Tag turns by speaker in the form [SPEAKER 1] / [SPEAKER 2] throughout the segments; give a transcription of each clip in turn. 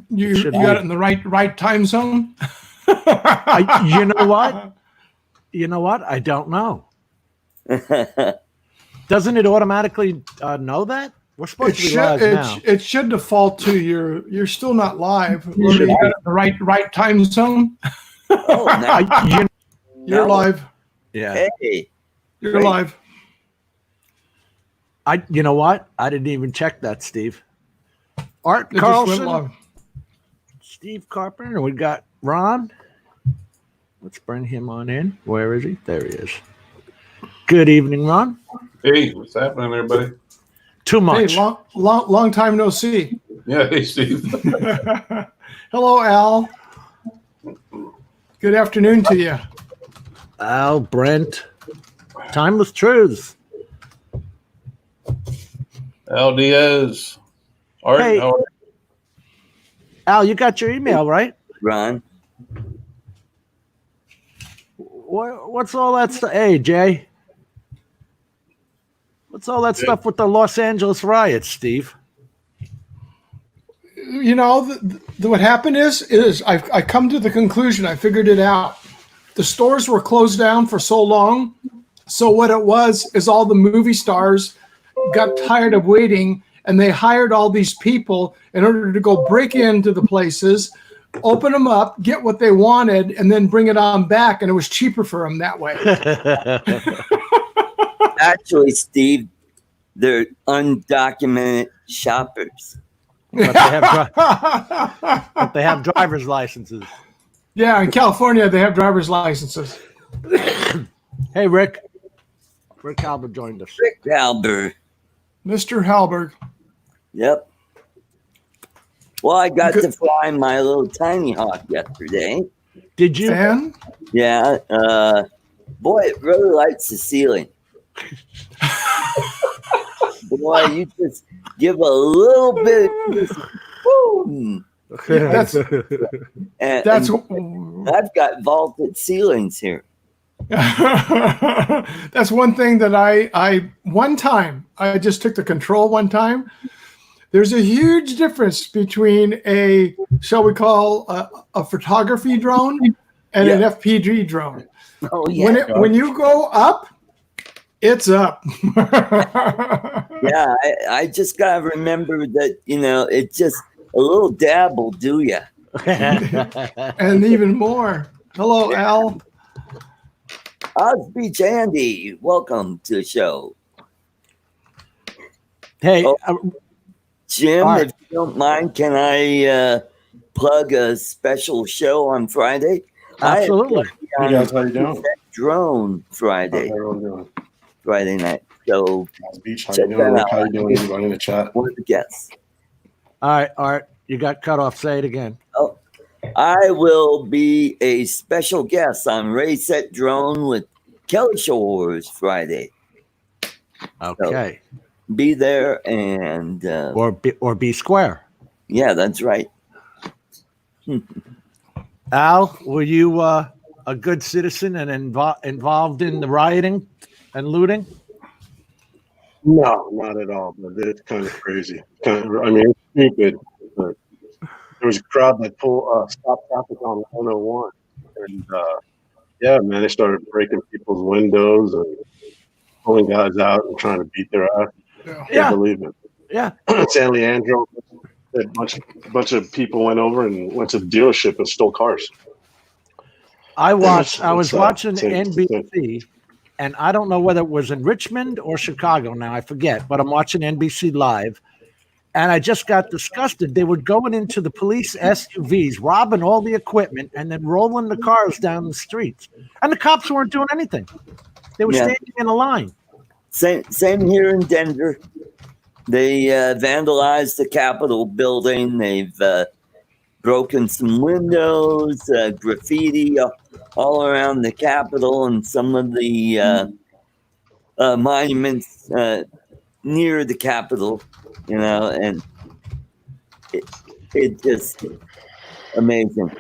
[SPEAKER 1] You got it in the right time zone?
[SPEAKER 2] You know what? You know what? I don't know. Doesn't it automatically know that? We're supposed to be live now.
[SPEAKER 1] It should default to you're still not live. You got it in the right time zone?
[SPEAKER 3] Oh,
[SPEAKER 1] you're live.
[SPEAKER 2] Yeah.
[SPEAKER 3] Hey.
[SPEAKER 1] You're
[SPEAKER 3] Great.
[SPEAKER 1] live.
[SPEAKER 2] You know what? I didn't even check that, Steve. Art
[SPEAKER 1] It just went
[SPEAKER 2] Carlson,
[SPEAKER 1] live.
[SPEAKER 2] Steve Carpenter, we got Ron. Let's bring him on in. Where is he? There he is. Good evening, Ron.
[SPEAKER 4] Hey, what's happening, everybody?
[SPEAKER 2] Too much.
[SPEAKER 1] Hey, long time no see.
[SPEAKER 4] Yeah, hey, Steve.
[SPEAKER 1] Hello, Al. Good afternoon to you.
[SPEAKER 2] Al, Brent, Timeless Truths.
[SPEAKER 4] Al Diaz. Art,
[SPEAKER 2] Hey.
[SPEAKER 4] how are you?
[SPEAKER 2] Al, you got your email, right?
[SPEAKER 3] Ron.
[SPEAKER 2] What's all that stuff? Hey, Jay. What's all that stuff with the Los Angeles riots, Steve?
[SPEAKER 1] You know, what happened is I come to the conclusion, I figured it out. The stores were closed down for so long. So what it was is all the movie stars got tired of waiting, and they hired all these people in order to go break into the places, open them up, get what they wanted, and then bring it on back. And it was cheaper for them that way.
[SPEAKER 3] Actually, Steve, they're undocumented shoppers.
[SPEAKER 2] But they have driver's licenses.
[SPEAKER 1] Yeah, in California, they have driver's licenses.
[SPEAKER 2] Hey, Rick. Rick Halbur joined us.
[SPEAKER 3] Rick Halbur.
[SPEAKER 1] Mr. Halbur.
[SPEAKER 3] Yep. Well, I got to fly my little Tinyhawk yesterday.
[SPEAKER 2] Did you?
[SPEAKER 1] Fan?
[SPEAKER 3] Yeah. Boy, it really lights the ceiling. Boy, you just give a little bit. Boom.
[SPEAKER 1] That's
[SPEAKER 3] And I've got vaulted ceilings here.
[SPEAKER 1] That's one thing that I one time I just took the control one time. There's a huge difference between a, shall we call a photography drone and an FPV drone.
[SPEAKER 3] Oh yeah.
[SPEAKER 1] When you go up, it's up.
[SPEAKER 3] Yeah, I just gotta remember that, you know, it's just a little dab will do ya.
[SPEAKER 1] And even more. Hello, Al.
[SPEAKER 3] Beach Andy, welcome to the show.
[SPEAKER 2] Hey,
[SPEAKER 3] Jim,
[SPEAKER 2] Art.
[SPEAKER 3] if you don't mind, can I plug a special show on Friday?
[SPEAKER 2] absolutely.
[SPEAKER 5] Hey guys, how you doing?
[SPEAKER 3] Drone
[SPEAKER 5] How's
[SPEAKER 3] Friday,
[SPEAKER 5] everyone doing?
[SPEAKER 3] Friday night. So
[SPEAKER 5] Beach, how
[SPEAKER 3] check
[SPEAKER 5] you doing?
[SPEAKER 3] that
[SPEAKER 5] Rick,
[SPEAKER 3] out.
[SPEAKER 5] how you doing? Everybody in the chat.
[SPEAKER 3] one of the guests.
[SPEAKER 2] All right, Art, you got cut off. Say it again.
[SPEAKER 3] Oh, I will be a special guest on Ray Set Drone with Kelly Shores Friday.
[SPEAKER 2] Okay.
[SPEAKER 3] Be there and
[SPEAKER 2] Or be square.
[SPEAKER 3] yeah, that's right.
[SPEAKER 2] Al, were you a good citizen and involved in the rioting and looting?
[SPEAKER 5] No, not at all. But it's kind of crazy. I mean, it's stupid. But there was a crowd that stopped traffic on 101, and yeah, man, they started breaking people's windows and pulling guys out and trying to beat their ass.
[SPEAKER 1] Yeah.
[SPEAKER 5] Can't believe it.
[SPEAKER 2] Yeah.
[SPEAKER 5] San Leandro, a bunch of people went over and went to the dealership and stole cars.
[SPEAKER 2] I was watching
[SPEAKER 5] Same.
[SPEAKER 2] NBC, and I don't know whether it was in Richmond or Chicago now, I forget, but I'm watching NBC Live, and I just got disgusted. They were going into the police SUVs, robbing all the equipment, and then rolling the cars down the streets. And the cops weren't doing anything. They were standing in a line.
[SPEAKER 3] Same here in Denver. They vandalized the Capitol building. They've broken some windows, graffiti all around the Capitol and some of the monuments near the Capitol, you know, and it just amazing.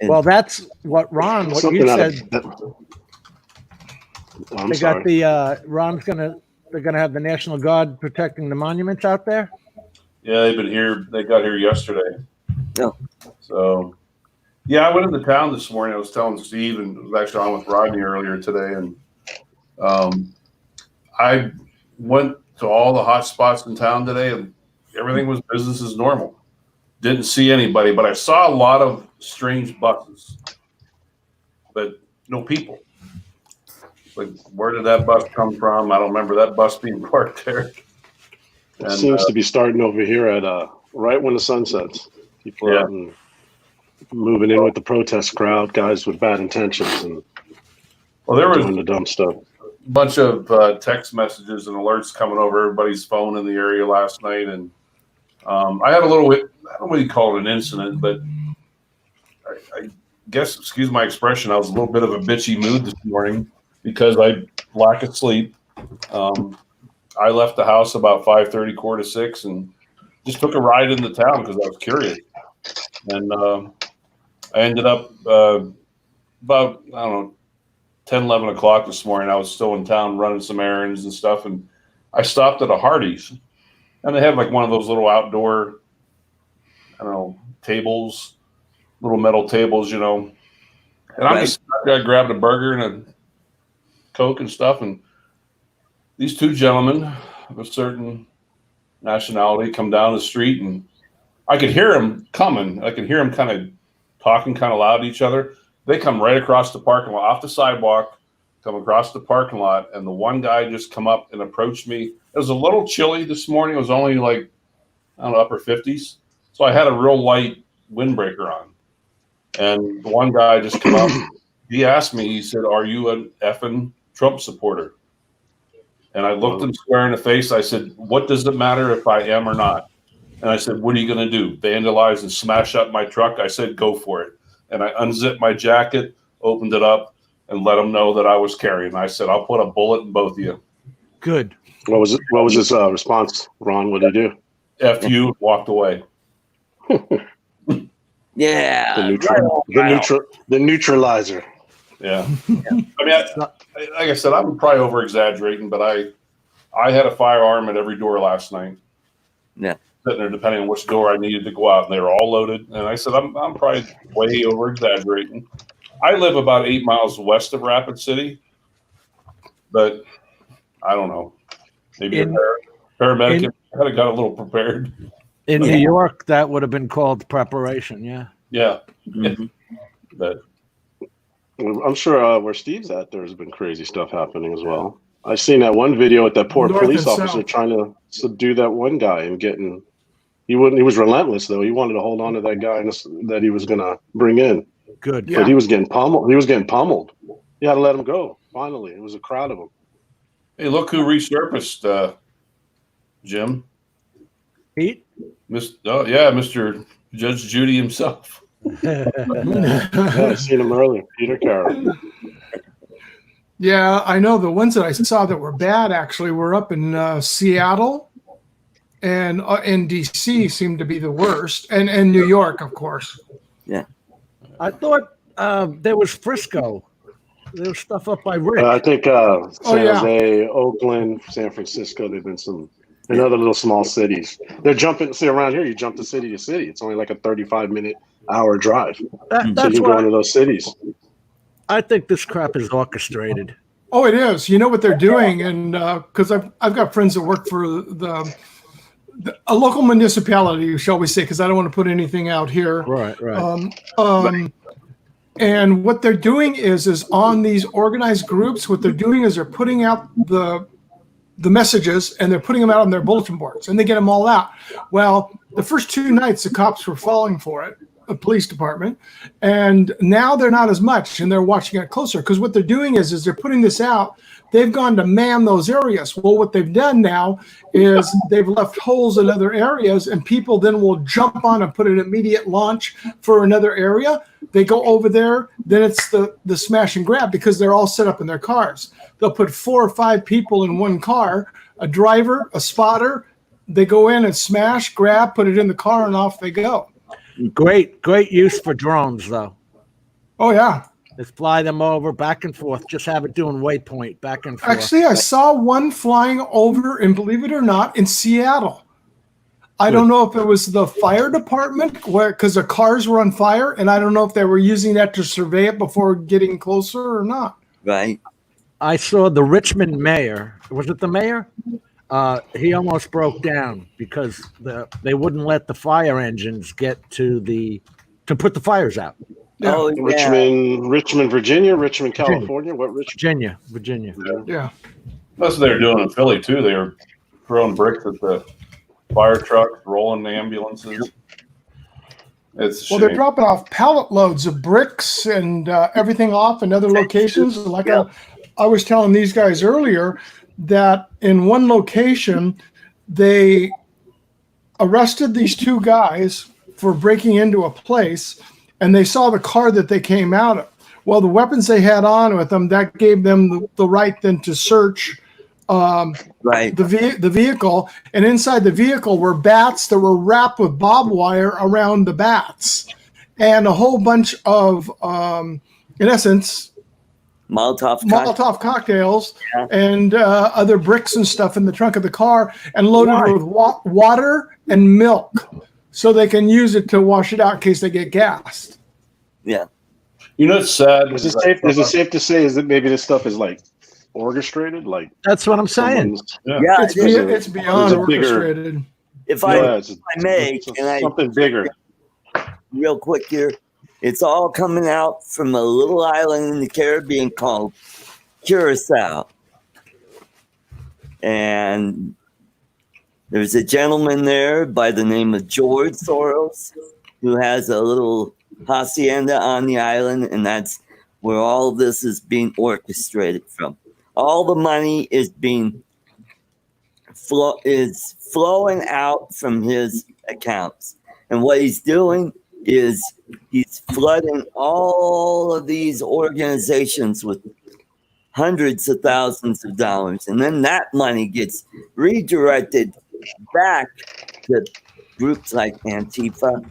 [SPEAKER 2] Well, that's what you said.
[SPEAKER 5] I'm sorry.
[SPEAKER 2] Got they're gonna have the National Guard protecting the monuments out there.
[SPEAKER 4] Yeah, they've been here. They got here yesterday.
[SPEAKER 3] Oh.
[SPEAKER 4] So, yeah, I went into town this morning. I was telling Steve, and was actually on with Rodney earlier today, and I went to all the hot spots in town today, and everything was business as normal. Didn't see anybody, but I saw a lot of strange buses, but no people. Like, where did that bus come from? I don't remember that bus being parked there.
[SPEAKER 5] It seems to be starting over here at right when the sun sets. People are out and moving in with the protest crowd, guys with bad intentions, and
[SPEAKER 4] there was
[SPEAKER 5] doing the dumb stuff.
[SPEAKER 4] Bunch of text messages and alerts coming over everybody's phone in the area last night, and I had a little, I don't know what you call it, an incident, but I guess, excuse my expression, I was a little bit of a bitchy mood this morning because I lack of sleep. I left the house about 5:30, 5:45, and just took a ride into town because I was curious, and I ended up about, I don't know, 10, 11 o'clock this morning. I was still in town running some errands and stuff, and I stopped at a Hardee's, and they had like one of those little outdoor, I don't know, tables, little metal tables, you know. And I'm just, I grabbed a burger and a Coke and stuff, and these two gentlemen of a certain nationality come down the street, and I could hear them coming. I could hear them kind of talking kind of loud to each other. They come right across the parking lot, off the sidewalk, come across the parking lot, and the one guy just come up and approached me. It was a little chilly this morning. It was only like, I don't know, upper 50s. So I had a real light windbreaker on. And the one guy just came up. He asked me, he said, "Are you an effing Trump supporter?" And I looked him square in the face. I said, "What does it matter if I am or not?" And I said, "What are you going to do? Vandalize and smash up my truck?" I said, "Go for it." And I unzipped my jacket, opened it up, and let him know that I was carrying. I said, "I'll put a bullet in both of you."
[SPEAKER 2] Good.
[SPEAKER 5] What was it? What was his response, Ron? What did he do?
[SPEAKER 4] F you, walked away.
[SPEAKER 3] Yeah.
[SPEAKER 5] The neutralizer.
[SPEAKER 4] Yeah. I mean, like I said, I'm probably over exaggerating, but I had a firearm at every door last night.
[SPEAKER 3] Yeah.
[SPEAKER 4] Sitting there, depending on which door I needed to go out, and they were all loaded. And I said, I'm probably way over exaggerating. I live about 8 miles west of Rapid City, but I don't know. Maybe a paramedic had got a little prepared.
[SPEAKER 2] In New York, that would have been called preparation. Yeah.
[SPEAKER 4] Yeah.
[SPEAKER 3] Mm-hmm.
[SPEAKER 4] But
[SPEAKER 5] I'm sure where Steve's at, there's been crazy stuff happening as well. I've seen that one video with that poor
[SPEAKER 1] North
[SPEAKER 5] police
[SPEAKER 1] and
[SPEAKER 5] officer
[SPEAKER 1] south.
[SPEAKER 5] trying to subdue that one guy and getting. He was relentless though. He wanted to hold on to that guy that he was going to bring in.
[SPEAKER 2] Good.
[SPEAKER 1] Yeah.
[SPEAKER 5] But he was getting pummeled. He was getting pummeled. You had to let him go. Finally, it was a crowd of them.
[SPEAKER 4] hey, look who resurfaced, Jim.
[SPEAKER 2] Pete?
[SPEAKER 4] Mr. Judge Judy himself.
[SPEAKER 5] Yeah, I seen him earlier. Peter Carroll.
[SPEAKER 1] Yeah, I know the ones that I saw that were bad actually were up in Seattle, and in DC seemed to be the worst, and New York, of course.
[SPEAKER 3] Yeah.
[SPEAKER 2] I thought there was Frisco. There was stuff up by Rick.
[SPEAKER 5] I think San
[SPEAKER 1] yeah.
[SPEAKER 5] Jose, Oakland, San Francisco. They've been some in other little small cities. They're jumping. See, around here, you jump to city to city. It's only like a 35-minute hour drive. So you
[SPEAKER 2] That's
[SPEAKER 5] can go
[SPEAKER 2] why
[SPEAKER 5] into those cities.
[SPEAKER 2] I think this crap is orchestrated.
[SPEAKER 1] Oh, it is. You know what they're doing, and because I've got friends that work for a local municipality, shall we say? Because I don't want to put anything out here.
[SPEAKER 2] Right.
[SPEAKER 1] And what they're doing is on these organized groups, what they're doing is they're putting out the messages and they're putting them out on their bulletin boards, and they get them all out. Well, the first 2 nights, the cops were falling for it, the police department, and now they're not as much, and they're watching it closer because what they're doing is they're putting this out. They've gone to man those areas. Well, what they've done now is they've left holes in other areas, and people then will jump on and put an immediate launch for another area. They go over there, then it's the smash and grab because they're all set up in their cars. They'll put 4 or 5 people in one car, a driver, a spotter. They go in and smash, grab, put it in the car, and off they go.
[SPEAKER 2] Great use for drones, though.
[SPEAKER 1] Oh, yeah.
[SPEAKER 2] Let's fly them over back and forth. Just have it doing waypoint back and forth.
[SPEAKER 1] Actually, I saw one flying over, and believe it or not, in Seattle. I don't know if it was the fire department because the cars were on fire, and I don't know if they were using that to survey it before getting closer or not.
[SPEAKER 3] Right.
[SPEAKER 2] I saw the Richmond mayor. Was it the mayor? He almost broke down because they wouldn't let the fire engines get to put the fires out.
[SPEAKER 1] Yeah.
[SPEAKER 3] Oh, yeah.
[SPEAKER 5] Richmond, Virginia, Richmond, California. What Richmond?
[SPEAKER 2] Virginia.
[SPEAKER 1] Yeah.
[SPEAKER 4] That's what they were doing in Philly too. They were throwing bricks at the fire trucks, rolling the ambulances. It's
[SPEAKER 1] Well, they're dropping off pallet loads of bricks and everything off in other locations. Like I was telling these guys earlier that in one location, they arrested these two guys for breaking into a place, and they saw the car that they came out of. Well, the weapons they had on with them, that gave them the right then to search the vehicle, and inside the vehicle were bats that were wrapped with barbed wire around the bats, and a whole bunch of, in essence, Molotov cocktails and other bricks and stuff in the trunk of the car, and loaded with water and milk, so they can use it to wash it out in case they get gassed.
[SPEAKER 3] Yeah.
[SPEAKER 4] You know, it's sad.
[SPEAKER 5] Is it safe to say is that maybe this stuff is like orchestrated? Like
[SPEAKER 2] That's what I'm saying.
[SPEAKER 1] It's beyond orchestrated.
[SPEAKER 3] If I may,
[SPEAKER 5] something bigger.
[SPEAKER 3] Real quick here. It's all coming out from a little island in the Caribbean called Curacao. And there's a gentleman there by the name of George Soros who has a little hacienda on the island, and that's where all of this is being orchestrated from. All the money is flowing out from his accounts. And what he's doing is he's flooding all of these organizations with hundreds of thousands of dollars. And then that money gets redirected back to groups like Antifa,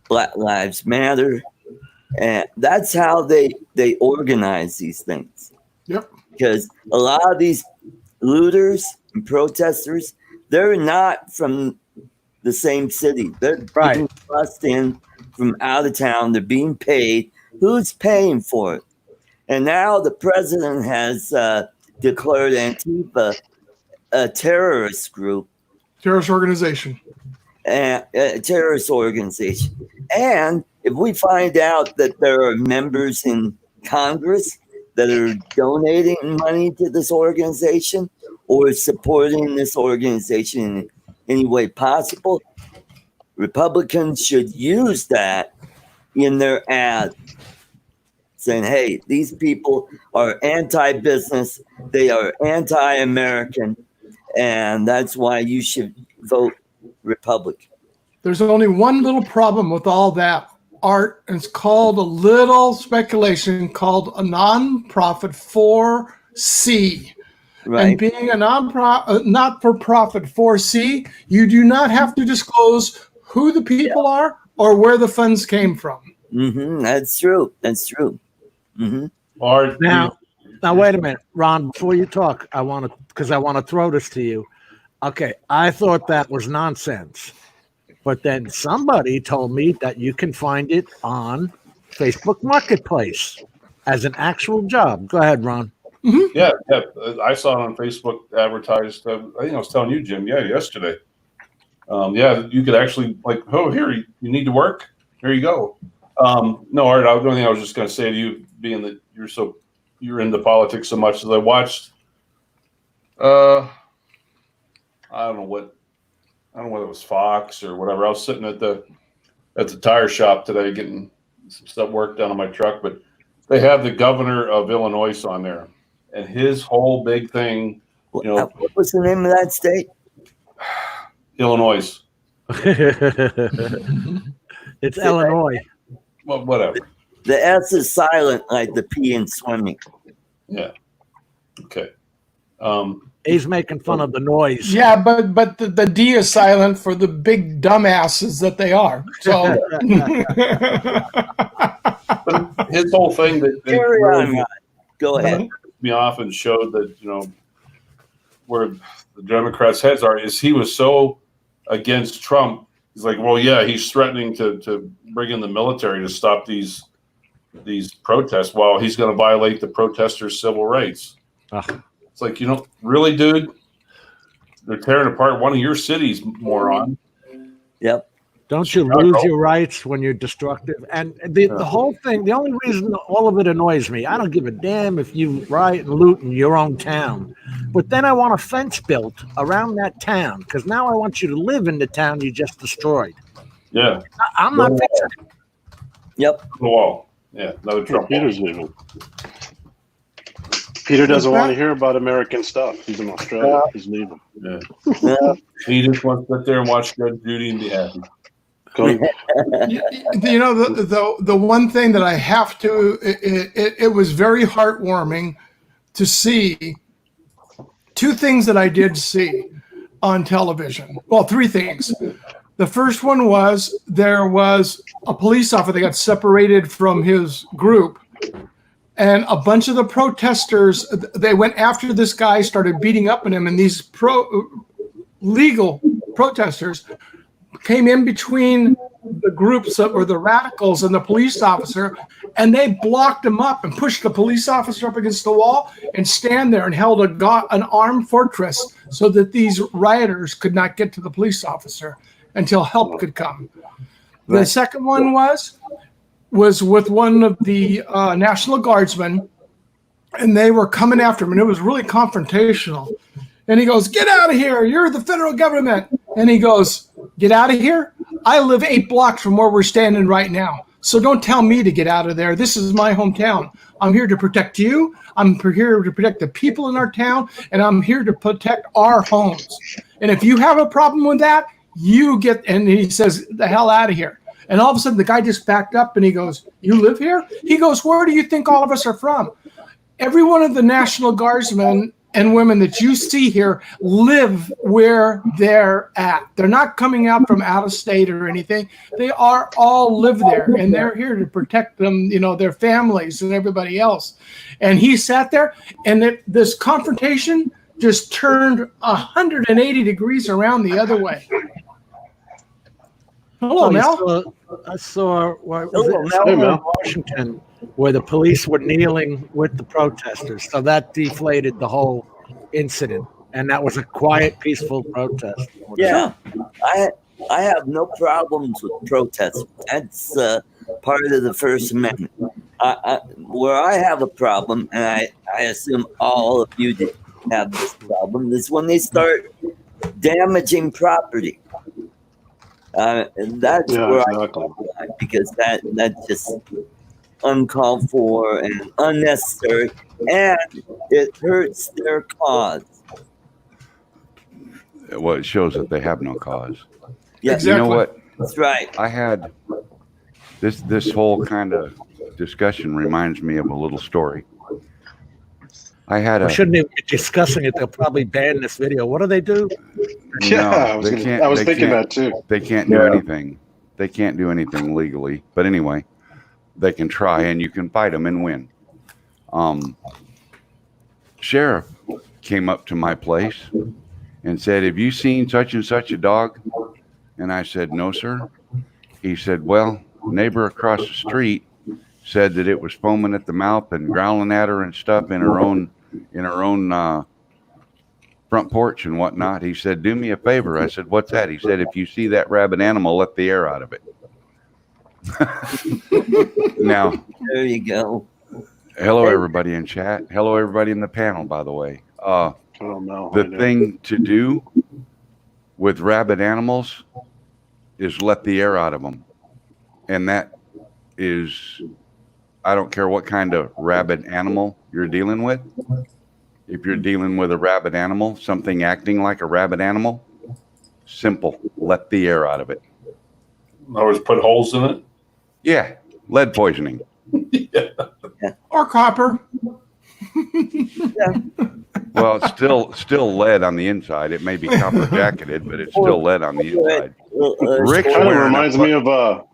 [SPEAKER 3] Black Lives Matter. And that's how they organize these things.
[SPEAKER 1] Yep.
[SPEAKER 3] Because a lot of these looters and protesters, they're not from the same city. They're being bussed in from out of town. They're being paid. Who's paying for it? And now the president has declared Antifa a terrorist group.
[SPEAKER 1] Terrorist organization.
[SPEAKER 3] A terrorist organization. And if we find out that there are members in Congress that are donating money to this organization or supporting this organization in any way possible, Republicans should use that in their ad, saying, hey, these people are anti-business, they are anti-American, and that's why you should vote Republican.
[SPEAKER 1] There's only one little problem with all that, Art, and it's called a little speculation called a nonprofit 4C.
[SPEAKER 3] Right.
[SPEAKER 1] And being a not-for-profit 4C, you do not have to disclose who the people are or where the funds came from.
[SPEAKER 3] Mm-hmm. That's true. That's true. Mm-hmm.
[SPEAKER 4] Art,
[SPEAKER 2] Now, wait a minute, Ron. Before you talk, I want to throw this to you. Okay, I thought that was nonsense, but then somebody told me that you can find it on Facebook Marketplace as an actual job. Go ahead, Ron.
[SPEAKER 1] Mm-hmm.
[SPEAKER 4] Yeah. I saw it on Facebook advertised. I think I was telling you, Jim. Yeah, yesterday. You could actually here you need to work. Here you go. No, Art. The only thing I was just going to say to you, being that you're into politics so much, is I watched. I don't know whether it was Fox or whatever. I was sitting at the tire shop today getting some stuff work done on my truck, but they have the governor of Illinois on there, and his whole big thing.
[SPEAKER 3] What was the name of that state?
[SPEAKER 4] Illinois.
[SPEAKER 2] It's Illinois.
[SPEAKER 4] Well, whatever.
[SPEAKER 3] The S is silent, like the P in swimming.
[SPEAKER 4] Yeah. Okay.
[SPEAKER 2] He's making fun of the noise.
[SPEAKER 1] Yeah, but the D is silent for the big dumbasses that they are. So
[SPEAKER 4] But his whole thing that
[SPEAKER 3] Carry
[SPEAKER 4] really
[SPEAKER 3] on. Go ahead.
[SPEAKER 4] me off and showed that where the Democrats' heads are is he was so against Trump. He's like, well, yeah, he's threatening to bring in the military to stop these protests while he's going to violate the protesters' civil rights. It's like, really, dude? They're tearing apart one of your cities, moron.
[SPEAKER 3] Yep.
[SPEAKER 2] Don't you lose your rights when you're destructive? And the whole thing, the only reason all of it annoys me, I don't give a damn if you riot and loot in your own town. But then I want a fence built around that town because now I want you to live in the town you just destroyed.
[SPEAKER 4] Yeah.
[SPEAKER 2] I'm not fixing it.
[SPEAKER 3] Yep.
[SPEAKER 4] The wall. Yeah, another Trump.
[SPEAKER 5] Peter's leaving. Peter doesn't want to hear about American stuff. He's in Australia. He's leaving.
[SPEAKER 4] Yeah. He just wants to sit there and watch Judge Judy and be happy.
[SPEAKER 1] The one thing that I have to, it was very heartwarming to see two things that I did see on television. Well, three things. The first one was there was a police officer that got separated from his group, and a bunch of the protesters, they went after this guy, started beating up on him, and these legal protesters came in between the groups or the radicals and the police officer, and they blocked him up and pushed the police officer up against the wall and stand there and held an armed fortress so that these rioters could not get to the police officer until help could come.
[SPEAKER 3] Right.
[SPEAKER 1] The second one was with one of the National Guardsmen, and they were coming after him, and it was really confrontational. And he goes, "Get out of here. You're the federal government." And he goes, "Get out of here? I live 8 blocks from where we're standing right now. So don't tell me to get out of there. This is my hometown. I'm here to protect you. I'm here to protect the people in our town. And I'm here to protect our homes. And if you have a problem with that, you get," and he says, "the hell out of here." And all of a sudden the guy just backed up and he goes, "You live here?" He goes, "Where do you think all of us are from?" Every one of the National Guardsmen and women that you see here live where they're at. They're not coming out from out of state or anything. They are all live there, and they're here to protect them, their families and everybody else. And he sat there, and this confrontation just turned 180 degrees around the other way. Hello, Mel.
[SPEAKER 2] I saw in Washington where the police were kneeling with the protesters. So that deflated the whole incident. And that was a quiet, peaceful protest.
[SPEAKER 3] Yeah. I have no problems with protests. That's part of the First Amendment. Where I have a problem, and I assume all of you have this problem, is when they start damaging property. And that's where exactly. I because that's just uncalled for and unnecessary, and it hurts their cause.
[SPEAKER 6] Well, it shows that they have no cause.
[SPEAKER 3] Yeah,
[SPEAKER 1] exactly.
[SPEAKER 6] You know what?
[SPEAKER 3] That's right.
[SPEAKER 6] I had this whole kind of discussion reminds me of a little story. I had
[SPEAKER 2] we shouldn't even be discussing it. They'll probably ban this video. What do they do?
[SPEAKER 5] Yeah, I was thinking that too.
[SPEAKER 6] They can't do anything. They can't do anything legally. But anyway, they can try, and you can fight them and win. Sheriff came up to my place and said, "Have you seen such and such a dog?" And I said, "No, sir." He said, "Well, neighbor across the street said that it was foaming at the mouth and growling at her and stuff in her own front porch and whatnot." He said, "Do me a favor." I said, "What's that?" He said, "If you see that rabid animal, let the air out of it." Now,
[SPEAKER 3] there you go.
[SPEAKER 6] Hello, everybody in chat. Hello, everybody in the panel, by the way. The thing to do with rabid animals is let the air out of them. And that is, I don't care what kind of rabid animal you're dealing with. If you're dealing with a rabid animal, something acting like a rabid animal, simple, let the air out of it.
[SPEAKER 4] In other words, put holes in it?
[SPEAKER 6] Yeah, lead poisoning.
[SPEAKER 4] Yeah.
[SPEAKER 1] Or copper.
[SPEAKER 3] Yeah.
[SPEAKER 6] Well, it's still lead on the inside. It may be copper jacketed, but it's still lead on the inside.
[SPEAKER 5] Rick kind of reminds me of the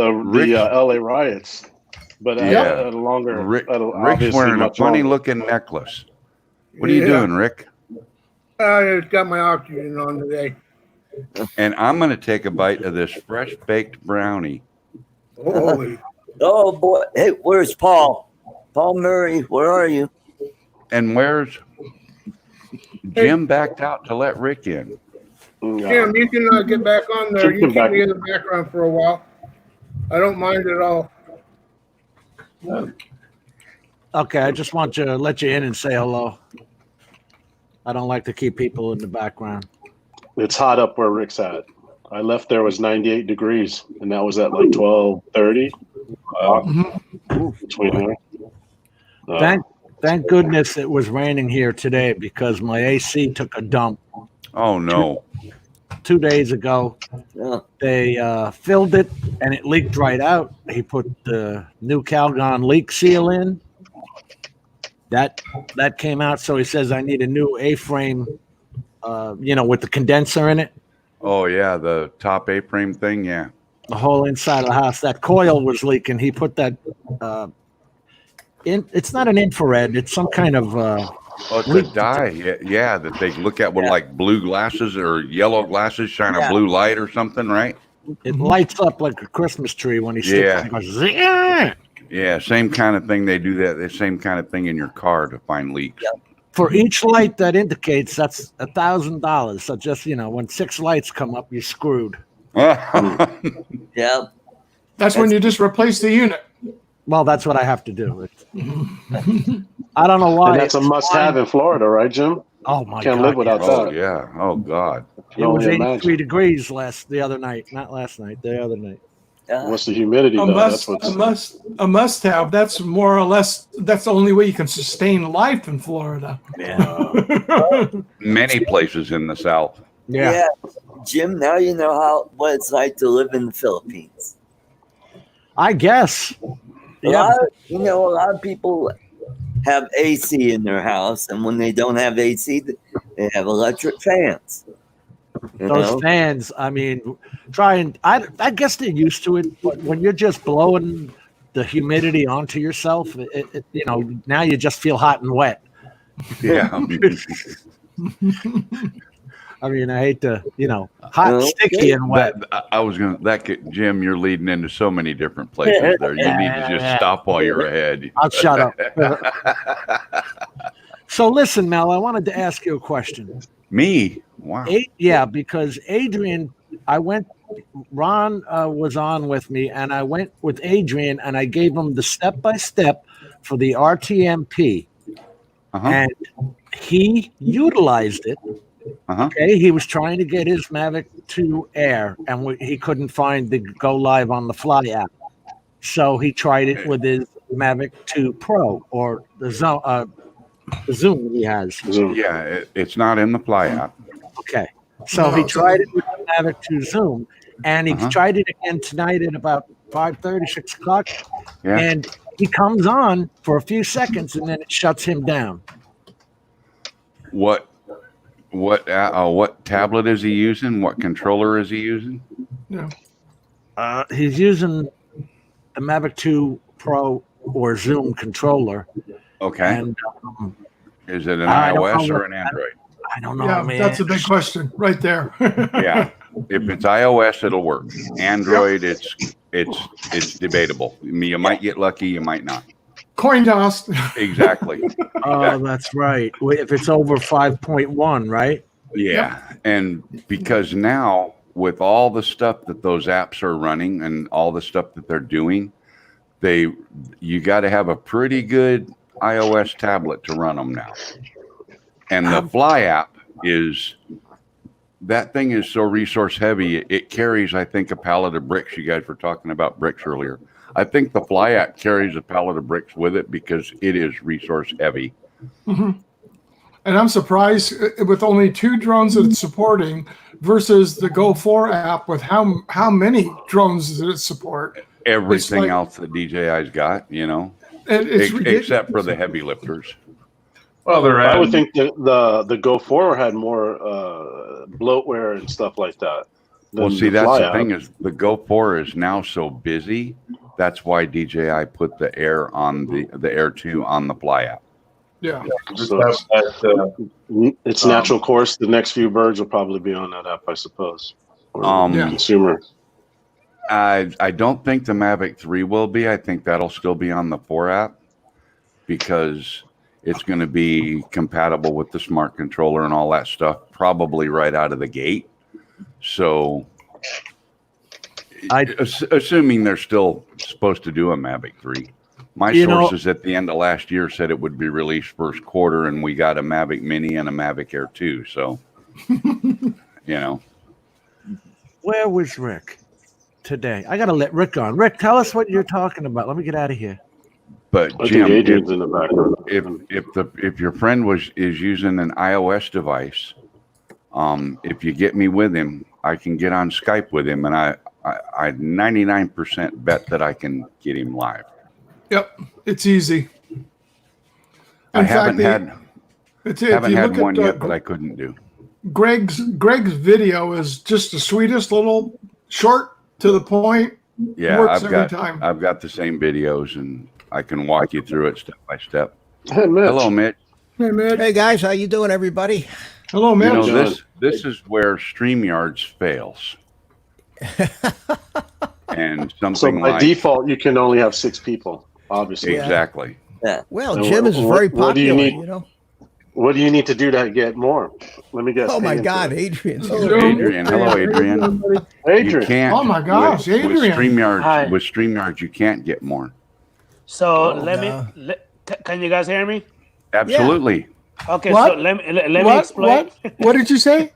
[SPEAKER 5] LA riots, but at a longer.
[SPEAKER 6] Rick's wearing a funny looking necklace. What are you doing, Rick?
[SPEAKER 7] I just got my oxygen on today.
[SPEAKER 6] and I'm going to take a bite of this fresh baked brownie.
[SPEAKER 7] Holy.
[SPEAKER 3] Oh boy! Hey, where's Paul? Paul Murray, where are you?
[SPEAKER 6] And where's Jim backed out to let Rick in?
[SPEAKER 7] Jim, you can get back on there. You can be in the background for a while. I don't mind at all.
[SPEAKER 2] Okay, I just want to let you in and say hello. I don't like to keep people in the background.
[SPEAKER 5] It's hot up where Rick's at. I left there, it was 98 degrees, and that was at like 12:30. Between there.
[SPEAKER 2] Thank goodness it was raining here today because my AC took a dump.
[SPEAKER 6] Oh no!
[SPEAKER 2] 2 days ago.
[SPEAKER 3] Yeah.
[SPEAKER 2] They filled it and it leaked right out. He put the new Calgon leak seal in. That came out. So he says I need a new A-frame, with the condenser in it.
[SPEAKER 6] Oh yeah, the top A-frame thing. Yeah.
[SPEAKER 2] The whole inside of the house. That coil was leaking. He put that. It's not an infrared. It's some kind of.
[SPEAKER 6] Oh, it's a dye. Yeah, that they look at with like blue glasses or yellow glasses, shine a blue light or something, right?
[SPEAKER 2] It lights up like a Christmas tree when he sticks it. It goes, "Zing!"
[SPEAKER 6] Yeah, same kind of thing. They do that. The same kind of thing in your car to find leaks.
[SPEAKER 3] Yep.
[SPEAKER 2] For each light that indicates, that's $1,000. So just when 6 lights come up, you're screwed.
[SPEAKER 3] Yeah.
[SPEAKER 1] That's when you just replace the unit.
[SPEAKER 2] Well, that's what I have to do. I don't know why.
[SPEAKER 5] And that's a must-have in Florida, right, Jim?
[SPEAKER 2] Oh my
[SPEAKER 5] Can't
[SPEAKER 2] God!
[SPEAKER 5] live without
[SPEAKER 6] Oh
[SPEAKER 5] that.
[SPEAKER 6] yeah. Oh God.
[SPEAKER 2] It was 83 degrees the other night. Not last night. The other night.
[SPEAKER 5] What's the humidity?
[SPEAKER 1] A must-have. That's more or less. That's the only way you can sustain life in Florida.
[SPEAKER 3] Yeah.
[SPEAKER 6] Many places in the South.
[SPEAKER 2] Yeah.
[SPEAKER 3] Jim, now you know what it's like to live in the Philippines.
[SPEAKER 2] I guess.
[SPEAKER 3] A lot of people have AC in their house, and when they don't have AC, they have electric fans.
[SPEAKER 2] Those fans, I mean, I guess they're used to it, but when you're just blowing the humidity onto yourself, now you just feel hot and wet.
[SPEAKER 6] Yeah.
[SPEAKER 2] I mean, I hate to, hot, sticky, and wet.
[SPEAKER 6] Jim, you're leading into so many different places there. You need to just stop while you're ahead.
[SPEAKER 2] I'll shut up. So listen, Mel, I wanted to ask you a question.
[SPEAKER 6] Me? Wow.
[SPEAKER 2] Because Adrian, Ron was on with me, and I went with Adrian, and I gave him the step-by-step for the RTMP. And he utilized it. Okay, he was trying to get his Mavic 2 Air, and he couldn't find the Go Live on the Fly app. So he tried it with his Mavic 2 Pro, or the Zoom he has.
[SPEAKER 6] Yeah, it's not in the Fly app.
[SPEAKER 2] Okay, so he tried it with the Mavic 2 Zoom, and he tried it again tonight at about 5:30, 6 o'clock, and he comes on for a few seconds, and then it shuts him down.
[SPEAKER 6] What tablet is he using? What controller is he using?
[SPEAKER 1] Yeah.
[SPEAKER 2] He's using the Mavic 2 Pro or Zoom controller.
[SPEAKER 6] Okay.
[SPEAKER 2] And,
[SPEAKER 6] is it an iOS or an Android?
[SPEAKER 2] I don't know.
[SPEAKER 1] Yeah,
[SPEAKER 2] man.
[SPEAKER 1] that's a big question right there.
[SPEAKER 6] Yeah. If it's iOS, it'll work. Android, it's debatable. You might get lucky, you might not.
[SPEAKER 1] Coin toss.
[SPEAKER 6] Exactly.
[SPEAKER 2] Oh, that's right. If it's over 5.1, right?
[SPEAKER 6] Yeah. And because now with all the stuff that those apps are running and all the stuff that they're doing, you got to have a pretty good iOS tablet to run them now. And the Fly app that thing is so resource heavy. It carries, I think, a pallet of bricks. You guys were talking about bricks earlier. I think the Fly app carries a pallet of bricks with it because it is resource heavy.
[SPEAKER 1] Mm-hmm. And I'm surprised with only 2 drones that it's supporting versus the Go4 app with how many drones does it support?
[SPEAKER 6] Everything else that DJI's got, except for the heavy lifters.
[SPEAKER 4] Well,
[SPEAKER 5] I would think that the Go4 had more bloatware and stuff like that.
[SPEAKER 6] Well, see, that's the thing is the Go4 is now so busy. That's why DJI put the Air on the Air 2 on the Fly app.
[SPEAKER 1] Yeah.
[SPEAKER 4] Just
[SPEAKER 5] So
[SPEAKER 4] have that,
[SPEAKER 5] it's natural course. The next few birds will probably be on that app, I suppose. Or
[SPEAKER 1] Yeah.
[SPEAKER 5] consumer.
[SPEAKER 6] I don't think the Mavic 3 will be. I think that'll still be on the 4 app because it's going to be compatible with the smart controller and all that stuff probably right out of the gate. So assuming they're still supposed to do a Mavic 3. My sources at the end of last year said it would be released first quarter, and we got a Mavic Mini and a Mavic Air 2. So,
[SPEAKER 2] Where was Rick today? I got to let Rick on. Rick, tell us what you're talking about. Let me get out of here.
[SPEAKER 6] But
[SPEAKER 5] I
[SPEAKER 6] Jim,
[SPEAKER 5] think Adrian's in the background.
[SPEAKER 6] if your friend is using an iOS device, if you get me with him, I can get on Skype with him, and I 99% bet that I can get him live.
[SPEAKER 1] Yep, it's easy.
[SPEAKER 6] I haven't had
[SPEAKER 1] one
[SPEAKER 6] one yet, but I couldn't do.
[SPEAKER 1] Greg's video is just the sweetest little short to the point.
[SPEAKER 6] Yeah,
[SPEAKER 1] Works every time.
[SPEAKER 6] I've got the same videos, and I can walk you through it step by step.
[SPEAKER 5] Hey, Mitch.
[SPEAKER 6] Hello, Mitch.
[SPEAKER 7] Hey, man.
[SPEAKER 8] Hey guys, how you doing, everybody?
[SPEAKER 1] Hello, Mitch.
[SPEAKER 6] This is where StreamYards fails. And something
[SPEAKER 5] So by
[SPEAKER 6] like
[SPEAKER 5] default, you can only have 6 people, obviously.
[SPEAKER 6] exactly.
[SPEAKER 8] Well,
[SPEAKER 5] So
[SPEAKER 8] Jim is very
[SPEAKER 5] what do you
[SPEAKER 8] popular,
[SPEAKER 5] need?
[SPEAKER 8] you know.
[SPEAKER 5] What do you need to do to get more? Let me guess.
[SPEAKER 8] Oh my
[SPEAKER 5] Pay
[SPEAKER 8] God,
[SPEAKER 5] into it.
[SPEAKER 8] Adrian's
[SPEAKER 6] Adrian, hello, Adrian. You
[SPEAKER 5] Adrian.
[SPEAKER 6] can't.
[SPEAKER 1] Oh my gosh,
[SPEAKER 6] with
[SPEAKER 1] Adrian.
[SPEAKER 9] Hi.
[SPEAKER 6] StreamYards, you can't get more.
[SPEAKER 9] So
[SPEAKER 8] no.
[SPEAKER 9] can you guys hear me?
[SPEAKER 6] Absolutely.
[SPEAKER 9] Okay,
[SPEAKER 1] What?
[SPEAKER 9] so let me explain.
[SPEAKER 1] What did you say?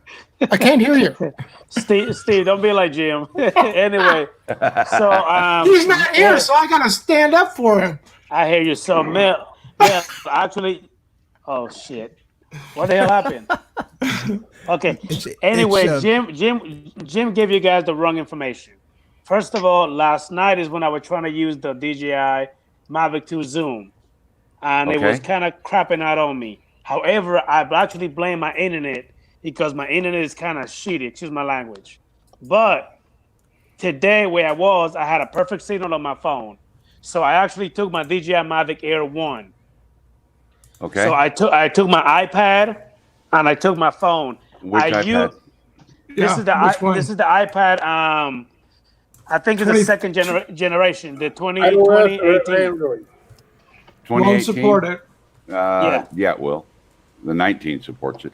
[SPEAKER 1] I can't hear you.
[SPEAKER 9] Steve, don't be like Jim. Anyway, so
[SPEAKER 1] He's not here, so I gotta stand up for him.
[SPEAKER 9] I hear you. So Mel actually, oh shit, what the hell happened? Okay. Anyway, Jim gave you guys the wrong information. First of all, last night is when I was trying to use the DJI Mavic 2 Zoom, and it was kind of crapping out on me. However, I've actually blamed my internet because my internet is kind of shitty, excuse my language. But today, where I had a perfect signal on my phone. So I actually took my DJI Mavic Air 1.
[SPEAKER 6] Okay.
[SPEAKER 9] So I took my iPad and I took my phone.
[SPEAKER 6] Which iPad?
[SPEAKER 1] Which one?
[SPEAKER 9] This is the iPad. I think it's the second generation, the 2018.
[SPEAKER 7] Android.
[SPEAKER 1] Won't support it.
[SPEAKER 9] Yeah,
[SPEAKER 6] it will. The 19 supports it.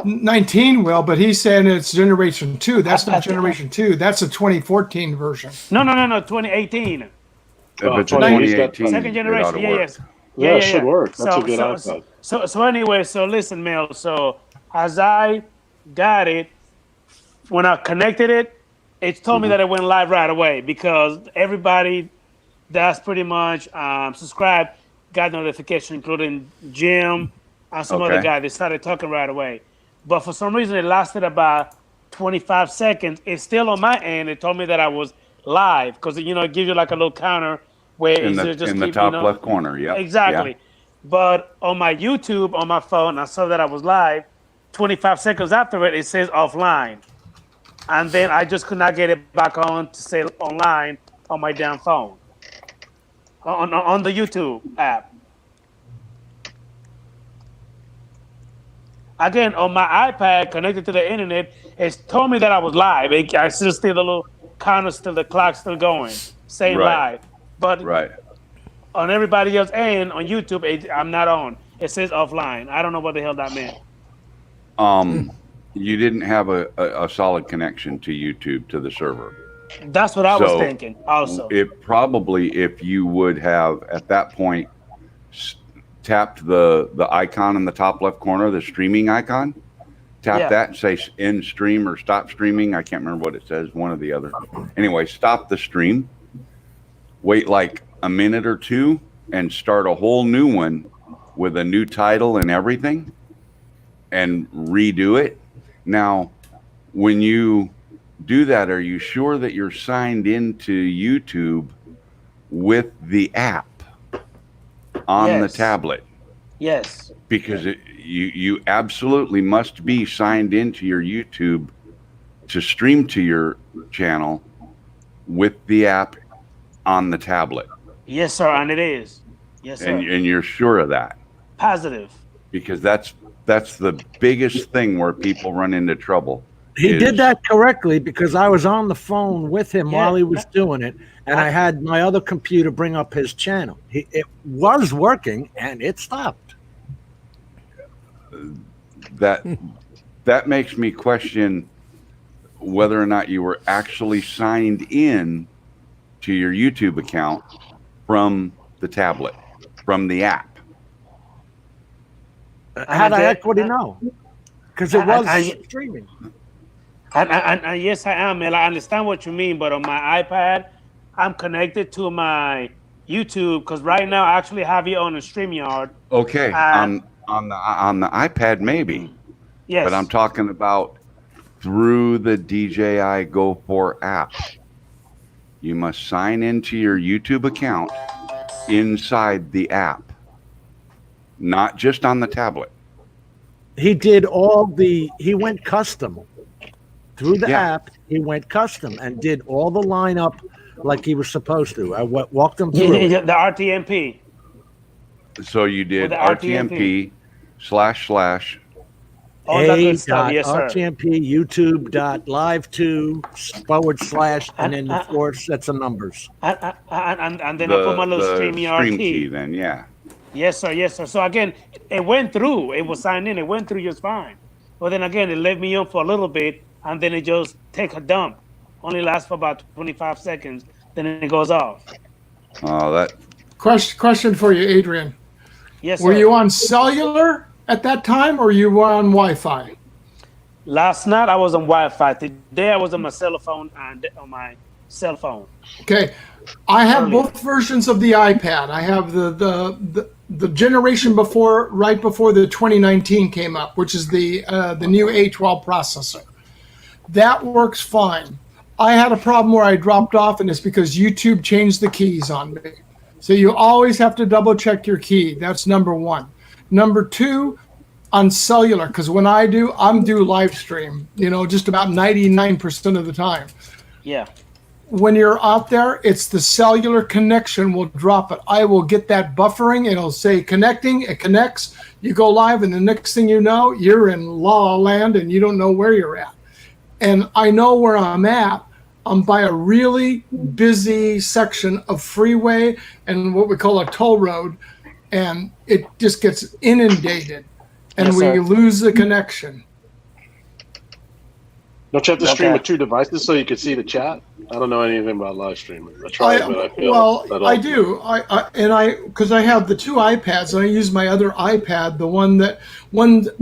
[SPEAKER 1] 19 will, but he's saying it's generation 2. That's not generation 2. That's a 2014 version.
[SPEAKER 9] No, 2018.
[SPEAKER 6] If it's a
[SPEAKER 5] 2018,
[SPEAKER 9] Second generation.
[SPEAKER 5] Yeah, it should work. That's a good iPad.
[SPEAKER 9] So anyway, so listen, Mel. So as I got it, when I connected it, it told me that it went live right away because everybody that's pretty much subscribed got notification, including Jim and some other guy. They started talking right away. But for some reason, it lasted about 25 seconds. It's still on my end. It told me that I was live because, it gives you like a little counter where
[SPEAKER 6] In the top left corner, yeah.
[SPEAKER 9] Exactly.
[SPEAKER 6] Yeah.
[SPEAKER 9] But on my YouTube, on my phone, I saw that I was live. 25 seconds after it says offline. And then I just could not get it back on to say online on my damn phone. On the YouTube app. Again, on my iPad connected to the internet, it told me that I was live. I still the little counter, the clock still going, say live. But on everybody else and on YouTube, I'm not on. It says offline. I don't know what the hell that meant.
[SPEAKER 6] You didn't have a solid connection to YouTube, to the server.
[SPEAKER 9] That's what I was thinking also.
[SPEAKER 6] It probably, if you would have at that point tapped the icon in the top left corner, the streaming icon, tap that and say end stream or stop streaming. I can't remember what it says, one or the other. Anyway, stop the stream, wait like a minute or two, and start a whole new one with a new title and everything, and redo it. Now, when you do that, are you sure that you're signed into YouTube with the app on the tablet?
[SPEAKER 9] Yes.
[SPEAKER 6] Because you absolutely must be signed into your YouTube to stream to your channel with the app on the tablet.
[SPEAKER 9] Yes, sir, and it is. Yes, sir.
[SPEAKER 6] And you're sure of that?
[SPEAKER 9] Positive.
[SPEAKER 6] Because that's the biggest thing where people run into trouble.
[SPEAKER 2] He did that correctly because I was on the phone with him while he was doing it, and I had my other computer bring up his channel. It was working, and it stopped.
[SPEAKER 6] That makes me question whether or not you were actually signed in to your YouTube account from the tablet, from the app.
[SPEAKER 2] How the heck would he know? Because it was streaming.
[SPEAKER 9] And yes, I am, and I understand what you mean. But on my iPad, I'm connected to my YouTube because right now I actually have it on a StreamYard.
[SPEAKER 6] Okay, on the iPad maybe.
[SPEAKER 9] Yes.
[SPEAKER 6] But I'm talking about through the DJI Go4 app. You must sign into your YouTube account inside the app, not just on the tablet.
[SPEAKER 2] He did he went custom. Through the app, he went custom and did all the lineup like he was supposed to. I walked him through
[SPEAKER 9] the RTMP.
[SPEAKER 6] So you did RTMP //
[SPEAKER 9] All that good stuff, yes, sir.
[SPEAKER 2] RTMP YouTube.live2 / and then the 4 sets of numbers.
[SPEAKER 9] And then I put my little StreamYard key.
[SPEAKER 6] Then, yeah.
[SPEAKER 9] Yes, sir. Yes, sir. So again, it went through. It was signed in. It went through just fine. But then again, it left me on for a little bit, and then it just take a dump. Only lasts for about 25 seconds. Then it goes off.
[SPEAKER 6] Oh, that.
[SPEAKER 1] Question for you, Adrian.
[SPEAKER 9] Yes, sir.
[SPEAKER 1] Were you on cellular at that time, or you were on Wi-Fi?
[SPEAKER 9] Last night I was on Wi-Fi. Today I was on my cell phone and on my cell phone.
[SPEAKER 1] Okay, I have both versions of the iPad. I have the generation before, right before the 2019 came up, which is the new A12 processor. That works fine. I had a problem where I dropped off, and it's because YouTube changed the keys on me. So you always have to double check your key. That's number one. Number two, on cellular, because when I'm do live stream, just about 99% of the time.
[SPEAKER 9] Yeah.
[SPEAKER 1] When you're out there, it's the cellular connection will drop it. I will get that buffering. It'll say connecting. It connects. You go live, and the next thing you know, you're in La La Land, and you don't know where you're at. And I know where I'm at. I'm by a really busy section of freeway and what we call a toll road, and it just gets inundated, and we lose the connection.
[SPEAKER 5] Don't you have to stream with 2 devices so you can see the chat? I don't know anything about live streaming. I tried, but I failed.
[SPEAKER 1] Well, I do. Because I have the 2 iPads, and I use my other iPad. The one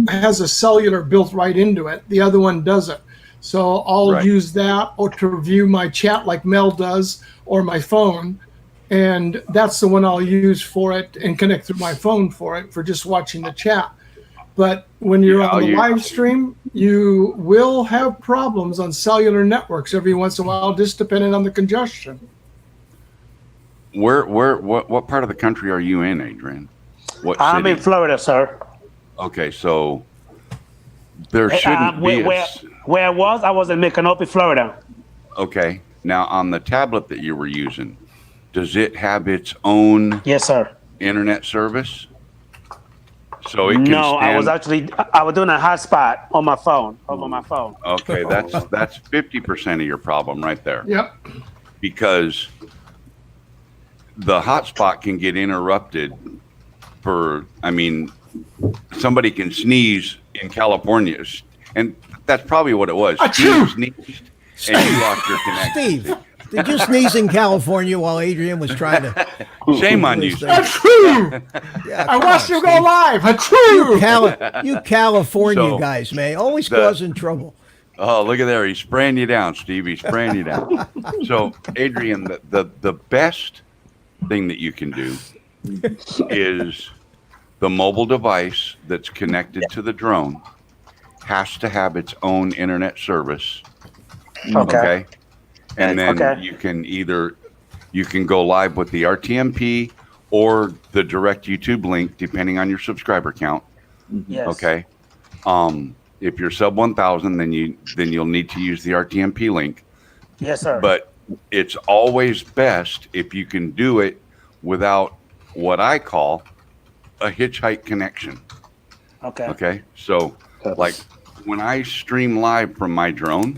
[SPEAKER 1] has a cellular built right into it. The other one doesn't. So I'll use that or to view my chat like Mel does, or my phone. And that's the one I'll use for it and connect through my phone for it, for just watching the chat. But when you're on the live stream, you will have problems on cellular networks every once in a while, just depending on the congestion.
[SPEAKER 6] What part of the country are you in, Adrian? What city?
[SPEAKER 9] I'm in Florida, sir.
[SPEAKER 6] Okay, so there shouldn't be
[SPEAKER 9] where I was in Micanopy, Florida.
[SPEAKER 6] Okay. Now, on the tablet that you were using, does it have its own internet service? So it can
[SPEAKER 9] I was doing a hotspot on my phone, over my phone.
[SPEAKER 6] Okay, that's 50% of your problem right there.
[SPEAKER 1] Yep.
[SPEAKER 6] Because the hotspot can get interrupted somebody can sneeze in California, and that's probably what it was. Steve sneezed, and you lost your connection.
[SPEAKER 8] Steve, did you sneeze in California while Adrian was trying to?
[SPEAKER 6] Shame on you.
[SPEAKER 1] Achoo!
[SPEAKER 8] Yeah,
[SPEAKER 1] I watched you go live. Achoo!
[SPEAKER 8] You California guys, man, always causing trouble.
[SPEAKER 6] Oh, look at there. He's spraying you down, Steve. He's spraying you down. So, Adrian, the best thing that you can do is the mobile device that's connected to the drone has to have its own internet service. Okay. And then you can go live with the RTMP or the direct YouTube link, depending on your subscriber count.
[SPEAKER 9] Yes.
[SPEAKER 6] Okay. If you're sub 1,000, then you'll need to use the RTMP link.
[SPEAKER 9] Yes, sir.
[SPEAKER 6] But it's always best if you can do it without what I call a hitchhike connection.
[SPEAKER 9] Okay.
[SPEAKER 6] Okay. So like when I stream live from my drone,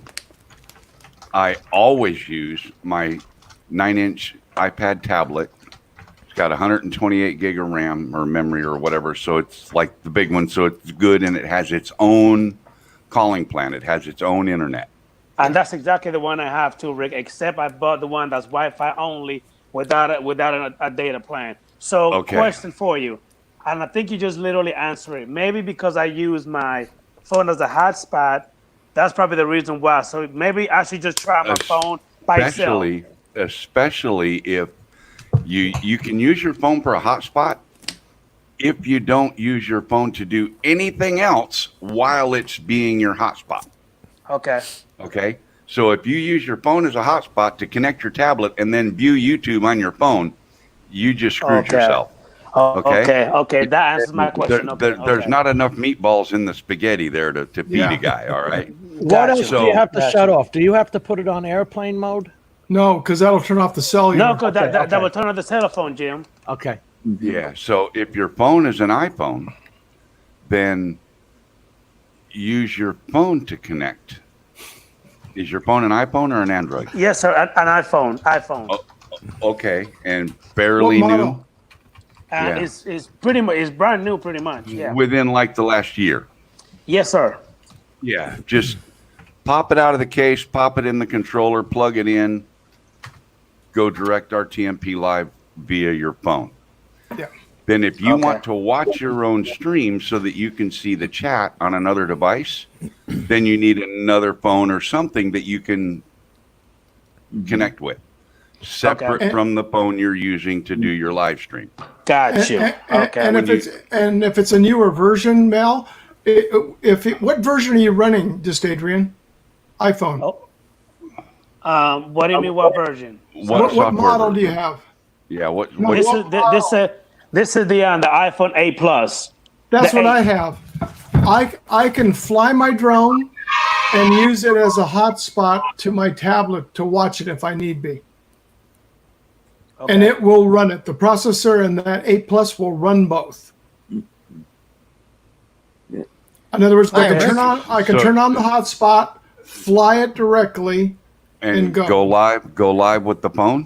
[SPEAKER 6] I always use my 9-inch iPad tablet. It's got 128 gig of RAM or memory or whatever. So it's like the big one. So it's good. And it has its own calling plan. It has its own internet.
[SPEAKER 9] And that's exactly the one I have too, Rick, except I bought the one that's Wi-Fi only without a data plan. So question for you, and I think you just literally answered it. Maybe because I use my phone as a hotspot, that's probably the reason why. So maybe I should just try my phone by itself.
[SPEAKER 6] Especially if you can use your phone for a hotspot if you don't use your phone to do anything else while it's being your hotspot.
[SPEAKER 9] Okay.
[SPEAKER 6] Okay. So if you use your phone as a hotspot to connect your tablet and then view YouTube on your phone, you just screwed yourself.
[SPEAKER 9] Okay. That answers my question.
[SPEAKER 6] There's not enough meatballs in the spaghetti there to feed a guy. All right.
[SPEAKER 2] What else do you have to shut off? Do you have to put it on airplane mode?
[SPEAKER 1] No, because that'll turn off the cellular.
[SPEAKER 9] No, because that will turn on the telephone, Jim.
[SPEAKER 2] Okay.
[SPEAKER 6] Yeah. So if your phone is an iPhone, then use your phone to connect. Is your phone an iPhone or an Android?
[SPEAKER 9] Yes, sir. An iPhone.
[SPEAKER 6] Oh, okay, and fairly new.
[SPEAKER 9] It's pretty much. It's brand new, pretty much. Yeah.
[SPEAKER 6] Within like the last year.
[SPEAKER 9] Yes, sir.
[SPEAKER 6] Yeah. Just pop it out of the case, pop it in the controller, plug it in, go direct RTMP live via your phone.
[SPEAKER 1] Yeah.
[SPEAKER 6] Then if you want to watch your own stream so that you can see the chat on another device, then you need another phone or something that you can connect with, separate from the phone you're using to do your live stream.
[SPEAKER 9] Gotcha.
[SPEAKER 1] And if it's a newer version, Mel, what version are you running, just Adrian? iPhone.
[SPEAKER 9] What do you mean? What version?
[SPEAKER 1] What model do you have?
[SPEAKER 6] Yeah.
[SPEAKER 9] This is the iPhone 8 Plus.
[SPEAKER 1] That's what I have. I can fly my drone and use it as a hotspot to my tablet to watch it if I need be. Okay. And it will run it. The processor and that 8 Plus will run both. In other words, I can turn on the hotspot, fly it directly, and
[SPEAKER 6] go live with the phone.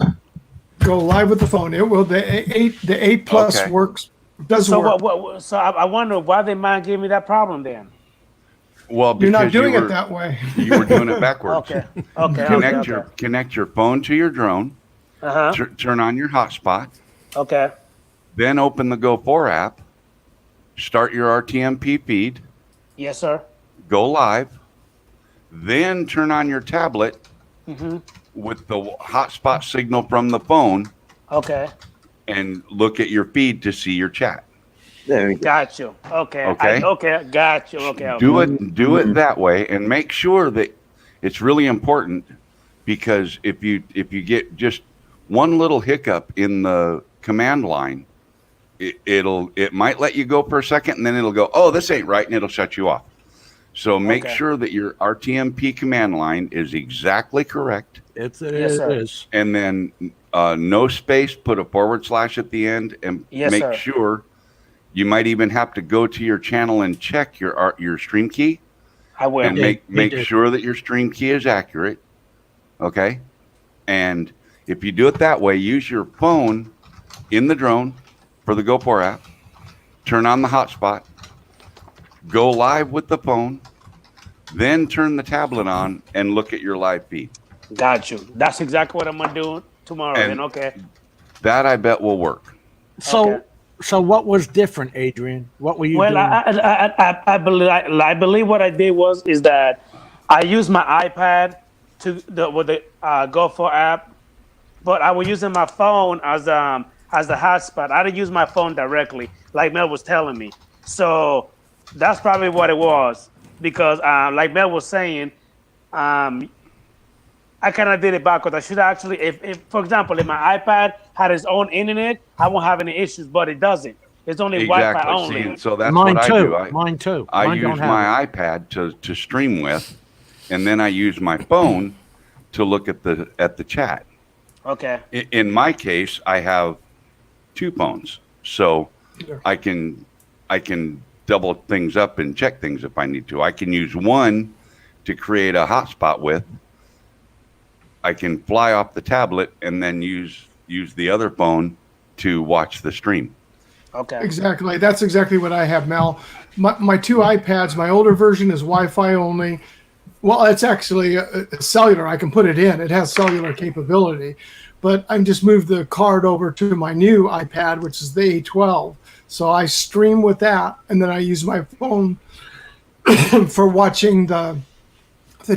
[SPEAKER 1] Go live with the phone. It will. The 8 Plus works. Does work.
[SPEAKER 9] So I wonder why they might give me that problem then.
[SPEAKER 6] Well, because
[SPEAKER 1] you're not doing it that way.
[SPEAKER 6] You were doing it backwards.
[SPEAKER 9] Okay.
[SPEAKER 6] Connect your phone to your drone. Turn on your hotspot.
[SPEAKER 9] Okay.
[SPEAKER 6] Then open the Go4 app. Start your RTMP feed.
[SPEAKER 9] Yes, sir.
[SPEAKER 6] Go live. Then turn on your tablet with the hotspot signal from the phone.
[SPEAKER 9] Okay.
[SPEAKER 6] And look at your feed to see your chat.
[SPEAKER 3] There you go.
[SPEAKER 9] Got you. Okay. Got you. Okay.
[SPEAKER 6] Do it that way, and make sure that it's really important, because if you get just one little hiccup in the command line, it might let you go for a second, and then it'll go, oh, this ain't right, and it'll shut you off. So make sure that your RTMP command line is exactly correct.
[SPEAKER 2] It is.
[SPEAKER 6] And then no space, put a / at the end, and make sure. You might even have to go to your channel and check your stream key.
[SPEAKER 9] I will.
[SPEAKER 6] And make sure that your stream key is accurate. Okay? And if you do it that way, use your phone in the drone for the Go4 app. Turn on the hotspot. Go live with the phone. Then turn the tablet on and look at your live feed.
[SPEAKER 9] Got you. That's exactly what I'm going to do tomorrow. Then, okay.
[SPEAKER 6] That I bet will work.
[SPEAKER 2] So what was different, Adrian? What were you doing?
[SPEAKER 9] I believe what I did is that I used my iPad with the Go4 app, but I was using my phone as the hotspot. I didn't use my phone directly, like Mel was telling me. So that's probably what it was, because like Mel was saying, I kind of did it backwards. I should actually, if for example, if my iPad had its own internet, I won't have any issues, but it doesn't. It's only Wi-Fi only.
[SPEAKER 6] See, so that's what I do.
[SPEAKER 2] Mine too.
[SPEAKER 6] I use my iPad to stream with, and then I use my phone to look at the chat.
[SPEAKER 9] Okay.
[SPEAKER 6] In my case, I have two phones. So I can double things up and check things if I need to. I can use one to create a hotspot with. I can fly off the tablet and then use the other phone to watch the stream.
[SPEAKER 9] Okay.
[SPEAKER 1] Exactly. That's exactly what I have, Mel. My two iPads, my older version is Wi-Fi only. Well, it's actually a cellular. I can put it in. It has cellular capability. But I just moved the card over to my new iPad, which is the A12. So I stream with that, and then I use my phone for watching the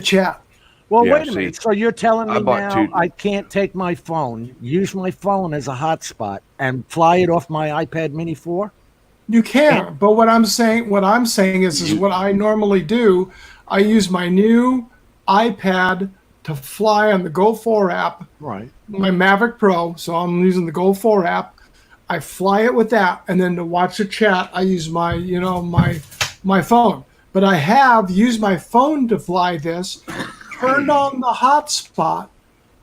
[SPEAKER 1] chat.
[SPEAKER 2] Well,
[SPEAKER 6] Yeah,
[SPEAKER 2] wait a minute. So you're telling me now
[SPEAKER 6] two.
[SPEAKER 2] I can't take my phone, use my phone as a hotspot, and fly it off my iPad Mini 4?
[SPEAKER 1] You can, but what I'm saying is what I normally do. I use my new iPad to fly on the Go4 app.
[SPEAKER 2] Right.
[SPEAKER 1] My Mavic Pro, so I'm using the Go4 app. I fly it with that, and then to watch the chat, I use my my phone. But I have used my phone to fly this, turned on the hotspot,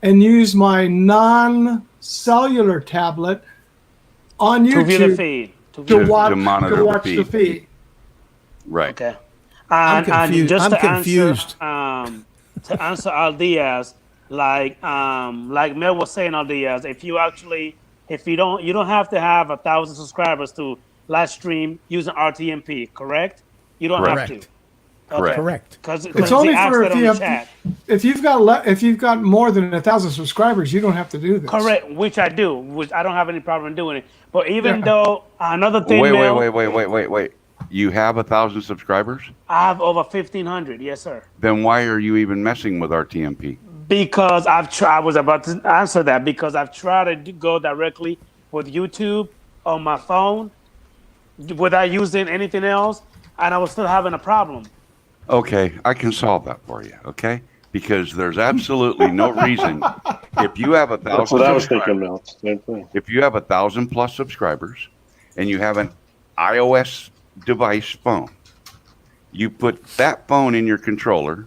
[SPEAKER 1] and used my non-cellular tablet on YouTube
[SPEAKER 9] To view the feed.
[SPEAKER 1] to watch
[SPEAKER 6] monitor
[SPEAKER 1] the feed.
[SPEAKER 6] Right.
[SPEAKER 9] Okay.
[SPEAKER 8] I'm confused.
[SPEAKER 9] Just
[SPEAKER 8] I'm
[SPEAKER 9] to
[SPEAKER 8] confused.
[SPEAKER 9] To answer Al Diaz, like Mel was saying, Al Diaz, if you don't have to have 1,000 subscribers to live stream using RTMP, correct? You don't have to.
[SPEAKER 6] Correct.
[SPEAKER 8] Correct.
[SPEAKER 9] Because
[SPEAKER 1] It's only for if you've got more than 1,000 subscribers, you don't have to do this.
[SPEAKER 9] Correct, which I do, which I don't have any problem doing it. But even though another thing,
[SPEAKER 6] Wait. You have 1,000 subscribers?
[SPEAKER 9] I have over 1,500. Yes, sir.
[SPEAKER 6] Then why are you even messing with RTMP?
[SPEAKER 9] Because I was about to answer that, because I've tried to go directly with YouTube on my phone without using anything else, and I was still having a problem.
[SPEAKER 6] Okay, I can solve that for you, okay? Because there's absolutely no reason. If you have 1,000
[SPEAKER 5] That's what I was thinking, Mel. Same thing.
[SPEAKER 6] If you have 1,000 plus subscribers and you have an iOS device phone, you put that phone in your controller,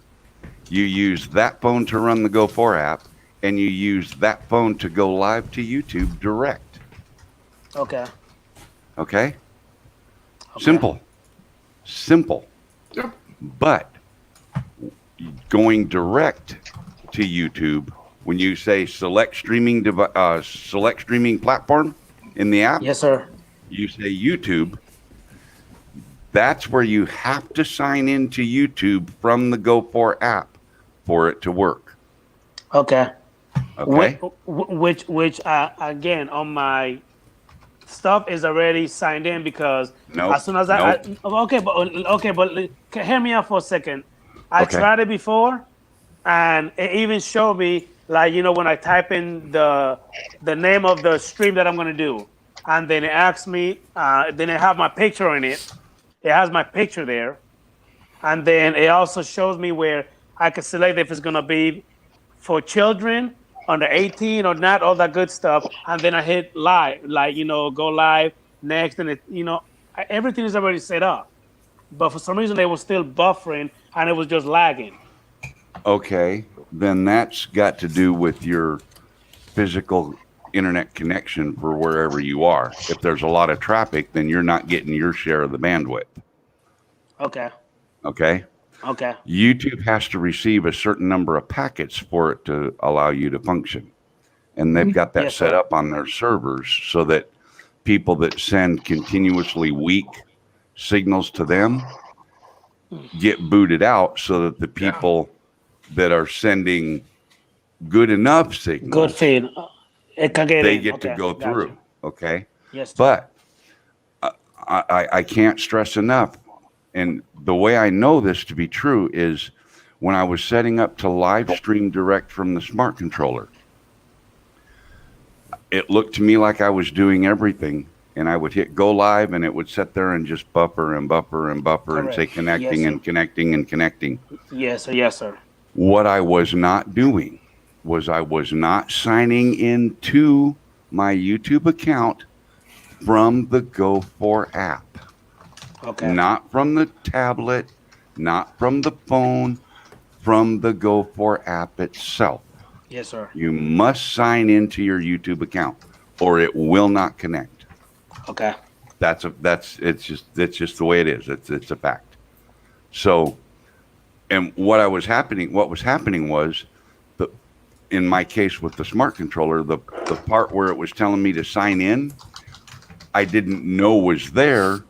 [SPEAKER 6] you use that phone to run the Go4 app, and you use that phone to go live to YouTube direct.
[SPEAKER 9] Okay.
[SPEAKER 6] Okay? Simple.
[SPEAKER 1] Yep.
[SPEAKER 6] But going direct to YouTube, when you say select streaming platform in the app,
[SPEAKER 9] Yes, sir.
[SPEAKER 6] you say YouTube. That's where you have to sign into YouTube from the Go4 app for it to work.
[SPEAKER 9] Okay.
[SPEAKER 6] Okay.
[SPEAKER 9] Which again, on my stuff is already signed in, because as soon as but hear me out for a second. I tried it before, and it even showed me, like, when I type in the name of the stream that I'm going to do, and then it asks me, then it have my picture in it. It has my picture there, and then it also shows me where I can select if it's going to be for children under 18 or not, all that good stuff, and then I hit live, go live next, and everything is already set up, but for some reason they were still buffering and it was just lagging.
[SPEAKER 6] Okay, then that's got to do with your physical internet connection for wherever you are. If there's a lot of traffic, then you're not getting your share of the bandwidth.
[SPEAKER 9] Okay.
[SPEAKER 6] YouTube has to receive a certain number of packets for it to allow you to function. And they've got that set up on their servers so that people that send continuously weak signals to them get booted out, so that the people that are sending good enough signals,
[SPEAKER 9] good feed,
[SPEAKER 6] they get to go through.
[SPEAKER 9] Gotcha.
[SPEAKER 6] Okay.
[SPEAKER 9] Yes.
[SPEAKER 6] But I can't stress enough, and the way I know this to be true is when I was setting up to live stream direct from the smart controller, it looked to me like I was doing everything, and I would hit go live and it would sit there and just buffer and say connecting and connecting and connecting.
[SPEAKER 9] Yes, sir.
[SPEAKER 6] What I was not doing was I was not signing into my YouTube account from the Go4 app.
[SPEAKER 9] Okay.
[SPEAKER 6] Not from the tablet, not from the phone, from the Go4 app itself.
[SPEAKER 9] Yes, sir.
[SPEAKER 6] You must sign into your YouTube account or it will not connect.
[SPEAKER 9] Okay.
[SPEAKER 6] it's just the way it is. It's a fact. So, and what was happening was in my case with the smart controller, the part where it was telling me to sign in, I didn't know was there,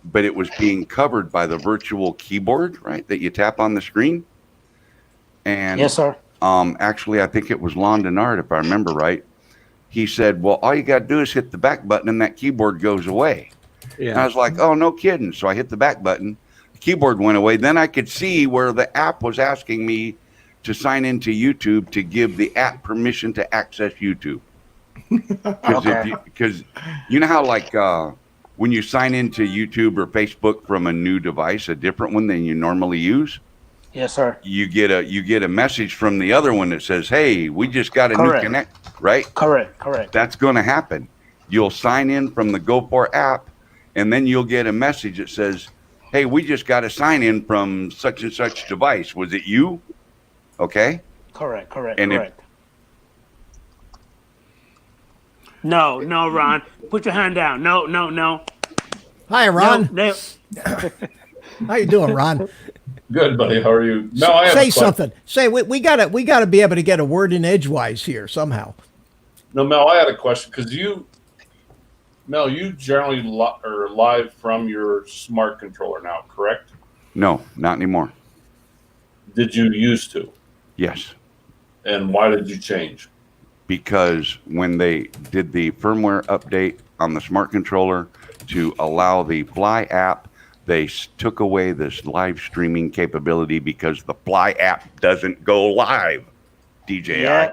[SPEAKER 6] but it was being covered by the virtual keyboard, right? That you tap on the screen. And
[SPEAKER 9] yes, sir.
[SPEAKER 6] Actually, I think it was Londonard, if I remember right. He said, well, all you got to do is hit the back button and that keyboard goes away. Yeah. And I was like, oh, no kidding. So I hit the back button, the keyboard went away. Then I could see where the app was asking me to sign into YouTube to give the app permission to access YouTube. Because you know how like when you sign into YouTube or Facebook from a new device, a different one than you normally use.
[SPEAKER 9] Yes, sir.
[SPEAKER 6] You get a message from the other one that says, hey, we just got a new connect, right?
[SPEAKER 9] Correct.
[SPEAKER 6] That's going to happen. You'll sign in from the Go4 app, and then you'll get a message that says, hey, we just got a sign in from such and such device. Was it you? Okay.
[SPEAKER 9] Correct.
[SPEAKER 6] And
[SPEAKER 9] No, Ron. Put your hand down. No.
[SPEAKER 8] Hi, Ron.
[SPEAKER 9] No.
[SPEAKER 8] How you doing, Ron?
[SPEAKER 4] Good, buddy. How are you? No, I have
[SPEAKER 8] say something. Say we gotta be able to get a word in edgewise here somehow.
[SPEAKER 4] No, Mel, I had a question because you generally are live from your smart controller now, correct?
[SPEAKER 6] No, not anymore.
[SPEAKER 4] Did you used to?
[SPEAKER 6] Yes.
[SPEAKER 4] And why did you change?
[SPEAKER 6] Because when they did the firmware update on the smart controller to allow the Fly app, they took away this live streaming capability because the Fly app doesn't go live. DJI. Yeah.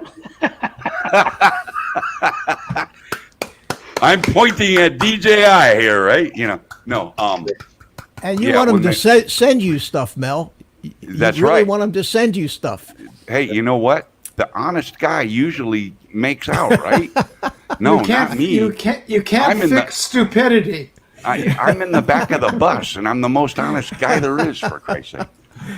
[SPEAKER 6] I'm pointing at DJI here, right? No.
[SPEAKER 8] And you want them to send you stuff, Mel.
[SPEAKER 6] That's
[SPEAKER 8] you really
[SPEAKER 6] right.
[SPEAKER 8] want them to send you stuff.
[SPEAKER 6] Hey, you know what? The honest guy usually makes out, right? No, not me.
[SPEAKER 1] You can't fix stupidity.
[SPEAKER 6] I'm in the back of the bus, and I'm the most honest guy there is, for Christ's sake.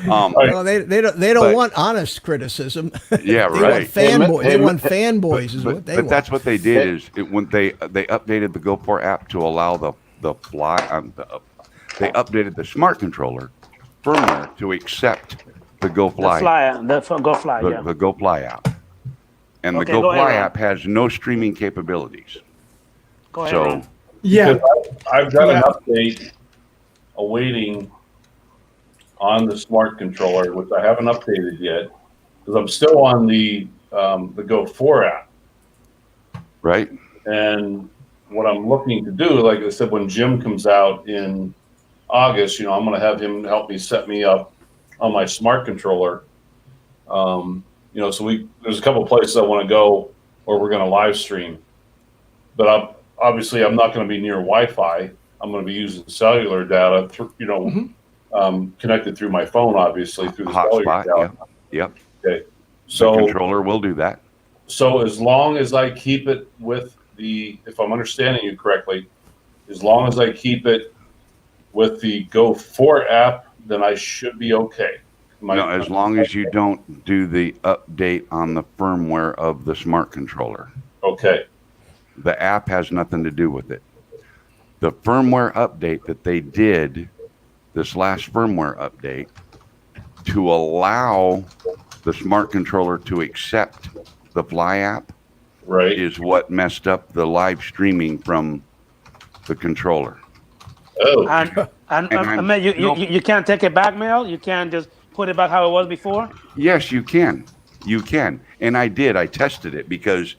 [SPEAKER 8] Well, they don't want honest criticism.
[SPEAKER 6] Yeah, right.
[SPEAKER 8] They want fanboys, is what they want.
[SPEAKER 6] But that's what they did is when they updated the Go4 app to allow the Fly. They updated the smart controller firmware to accept the Go Fly.
[SPEAKER 9] The Go Fly.
[SPEAKER 6] The Go Fly app. And the Go Fly app has no streaming capabilities.
[SPEAKER 9] Go ahead, Ron.
[SPEAKER 1] Yeah.
[SPEAKER 4] I've got an update awaiting on the smart controller, which I haven't updated yet, because I'm still on the Go4 app.
[SPEAKER 6] Right.
[SPEAKER 4] And what I'm looking to do, like I said, when Jim comes out in August, I'm going to have him help me set me up on my smart controller. So there's a couple of places I want to go where we're going to live stream, but obviously I'm not going to be near Wi-Fi. I'm going to be using cellular data, connected through my phone, obviously through the cellular data.
[SPEAKER 6] Yep.
[SPEAKER 4] Okay. So
[SPEAKER 6] the controller will do that.
[SPEAKER 4] So as long as I keep it with if I'm understanding you correctly, as long as I keep it with the Go4 app, then I should be okay.
[SPEAKER 6] As long as you don't do the update on the firmware of the smart controller.
[SPEAKER 4] Okay.
[SPEAKER 6] The app has nothing to do with it. The firmware update that they did, this last firmware update, to allow the smart controller to accept the Fly app,
[SPEAKER 4] right,
[SPEAKER 6] is what messed up the live streaming from the controller.
[SPEAKER 4] Oh.
[SPEAKER 9] And you can't take it back, Mel? You can't just put it back how it was before?
[SPEAKER 6] Yes, you can. You can. And I did. I tested it because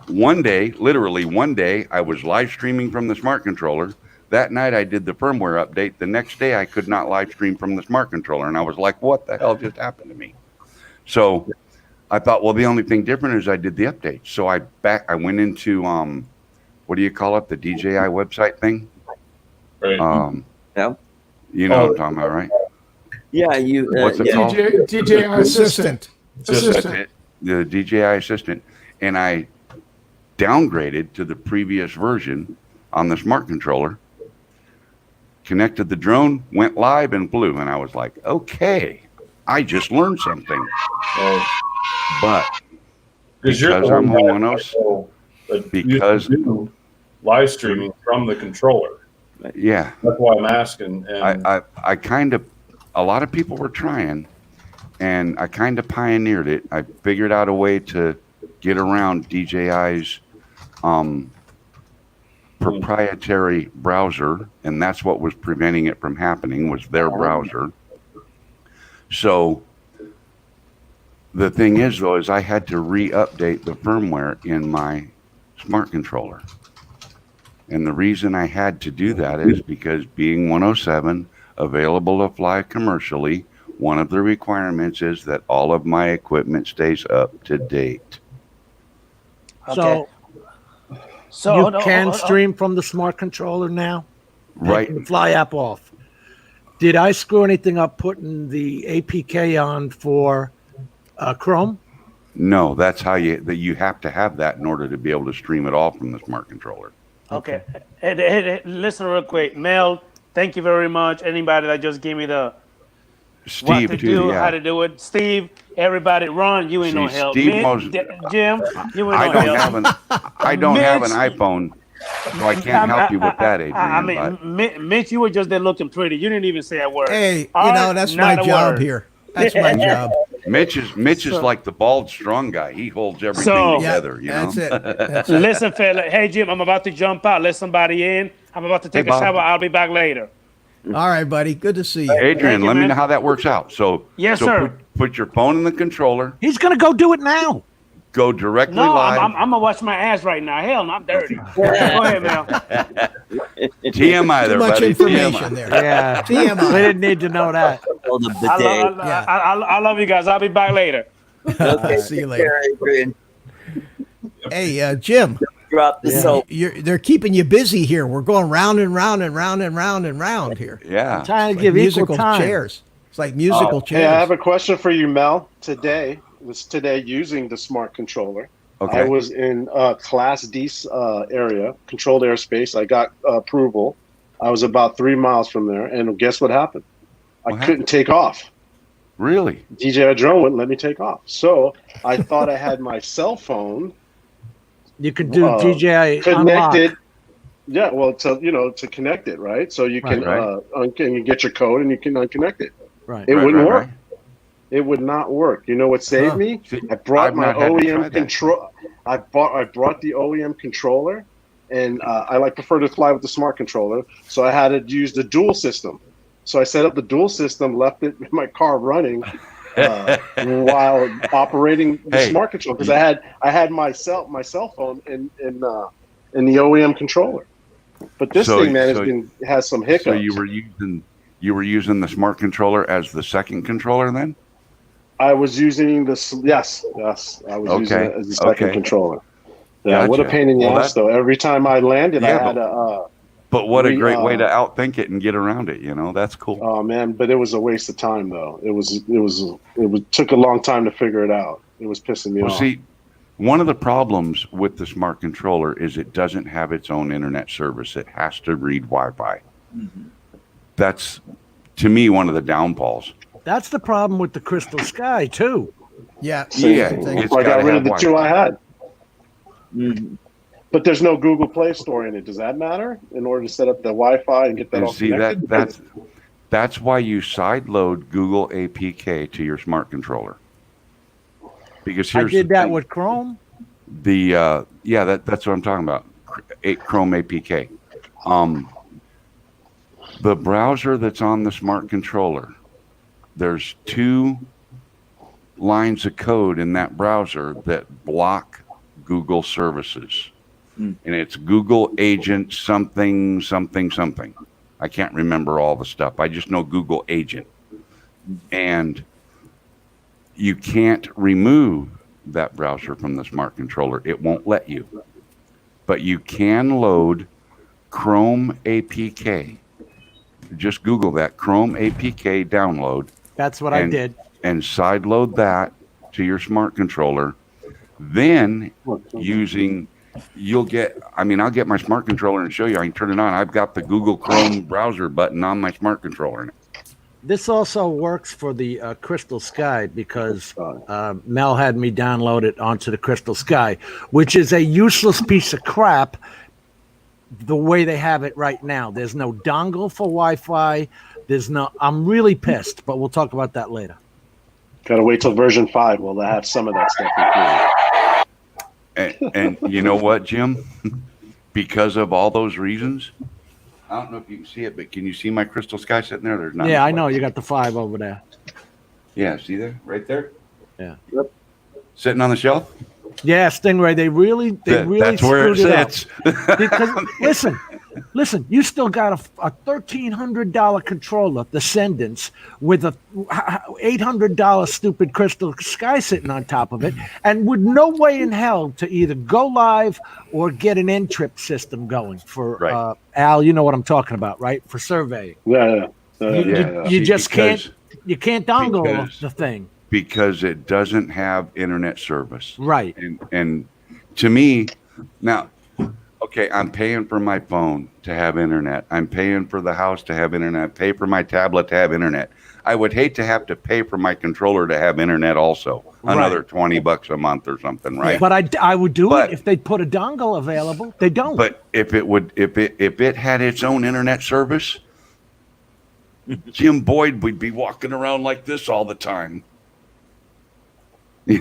[SPEAKER 6] literally one day, I was live streaming from the smart controller. That night, I did the firmware update. The next day, I could not live stream from the smart controller. And I was like, what the hell just happened to me? So I thought, well, the only thing different is I did the update. So I went into, what do you call it? The DJI website thing?
[SPEAKER 4] Right.
[SPEAKER 3] Yeah.
[SPEAKER 6] You know what I'm talking about, right?
[SPEAKER 3] Yeah.
[SPEAKER 6] What's it called?
[SPEAKER 1] DJI Assistant.
[SPEAKER 6] The DJI Assistant. And I downgraded to the previous version on the smart controller, connected the drone, went live and flew. And I was like, okay, I just learned something. But because I'm one of those, because
[SPEAKER 4] live streaming from the controller.
[SPEAKER 6] Yeah.
[SPEAKER 4] That's why I'm asking. And
[SPEAKER 6] I kind of, a lot of people were trying, and I kind of pioneered it. I figured out a way to get around DJI's proprietary browser, and that's what was preventing it from happening, was their browser. So the thing is, though, is I had to re-update the firmware in my smart controller. And the reason I had to do that is because being 107, available to fly commercially, one of the requirements is that all of my equipment stays up to date.
[SPEAKER 9] Okay.
[SPEAKER 2] So you can stream from the smart controller now?
[SPEAKER 6] Right.
[SPEAKER 2] Take the Fly app off. Did I screw anything up putting the APK on for Chrome?
[SPEAKER 6] No, that's how you have to have that in order to be able to stream it all from the smart controller.
[SPEAKER 9] Okay. Hey, listen real quick. Mel, thank you very much. Anybody that just gave me the
[SPEAKER 6] Steve,
[SPEAKER 9] what to do, how to do it. Steve, everybody, Ron, you ain't no help.
[SPEAKER 6] Steve
[SPEAKER 9] Jim, you ain't no help.
[SPEAKER 6] I don't have an iPhone, so I can't help you with that, Adrian.
[SPEAKER 9] I mean, Mitch, you were just there looking pretty. You didn't even say a word.
[SPEAKER 8] Hey, that's my job here. That's my job.
[SPEAKER 6] Mitch is like the bald, strong guy. He holds everything together.
[SPEAKER 8] That's it.
[SPEAKER 9] Listen, fella. Hey, Jim, I'm about to jump out. Let somebody in. I'm about to take a shower. I'll be back later.
[SPEAKER 8] All right, buddy. Good to see you.
[SPEAKER 6] Adrian, let me know how that works out. So,
[SPEAKER 9] sir.
[SPEAKER 6] Put your phone in the controller.
[SPEAKER 2] He's going to go do it now.
[SPEAKER 6] Go directly
[SPEAKER 9] No,
[SPEAKER 6] live.
[SPEAKER 9] I'm going to wash my ass right now. Hell, no, I'm dirty. Go ahead, Mel.
[SPEAKER 6] TMI there,
[SPEAKER 8] Too much
[SPEAKER 6] buddy.
[SPEAKER 8] information there.
[SPEAKER 2] Yeah.
[SPEAKER 8] TMI.
[SPEAKER 2] We didn't need to know that.
[SPEAKER 9] I love you guys. I'll be back later.
[SPEAKER 8] Okay. See you later. Hey, Jim.
[SPEAKER 3] Drop the soap.
[SPEAKER 8] They're keeping you busy here. We're going round and round and round and round and round here.
[SPEAKER 6] Yeah.
[SPEAKER 2] I'm trying to give
[SPEAKER 8] musical
[SPEAKER 2] time.
[SPEAKER 8] chairs. It's like musical chairs.
[SPEAKER 5] Hey, I have a question for you, Mel. Today using the smart controller.
[SPEAKER 6] Okay.
[SPEAKER 5] I was in Class D area, controlled airspace. I got approval. I was about 3 miles from there, and guess what happened? I couldn't take off.
[SPEAKER 6] Really?
[SPEAKER 5] DJI drone wouldn't let me take off. So I thought I had my cell phone.
[SPEAKER 2] You can do DJI
[SPEAKER 5] connected.
[SPEAKER 2] unlock.
[SPEAKER 5] Yeah, well, to connect it, right? So you can you get your code and you can unconnect it.
[SPEAKER 2] Right.
[SPEAKER 5] It wouldn't work. It would not work. You know what saved me? I brought my OEM control. I brought the OEM controller, and I prefer to fly with the smart controller. So I had to use the dual system. So I set up the dual system, left it in my car running while operating the smart controller, because I had my cell phone in the OEM controller. But this thing, man, has some hiccups.
[SPEAKER 6] So you were using the smart controller as the second controller then?
[SPEAKER 5] I was using this. Yes, I was using it as the second controller. Yeah,
[SPEAKER 6] gotcha.
[SPEAKER 5] What a pain in the ass, though. Every time I landed, I had a.
[SPEAKER 6] But what a great way to outthink it and get around it. That's cool.
[SPEAKER 5] Oh man, but it was a waste of time though. It took a long time to figure it out. It was pissing me off.
[SPEAKER 6] See, one of the problems with the smart controller is it doesn't have its own internet service. It has to read Wi-Fi. Mm-hmm. That's, to me, one of the downfalls.
[SPEAKER 2] That's the problem with the Crystal Sky too.
[SPEAKER 8] Yeah.
[SPEAKER 5] I got rid of the two I had. Mm-hmm. But there's no Google Play Store in it. Does that matter? In order to set up the Wi-Fi and get that all connected?
[SPEAKER 6] That's why you sideload Google APK to your smart controller. Because here's
[SPEAKER 2] I did that with Chrome.
[SPEAKER 6] That's what I'm talking about. Chrome APK. The browser that's on the smart controller, there's 2 lines of code in that browser that block Google services. And it's Google Agent something. I can't remember all the stuff. I just know Google Agent. And you can't remove that browser from the smart controller. It won't let you. But you can load Chrome APK. Just Google that, Chrome APK download.
[SPEAKER 2] That's what I did.
[SPEAKER 6] And sideload that to your smart controller. Then I'll get my smart controller and show you. I can turn it on. I've got the Google Chrome browser button on my smart controller.
[SPEAKER 2] This also works for the Crystal Sky because Mel had me download it onto the Crystal Sky, which is a useless piece of crap the way they have it right now. There's no dongle for Wi-Fi. I'm really pissed, but we'll talk about that later.
[SPEAKER 5] Gotta wait till version 5. Well, they have some of that stuff included.
[SPEAKER 6] And you know what, Jim? Because of all those reasons, I don't know if you can see it, but can you see my Crystal Sky sitting there? There's not.
[SPEAKER 2] Yeah, I know. You got the 5 over there.
[SPEAKER 6] Yeah, see there? Right there?
[SPEAKER 2] Yeah.
[SPEAKER 5] Yep.
[SPEAKER 6] Sitting on the shelf?
[SPEAKER 2] Yeah, Stingray, they really
[SPEAKER 6] That's where it sits.
[SPEAKER 2] Because listen, you still got a $1,300 controller, the Cendence, with a $800 stupid Crystal Sky sitting on top of it, and with no way in hell to either go live or get an N-trip system going for Al. You know what I'm talking about, right? For surveying.
[SPEAKER 5] Yeah.
[SPEAKER 2] You just can't. You can't dongle the thing.
[SPEAKER 6] Because it doesn't have internet service.
[SPEAKER 2] Right.
[SPEAKER 6] And to me, now, okay, I'm paying for my phone to have internet. I'm paying for the house to have internet, pay for my tablet to have internet. I would hate to have to pay for my controller to have internet also. Another $20 a month or something, right?
[SPEAKER 2] But I would do it if they put a dongle available. They don't.
[SPEAKER 6] But if it had its own internet service, Jim Boyd would be walking around like this all the time.
[SPEAKER 2] The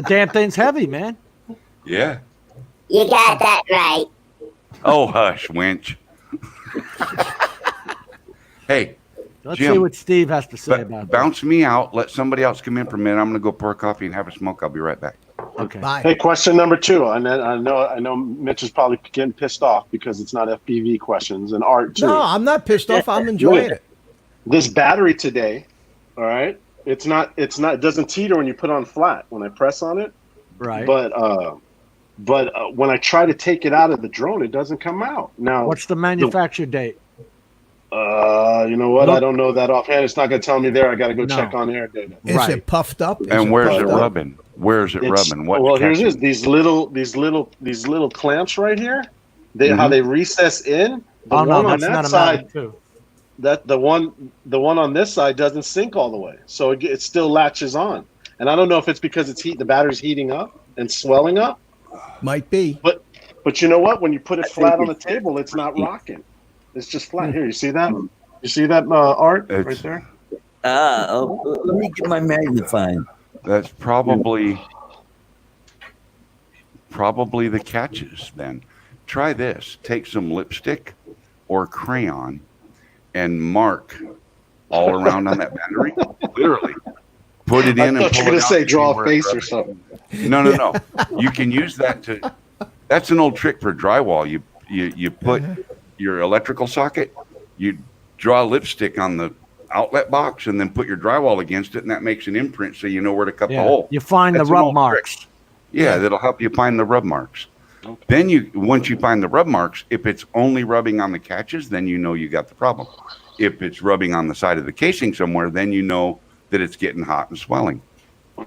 [SPEAKER 2] damn thing's heavy, man.
[SPEAKER 6] Yeah.
[SPEAKER 10] You got that right.
[SPEAKER 6] Oh, hush, winch. Hey,
[SPEAKER 2] let's
[SPEAKER 6] Jim,
[SPEAKER 2] see what Steve has to say about that.
[SPEAKER 6] Bounce me out. Let somebody else come in for a minute. I'm going to go pour a coffee and have a smoke. I'll be right back.
[SPEAKER 2] Okay.
[SPEAKER 8] Bye.
[SPEAKER 5] Hey, question number 2. I know Mitch is probably getting pissed off because it's not FPV questions and art too.
[SPEAKER 8] No, I'm not pissed off. I'm enjoying it.
[SPEAKER 5] This battery today, all right? It doesn't teeter when you put on flat when I press on it.
[SPEAKER 2] Right.
[SPEAKER 5] But when I try to take it out of the drone, it doesn't come out. Now,
[SPEAKER 2] what's the manufacture date?
[SPEAKER 5] You know what? I don't know that offhand. It's not going to tell me there. I got to go check on air data.
[SPEAKER 8] Is it puffed up?
[SPEAKER 6] And where's it rubbing? Where's it rubbing? What?
[SPEAKER 5] Well, here's this. These little clamps right here. How they recess in. The one on that side too. That the one on this side doesn't sync all the way, so it still latches on. And I don't know if it's because the battery's heating up and swelling up.
[SPEAKER 8] Might be.
[SPEAKER 5] But you know what? When you put it flat on the table, it's not rocking. It's just flat. Here, you see that? You see that art right there?
[SPEAKER 3] Let me get my magnifying.
[SPEAKER 6] That's probably the catches then. Try this. Take some lipstick or crayon and mark all around on that battery. Literally. Put it in and pull it out.
[SPEAKER 5] I thought you were going to say draw a face or something.
[SPEAKER 6] No. You can use that that's an old trick for drywall. You put your electrical socket, you draw lipstick on the outlet box and then put your drywall against it, and that makes an imprint so you know where to cut the hole.
[SPEAKER 2] You find the rub marks.
[SPEAKER 6] Trick. Yeah, that'll help you find the rub marks. Okay. Then once you find the rub marks, if it's only rubbing on the catches, then you know you got the problem. If it's rubbing on the side of the casing somewhere, then you know that it's getting hot and swelling.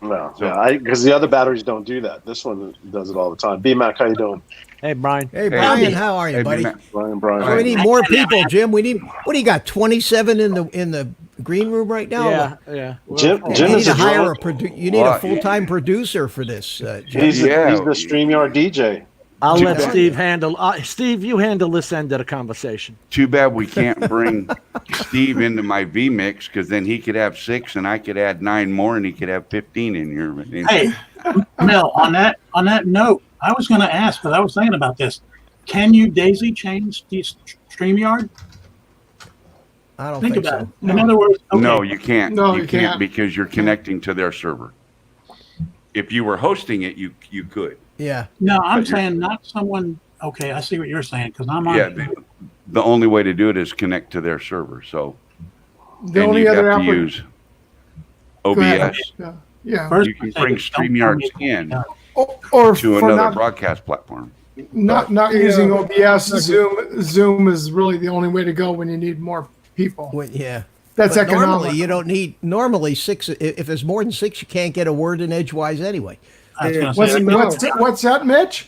[SPEAKER 5] No, because the other batteries don't do that. This one does it all the time. B-Mac, how you doing?
[SPEAKER 2] Hey, Brian.
[SPEAKER 8] Hey, Brian, how are you, buddy?
[SPEAKER 5] Brian.
[SPEAKER 8] So we need more people, Jim. We need. What do you got? 27 in the green room right now.
[SPEAKER 2] Yeah.
[SPEAKER 5] Jim
[SPEAKER 8] you need
[SPEAKER 5] is
[SPEAKER 8] to hire you need a full-time producer for this. Jim.
[SPEAKER 5] He's the StreamYard DJ.
[SPEAKER 2] I'll let Steve handle. Steve, you handle this end of the conversation.
[SPEAKER 6] Too bad we can't bring Steve into my vMix, because then he could have 6 and I could add 9 more, and he could have 15 in here.
[SPEAKER 11] Hey, Mel, on that note, I was going to ask, because I was thinking about this. Can you daisy chain StreamYard?
[SPEAKER 8] I don't think
[SPEAKER 11] about
[SPEAKER 8] so.
[SPEAKER 11] it. In other words,
[SPEAKER 6] no, you can't.
[SPEAKER 1] No,
[SPEAKER 6] you can't because you're connecting to their server. If you were hosting it, you could.
[SPEAKER 8] Yeah.
[SPEAKER 11] No, I'm saying not someone. Okay, I see what you're saying, because I'm on.
[SPEAKER 6] Yeah, the only way to do it is connect to their server. So
[SPEAKER 1] the only other app
[SPEAKER 6] use OBS.
[SPEAKER 1] Yeah.
[SPEAKER 11] First,
[SPEAKER 6] you can bring StreamYards in
[SPEAKER 1] or
[SPEAKER 6] to another broadcast platform.
[SPEAKER 1] Not using OBS. Zoom is really the only way to go when you need more people. That's
[SPEAKER 8] but
[SPEAKER 1] economic.
[SPEAKER 8] Normally, you don't need. Normally, 6. If there's more than 6, you can't get a word in edgewise anyway.
[SPEAKER 1] What's that, Mitch?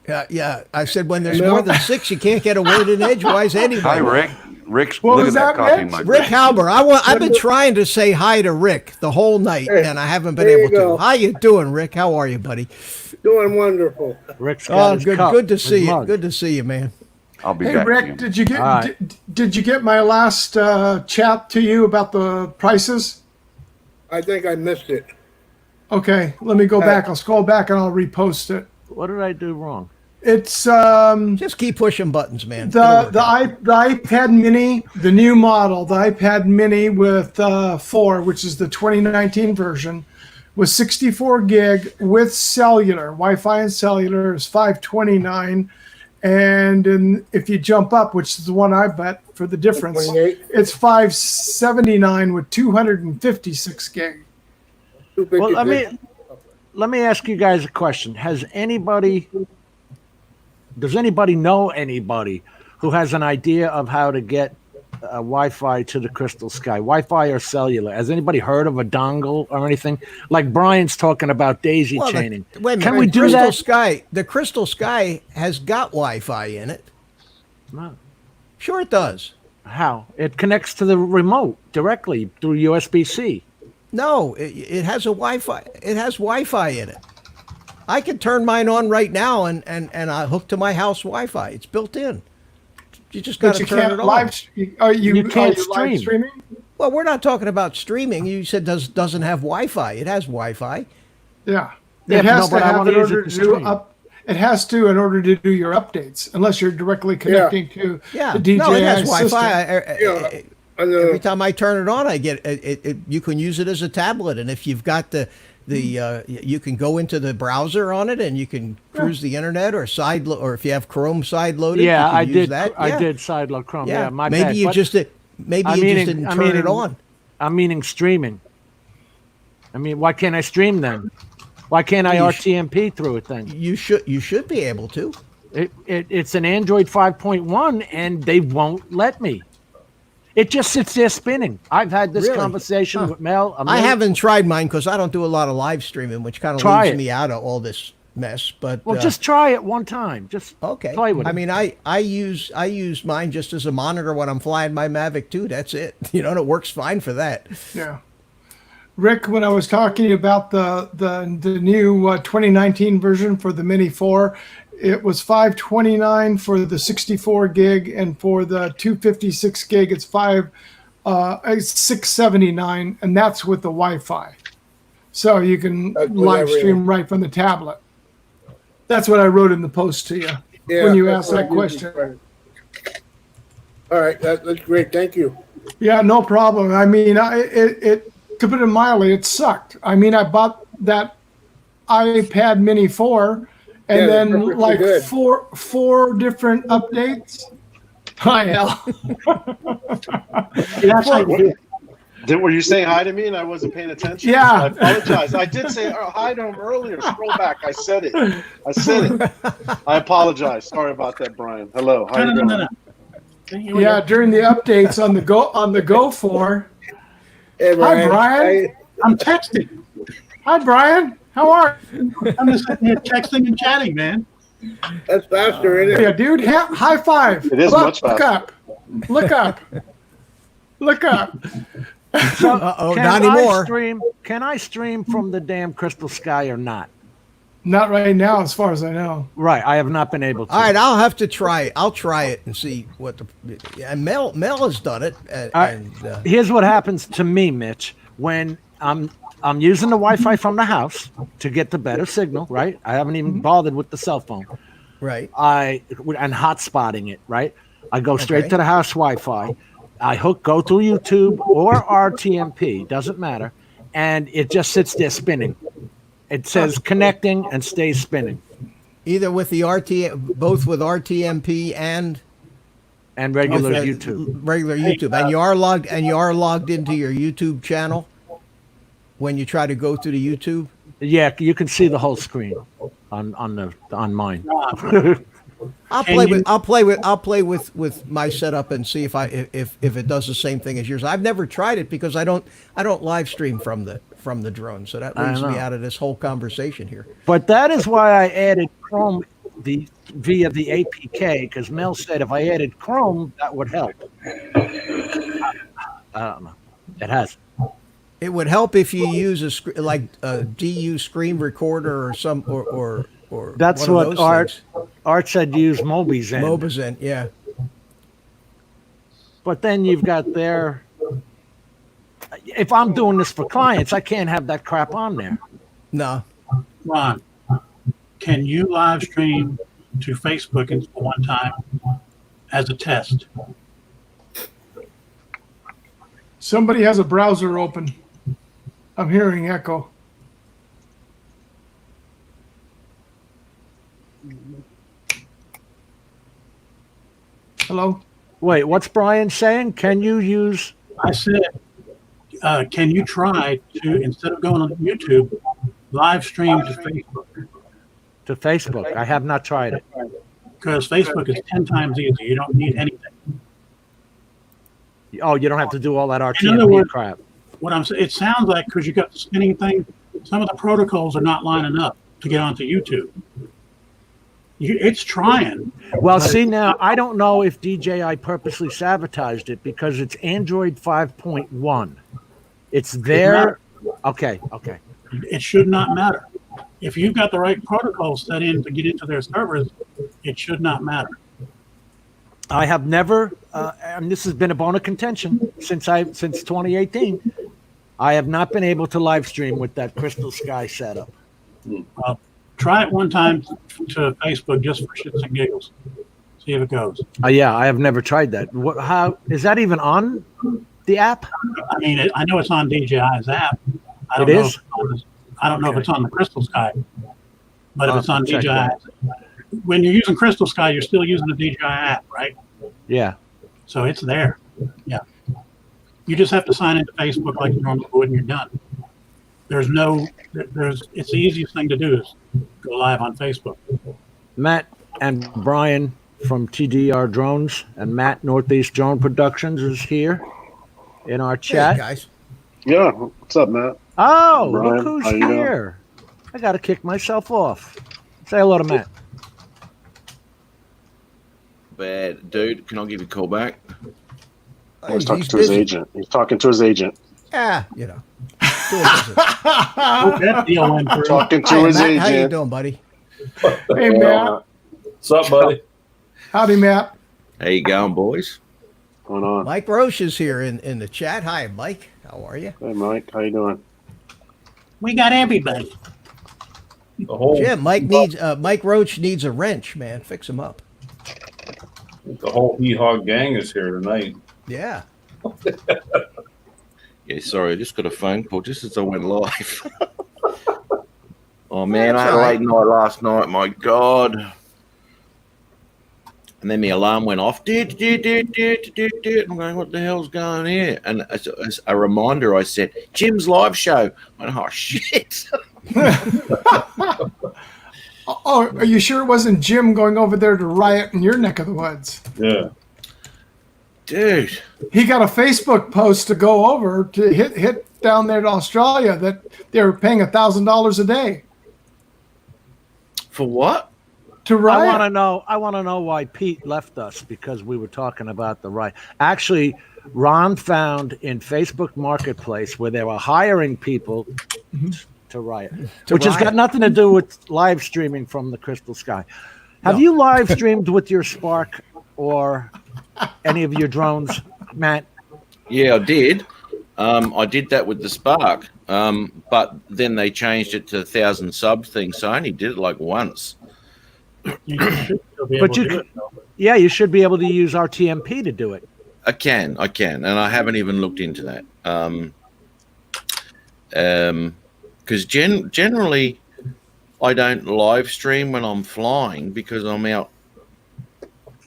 [SPEAKER 8] Yeah. I said when there's more than 6, you can't get a word in edgewise anyway.
[SPEAKER 6] Hi, Rick. Rick's
[SPEAKER 1] what
[SPEAKER 6] look
[SPEAKER 1] was
[SPEAKER 6] at that coffee
[SPEAKER 1] Mitch?
[SPEAKER 8] Rick Halbur. I've been trying to say hi to Rick the whole night, and I haven't been able to. How you doing, Rick? How are you, buddy?
[SPEAKER 7] Doing wonderful.
[SPEAKER 2] Rick's got
[SPEAKER 8] Oh,
[SPEAKER 2] his
[SPEAKER 8] good.
[SPEAKER 2] cup,
[SPEAKER 8] Good to
[SPEAKER 2] his
[SPEAKER 8] see you.
[SPEAKER 2] mug.
[SPEAKER 8] Good to see you, man.
[SPEAKER 6] I'll be
[SPEAKER 1] Hey
[SPEAKER 6] back.
[SPEAKER 1] Rick,
[SPEAKER 6] Jim.
[SPEAKER 1] did you get
[SPEAKER 2] All right.
[SPEAKER 1] did you get my last chat to you about the prices?
[SPEAKER 7] I think I missed it.
[SPEAKER 1] Okay, let me go back. I'll scroll back and I'll repost it.
[SPEAKER 2] What did I do wrong?
[SPEAKER 1] It's
[SPEAKER 8] Just keep pushing buttons, man.
[SPEAKER 1] the iPad Mini, the new model, the iPad Mini with 4, which is the 2019 version, with 64 gig with cellular, Wi-Fi and cellular is $529, and if you jump up, which is the one I bet for the difference,
[SPEAKER 7] 28?
[SPEAKER 1] it's $579 with 256 gig.
[SPEAKER 2] Well, let me ask you guys a question. Does anybody know anybody who has an idea of how to get Wi-Fi to the Crystal Sky, Wi-Fi or cellular? Has anybody heard of a dongle or anything? Like Brian's talking about daisy chaining.
[SPEAKER 8] Wait a minute.
[SPEAKER 2] Can we do
[SPEAKER 8] Crystal
[SPEAKER 2] that?
[SPEAKER 8] Sky, the Crystal Sky has got Wi-Fi in it.
[SPEAKER 2] No.
[SPEAKER 8] Sure it does.
[SPEAKER 2] How? It connects to the remote directly through USB-C.
[SPEAKER 8] No, it has a Wi-Fi. It has Wi-Fi in it. I can turn mine on right now and I hook to my house Wi-Fi. It's built in. You just got to turn it on.
[SPEAKER 1] Are you
[SPEAKER 2] can't
[SPEAKER 1] live streaming?
[SPEAKER 8] Well, we're not talking about streaming. You said doesn't have Wi-Fi. It has Wi-Fi.
[SPEAKER 1] Yeah.
[SPEAKER 2] Yeah,
[SPEAKER 1] It has
[SPEAKER 2] but
[SPEAKER 1] to
[SPEAKER 2] I
[SPEAKER 1] have
[SPEAKER 2] wanna
[SPEAKER 1] in
[SPEAKER 2] use
[SPEAKER 1] order
[SPEAKER 2] it
[SPEAKER 1] to
[SPEAKER 2] to
[SPEAKER 1] do
[SPEAKER 2] stream.
[SPEAKER 1] it has to in order to do your updates, unless you're directly connecting to
[SPEAKER 8] Yeah.
[SPEAKER 1] the DJI
[SPEAKER 8] No, it has
[SPEAKER 1] Assistant.
[SPEAKER 8] Wi-Fi. Every time I turn it on, I get it. You can use it as a tablet, and if you've got you can go into the browser on it, and you can cruise the internet or or if you have Chrome side loaded.
[SPEAKER 2] Yeah,
[SPEAKER 8] you can
[SPEAKER 2] I
[SPEAKER 8] use
[SPEAKER 2] did.
[SPEAKER 8] That.
[SPEAKER 2] I did sideload Chrome. Yeah, my
[SPEAKER 8] maybe
[SPEAKER 2] bad.
[SPEAKER 8] you
[SPEAKER 2] But
[SPEAKER 8] just didn't turn it on.
[SPEAKER 2] I'm meaning streaming. I mean, why can't I stream then? Why can't I RTMP through it then?
[SPEAKER 8] You should be able to.
[SPEAKER 2] It's an Android 5.1, and they won't let me. It just sits there spinning. I've had this
[SPEAKER 8] Really?
[SPEAKER 2] conversation with Mel.
[SPEAKER 8] I haven't tried mine because I don't do a lot of live streaming, which kind of
[SPEAKER 2] Try
[SPEAKER 8] leaves
[SPEAKER 2] it.
[SPEAKER 8] me out of all this mess. But
[SPEAKER 2] Well, just try it one time. Just
[SPEAKER 8] okay.
[SPEAKER 2] play with it.
[SPEAKER 8] I mean, I use mine just as a monitor when I'm flying my Mavic 2. That's it. And it works fine for that.
[SPEAKER 1] Yeah. Rick, when I was talking about the new 2019 version for the Mini 4, it was $529 for the 64 gig, and for the 256 gig, it's $679, and that's with the Wi-Fi. So you can live stream right from the tablet. That's what I wrote in the post to you when you asked that question.
[SPEAKER 7] All right, that's great. Thank you.
[SPEAKER 1] Yeah, no problem. I mean, to put it mildly, it sucked. I mean, I bought that iPad Mini 4, and then like four different updates. Hi, Al.
[SPEAKER 5] Were you saying hi to me and I wasn't paying attention?
[SPEAKER 1] Yeah.
[SPEAKER 5] I apologize. I did say hi to him earlier. Scroll back. I said it. I apologize. Sorry about that, Brian. Hello. How you doing?
[SPEAKER 11] No.
[SPEAKER 1] Yeah, during the updates on the Go4.
[SPEAKER 7] Hey,
[SPEAKER 1] Hi, Brian.
[SPEAKER 11] I'm texting.
[SPEAKER 1] Hi, Brian. How are you?
[SPEAKER 11] I'm just sitting here texting and chatting, man.
[SPEAKER 7] That's faster, isn't it?
[SPEAKER 1] Yeah, dude. High five.
[SPEAKER 5] It is much faster.
[SPEAKER 1] Look up. Look up.
[SPEAKER 2] So,
[SPEAKER 8] not anymore.
[SPEAKER 2] Can I stream from the damn Crystal Sky or not?
[SPEAKER 1] Not right now, as far as I know.
[SPEAKER 2] Right, I have not been able to.
[SPEAKER 8] All right, I'll have to try it. I'll try it and see what and Mel has done it.
[SPEAKER 2] Here's what happens to me, Mitch, when I'm using the Wi-Fi from the house to get the better signal. Right, I haven't even bothered with the cell phone.
[SPEAKER 8] Right,
[SPEAKER 2] and hotspotting it. Right, I go straight to the house Wi-Fi. I go through YouTube or RTMP, doesn't matter, and it just sits there spinning. It says connecting and stays spinning.
[SPEAKER 8] Either with the both with RTMP and
[SPEAKER 2] regular YouTube.
[SPEAKER 8] Regular YouTube. And you are logged into your YouTube channel when you try to go to the YouTube?
[SPEAKER 2] Yeah, you can see the whole screen on mine.
[SPEAKER 8] I'll play with my setup and see if it does the same thing as yours. I've never tried it because I don't live stream from the drone, so that leaves me out of this whole conversation here.
[SPEAKER 2] But that is why I added Chrome via the APK, because Mel said if I added Chrome that would help. I don't know. It has.
[SPEAKER 8] It would help if you use a DU screen recorder or or
[SPEAKER 2] that's
[SPEAKER 8] one of
[SPEAKER 2] what
[SPEAKER 8] those
[SPEAKER 2] Art said. Use Mobizen.
[SPEAKER 8] Mobizen, yeah.
[SPEAKER 2] But then you've got their. If I'm doing this for clients, I can't have that crap on there.
[SPEAKER 8] No.
[SPEAKER 11] Ron, can you live stream to Facebook at one time as a test?
[SPEAKER 1] Somebody has a browser open. I'm hearing echo. Hello?
[SPEAKER 2] Wait, what's Brian saying? Can you use?
[SPEAKER 11] I said, can you try to, instead of going on YouTube, live stream to Facebook?
[SPEAKER 2] To Facebook. I have not tried it.
[SPEAKER 11] Because Facebook is 10 times easier. You don't need anything.
[SPEAKER 2] Oh, you don't have to do all that
[SPEAKER 11] In other
[SPEAKER 2] RTMP
[SPEAKER 11] words,
[SPEAKER 2] crap.
[SPEAKER 11] what I'm saying, it sounds like because you got the spinning thing, some of the protocols are not lining up to get onto YouTube. It's trying.
[SPEAKER 2] Well, see now, I don't know if DJI purposely sabotaged it because it's Android 5.1. It's there. Okay.
[SPEAKER 11] It should not matter. If you've got the right protocol set in to get into their servers, it should not matter.
[SPEAKER 2] I have never, and this has been a bone of contention since 2018. I have not been able to live stream with that Crystalsky setup.
[SPEAKER 11] Try it one time to Facebook just for shits and giggles. See if it goes.
[SPEAKER 2] Yeah, I have never tried that. How is that even on the app?
[SPEAKER 11] I mean, I know it's on DJI's app. I don't know if it's on the Crystalsky, but if it's on DJI, when you're using Crystalsky, you're still using the DJI app, right?
[SPEAKER 2] Yeah.
[SPEAKER 11] So it's there. Yeah. You just have to sign into Facebook like you normally would, and you're done. It's the easiest thing to do is go live on Facebook.
[SPEAKER 2] Matt and Brian from TDR Drones and Matt Northeast Drone Productions is here in our chat.
[SPEAKER 8] Hey, guys.
[SPEAKER 5] Yeah, what's up, Matt?
[SPEAKER 2] Oh,
[SPEAKER 5] Brian,
[SPEAKER 2] look who's
[SPEAKER 5] how you
[SPEAKER 2] here. I got to kick myself off. Say hello to Matt.
[SPEAKER 12] Bad dude, can I give you a call back?
[SPEAKER 5] He's talking to his agent. He's talking to his agent.
[SPEAKER 8] You know.
[SPEAKER 5] Talking to his agent.
[SPEAKER 8] How you doing, buddy?
[SPEAKER 1] Hey, Matt.
[SPEAKER 4] What's up, buddy?
[SPEAKER 1] Howdy, Matt.
[SPEAKER 12] How you going, boys?
[SPEAKER 5] What's going on?
[SPEAKER 8] Mike Roche is here in the chat. Hi, Mike. How are you?
[SPEAKER 5] Hey, Mike. How you doing?
[SPEAKER 11] We got everybody.
[SPEAKER 8] Jim, Mike Roach needs a wrench, man. Fix him up.
[SPEAKER 4] The whole Hee-Haw gang is here tonight.
[SPEAKER 8] Yeah.
[SPEAKER 12] Yeah, sorry, I just got a phone call just as I went live. Oh, man, I had a late night last night. My God. And then the alarm went off. I'm going, what the hell's going here? And as a reminder, I said, Jim's live show. I went, oh, shit.
[SPEAKER 1] Oh, are you sure it wasn't Jim going over there to riot in your neck of the woods?
[SPEAKER 4] Yeah.
[SPEAKER 12] Dude.
[SPEAKER 1] He got a Facebook post to go over to hit down there to Australia that they were paying $1,000 a day.
[SPEAKER 12] For what?
[SPEAKER 1] To riot.
[SPEAKER 2] I want to know why Pete left us because we were talking about the riot. Actually, Ron found in Facebook Marketplace where they were hiring people to riot, which has got nothing to do with live streaming from the Crystalsky. Have you live streamed with your Spark or any of your drones, Matt?
[SPEAKER 12] Yeah, I did. I did that with the Spark, but then they changed it to 1,000 sub thing, so I only did it like once.
[SPEAKER 2] But you should be able to use RTMP to do it.
[SPEAKER 12] I can, and I haven't even looked into that. Because generally, I don't live stream when I'm flying because I'm out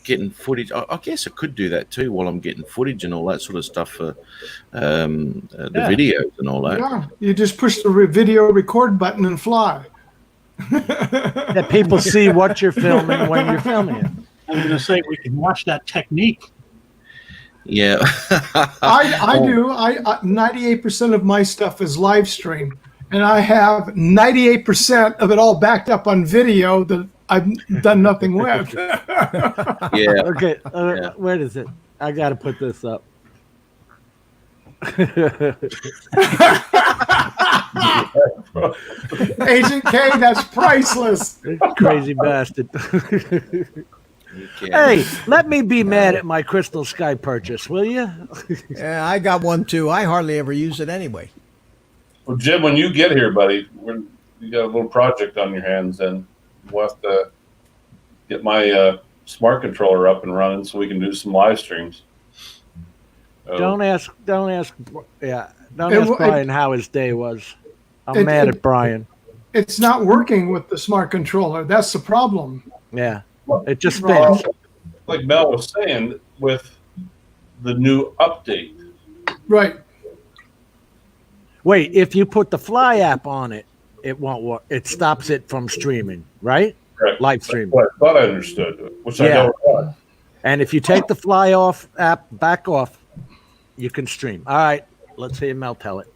[SPEAKER 12] getting footage. I guess I could do that too while I'm getting footage and all that sort of stuff for the videos and all that.
[SPEAKER 1] Yeah, you just push the video record button and fly.
[SPEAKER 2] That people see what you're filming when you're filming it.
[SPEAKER 11] I was going to say we can watch that technique.
[SPEAKER 12] Yeah,
[SPEAKER 1] I do. 98% of my stuff is live stream, and I have 98% of it all backed up on video that I've done nothing with.
[SPEAKER 12] Yeah.
[SPEAKER 2] Okay. Where is it? I got to put this up.
[SPEAKER 1] Agent K, that's priceless.
[SPEAKER 2] Crazy bastard. Hey, let me be mad at my Crystal Sky purchase, will you?
[SPEAKER 8] Yeah, I got one too. I hardly ever use it anyway.
[SPEAKER 4] Well, Jim, when you get here, buddy, you got a little project on your hands, and we'll have to get my smart controller up and running so we can do some live streams.
[SPEAKER 2] Don't ask Brian how his day was. I'm mad at Brian.
[SPEAKER 1] It's not working with the smart controller. That's the problem.
[SPEAKER 2] Yeah. It just spins.
[SPEAKER 4] Like Mel was saying, with the new update.
[SPEAKER 1] Right.
[SPEAKER 2] Wait, if you put the Fly app on it, it won't work. It stops it from streaming, right?
[SPEAKER 4] Correct.
[SPEAKER 2] Live streaming.
[SPEAKER 4] I thought I understood, which I don't know.
[SPEAKER 2] And if you take the Fly off app back off, you can stream. All right, let's hear Mel tell it.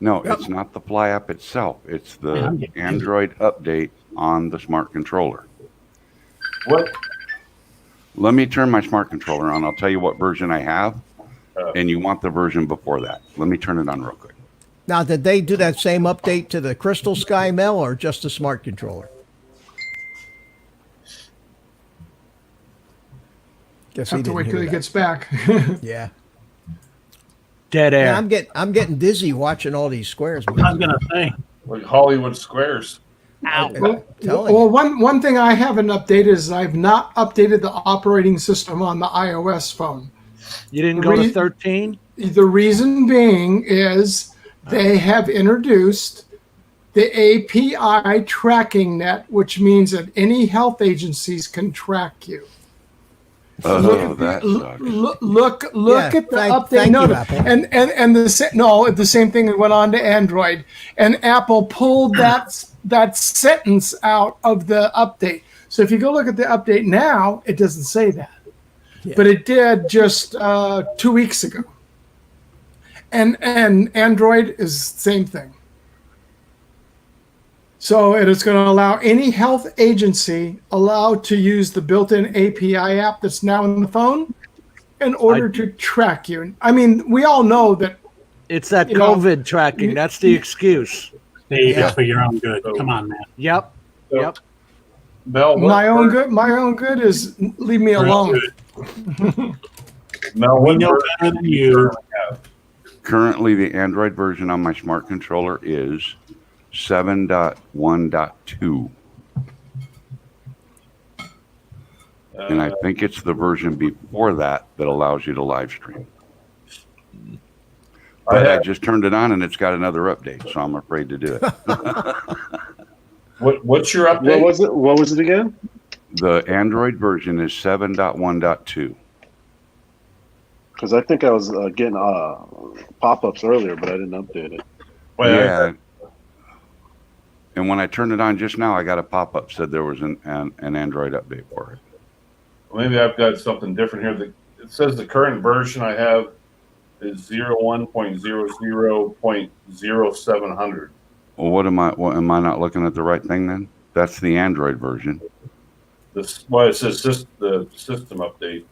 [SPEAKER 6] No, it's not the Fly app itself. It's the Android update on the smart controller.
[SPEAKER 4] What?
[SPEAKER 6] Let me turn my smart controller on. I'll tell you what version I have, and you want the version before that. Let me turn it on real quick.
[SPEAKER 8] Now, did they do that same update to the Crystal Sky, Mel, or just the smart controller? Guess
[SPEAKER 1] Have to wait till he gets back.
[SPEAKER 8] Yeah.
[SPEAKER 2] Dead air.
[SPEAKER 8] Yeah, I'm getting dizzy watching all these squares.
[SPEAKER 11] I was gonna say,
[SPEAKER 4] like Hollywood squares.
[SPEAKER 1] Well, one thing I haven't updated is I've not updated the operating system on the iOS phone.
[SPEAKER 2] You didn't go to 13?
[SPEAKER 1] The reason being is they have introduced the API tracking net, which means that any health agencies can track you.
[SPEAKER 6] That sucks.
[SPEAKER 1] Look at the update.
[SPEAKER 8] Thank
[SPEAKER 1] No,
[SPEAKER 8] you, Apple.
[SPEAKER 1] and the same thing went on to Android, and Apple pulled that sentence out of the update. So if you go look at the update now, it doesn't say that, but it did just 2 weeks ago. And Android is same thing. So it is going to allow any health agency allowed to use the built-in API app that's now in the phone in order to track you. I mean, we all know that
[SPEAKER 2] it's that COVID tracking. That's the excuse.
[SPEAKER 11] Steve, it's for your own good. Come on, man.
[SPEAKER 2] Yep.
[SPEAKER 4] Mel,
[SPEAKER 1] my own good is leave me alone.
[SPEAKER 4] Mel,
[SPEAKER 11] we know better than you.
[SPEAKER 6] Currently, the Android version on my smart controller is 7.1.2. And I think it's the version before that allows you to live stream. But I just turned it on and it's got another update, so I'm afraid to do it.
[SPEAKER 4] What's your update?
[SPEAKER 5] What was it again?
[SPEAKER 6] The Android version is 7.1.2.
[SPEAKER 5] Because I think I was getting pop-ups earlier, but I didn't update it.
[SPEAKER 6] Yeah. And when I turned it on just now, I got a pop-up said there was an Android update for it.
[SPEAKER 4] Maybe I've got something different here. It says the current version I have is 01.00.0700.
[SPEAKER 6] Well, what am I not looking at the right thing then? That's the Android version.
[SPEAKER 4] It says the system update.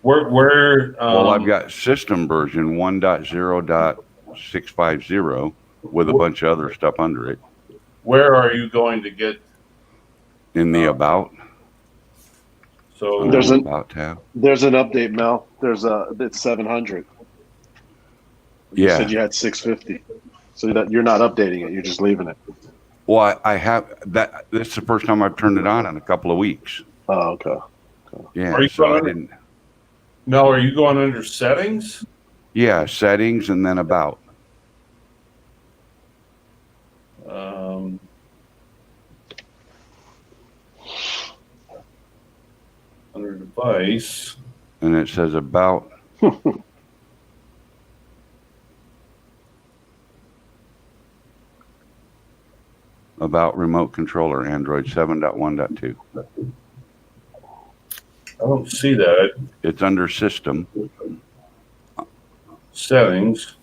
[SPEAKER 4] Where
[SPEAKER 6] well, I've got system version 1.0.650 with a bunch of other stuff under it.
[SPEAKER 4] Where are you going to get
[SPEAKER 6] in the about?
[SPEAKER 4] So
[SPEAKER 5] there's an
[SPEAKER 6] about tab.
[SPEAKER 5] There's an update, Mel. It's 700. You said you had 650, so that you're not updating it. You're just leaving it.
[SPEAKER 6] Well, I have that. This is the first time I've turned it on in a couple of weeks.
[SPEAKER 5] Oh, okay.
[SPEAKER 6] Yeah.
[SPEAKER 4] Are you
[SPEAKER 6] so I didn't.
[SPEAKER 4] No, are you going under settings?
[SPEAKER 6] Yeah, settings and then about.
[SPEAKER 4] Under device.
[SPEAKER 6] And it says about. About remote controller, Android 7.1.2.
[SPEAKER 4] I don't see that.
[SPEAKER 6] It's under system.
[SPEAKER 4] Settings.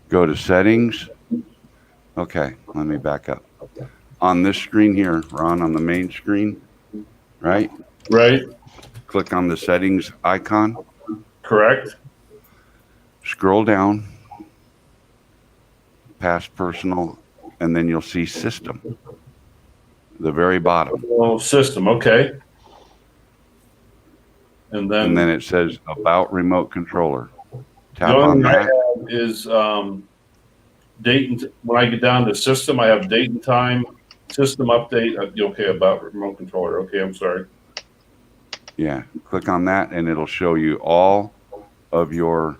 [SPEAKER 6] Go to settings. Okay, let me back up. On this screen here, Ron, on the main screen, right?
[SPEAKER 4] Right.
[SPEAKER 6] Click on the settings icon.
[SPEAKER 4] Correct.
[SPEAKER 6] Scroll down. past personal, and then you'll see system. The very bottom.
[SPEAKER 4] Oh, system. Okay. And then
[SPEAKER 6] it says about remote controller. Tap
[SPEAKER 4] the only
[SPEAKER 6] on
[SPEAKER 4] thing I
[SPEAKER 6] that.
[SPEAKER 4] have is date and when I get down to system, I have date and time, system update. Okay, about remote controller. Okay, I'm sorry.
[SPEAKER 6] Yeah, click on that, and it'll show you all of your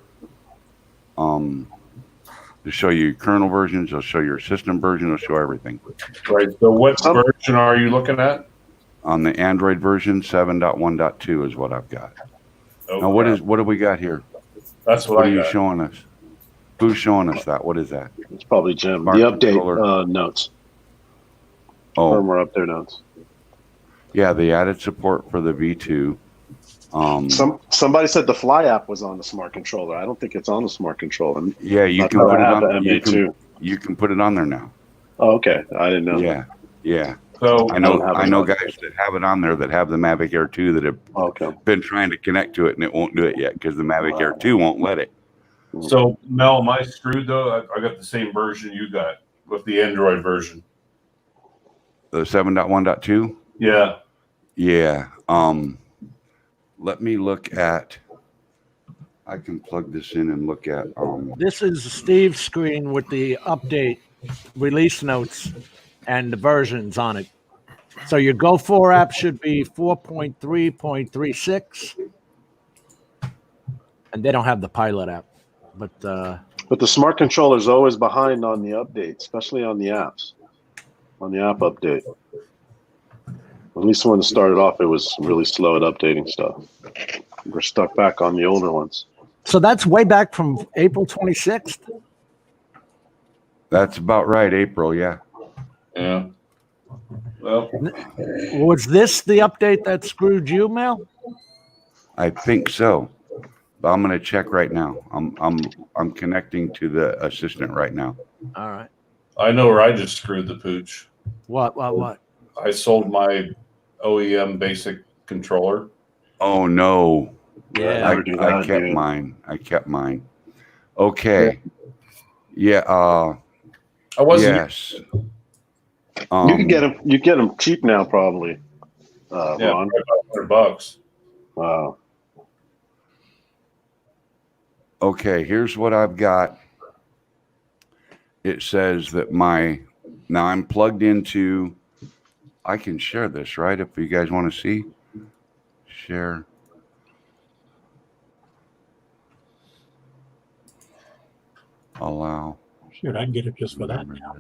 [SPEAKER 6] to show you kernel versions. It'll show your system version. It'll show everything.
[SPEAKER 4] Right. So what version are you looking at?
[SPEAKER 6] On the Android version, 7.1.2 is what I've got.
[SPEAKER 4] Okay.
[SPEAKER 6] Now, what do we got here?
[SPEAKER 4] That's
[SPEAKER 6] What
[SPEAKER 4] I
[SPEAKER 6] are you
[SPEAKER 4] got.
[SPEAKER 6] showing us? Who's showing us that? What is that?
[SPEAKER 5] It's probably Jim.
[SPEAKER 6] Smart
[SPEAKER 5] The update
[SPEAKER 6] controller.
[SPEAKER 5] notes.
[SPEAKER 6] Oh,
[SPEAKER 5] Firmware update notes.
[SPEAKER 6] yeah, the added support for the V2.
[SPEAKER 5] Somebody said the Fly app was on the smart controller. I don't think it's on the smart controller.
[SPEAKER 6] Yeah, you
[SPEAKER 5] I
[SPEAKER 6] can
[SPEAKER 5] thought
[SPEAKER 6] put
[SPEAKER 5] I
[SPEAKER 6] it
[SPEAKER 5] had
[SPEAKER 6] on.
[SPEAKER 5] the MA2.
[SPEAKER 6] You can put it on there now.
[SPEAKER 5] Oh, okay. I didn't know.
[SPEAKER 6] Yeah, yeah.
[SPEAKER 4] So
[SPEAKER 6] I know
[SPEAKER 5] have it
[SPEAKER 6] guys that have it on there that have the Mavic Air 2 that have been trying to connect to it, and it won't do it yet because the Mavic Air 2 won't let it.
[SPEAKER 4] So Mel, am I screwed though? I got the same version you got with the Android version.
[SPEAKER 6] The 7.1.2?
[SPEAKER 4] Yeah.
[SPEAKER 6] Yeah. Let me look at. I can plug this in and look at.
[SPEAKER 2] This is Steve's screen with the update release notes and the versions on it. So your Go4 app should be 4.3.36, and they don't have the pilot app. But
[SPEAKER 5] the smart controller is always behind on the update, especially on the apps, on the app update. At least when it started off, it was really slow at updating stuff. We're stuck back on the older ones.
[SPEAKER 2] So that's way back from April 26th?
[SPEAKER 6] That's about right, April, yeah.
[SPEAKER 4] Yeah. Well,
[SPEAKER 2] was this the update that screwed you, Mel?
[SPEAKER 6] I think so. But I'm going to check right now. I'm connecting to the assistant right now.
[SPEAKER 2] All right.
[SPEAKER 4] I know where I just screwed the pooch.
[SPEAKER 2] What?
[SPEAKER 4] I sold my OEM basic controller.
[SPEAKER 6] Oh no.
[SPEAKER 2] Yeah.
[SPEAKER 6] I kept mine. Okay. Yeah.
[SPEAKER 4] I wasn't.
[SPEAKER 6] Yes.
[SPEAKER 5] You can get them. You get them cheap now, probably.
[SPEAKER 4] Yeah,
[SPEAKER 5] Ron.
[SPEAKER 4] $500.
[SPEAKER 5] Wow.
[SPEAKER 6] Okay, here's what I've got. It says that now I'm plugged into, I can share this, right? If you guys want to see, share. Allow.
[SPEAKER 11] Shoot, I can get it just for that now.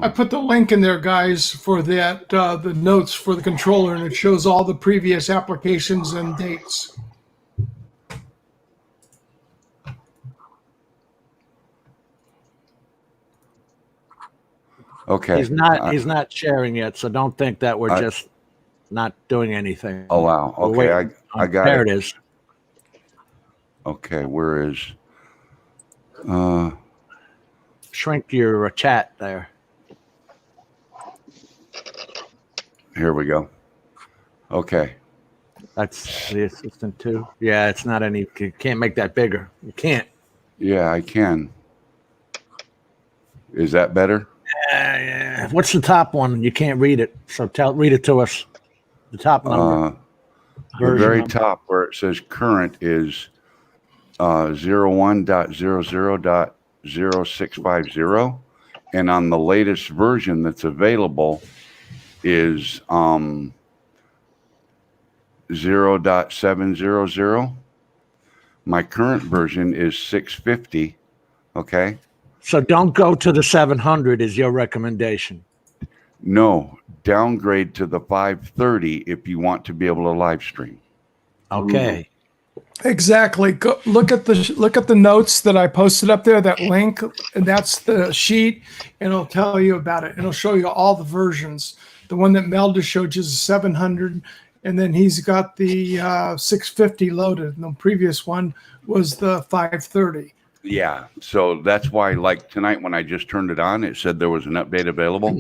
[SPEAKER 1] I put the link in there, guys, for that the notes for the controller, and it shows all the previous applications and dates.
[SPEAKER 6] Okay.
[SPEAKER 2] He's not sharing yet, so don't think that we're just not doing anything.
[SPEAKER 6] Allow. Okay, I got
[SPEAKER 2] there
[SPEAKER 6] it.
[SPEAKER 2] There it is.
[SPEAKER 6] Okay, where is
[SPEAKER 2] shrink your chat there.
[SPEAKER 6] Here we go. Okay.
[SPEAKER 2] That's the assistant too. Yeah, it's not any. You can't make that bigger. You can't.
[SPEAKER 6] Yeah, I can. Is that better?
[SPEAKER 2] Yeah. What's the top one? You can't read it. So read it to us. The top number.
[SPEAKER 6] The very top where it says current is 01.00.0650, and on the latest version that's available is 0.700. My current version is 650. Okay.
[SPEAKER 2] So don't go to the 700 is your recommendation.
[SPEAKER 6] No, downgrade to the 530 if you want to be able to live stream.
[SPEAKER 2] Okay.
[SPEAKER 1] Exactly. Go, look at the notes that I posted up there. That link, and that's the sheet, and it'll tell you about it. It'll show you all the versions. The one that Mel just showed you is 700, and then he's got the 650 loaded. And the previous one was the 530.
[SPEAKER 6] Yeah, so that's why, like tonight when I just turned it on, it said there was an update available.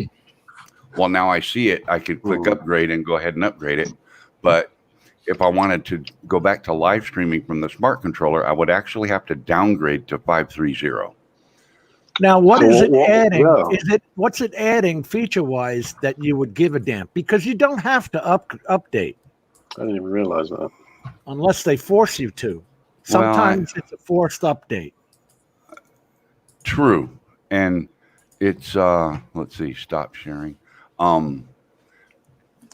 [SPEAKER 6] Well, now I see it. I could click upgrade and go ahead and upgrade it. But if I wanted to go back to live streaming from the smart controller, I would actually have to downgrade to 530.
[SPEAKER 2] Now, what
[SPEAKER 5] So
[SPEAKER 2] is it
[SPEAKER 5] what-
[SPEAKER 2] adding?
[SPEAKER 5] yeah.
[SPEAKER 2] What's it adding feature-wise that you would give a damn? Because you don't have to update.
[SPEAKER 5] I didn't even realize that.
[SPEAKER 2] Unless they force you to. Sometimes it's a forced update.
[SPEAKER 6] True. And it's let's see, stop sharing.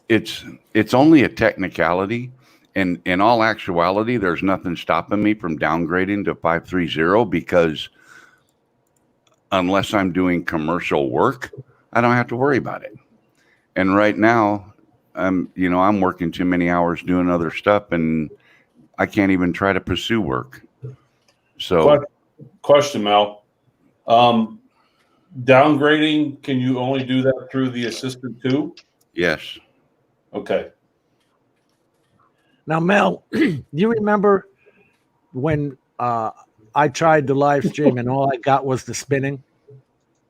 [SPEAKER 6] It's only a technicality, and in all actuality, there's nothing stopping me from downgrading to 530 because unless I'm doing commercial work, I don't have to worry about it. And right now, I'm working too many hours doing other stuff, and I can't even try to pursue work. So,
[SPEAKER 4] question, Mel. Downgrading, can you only do that through the Assistant too?
[SPEAKER 6] yes.
[SPEAKER 4] Okay.
[SPEAKER 2] Now, Mel, you remember when I tried the live stream and all I got was the spinning?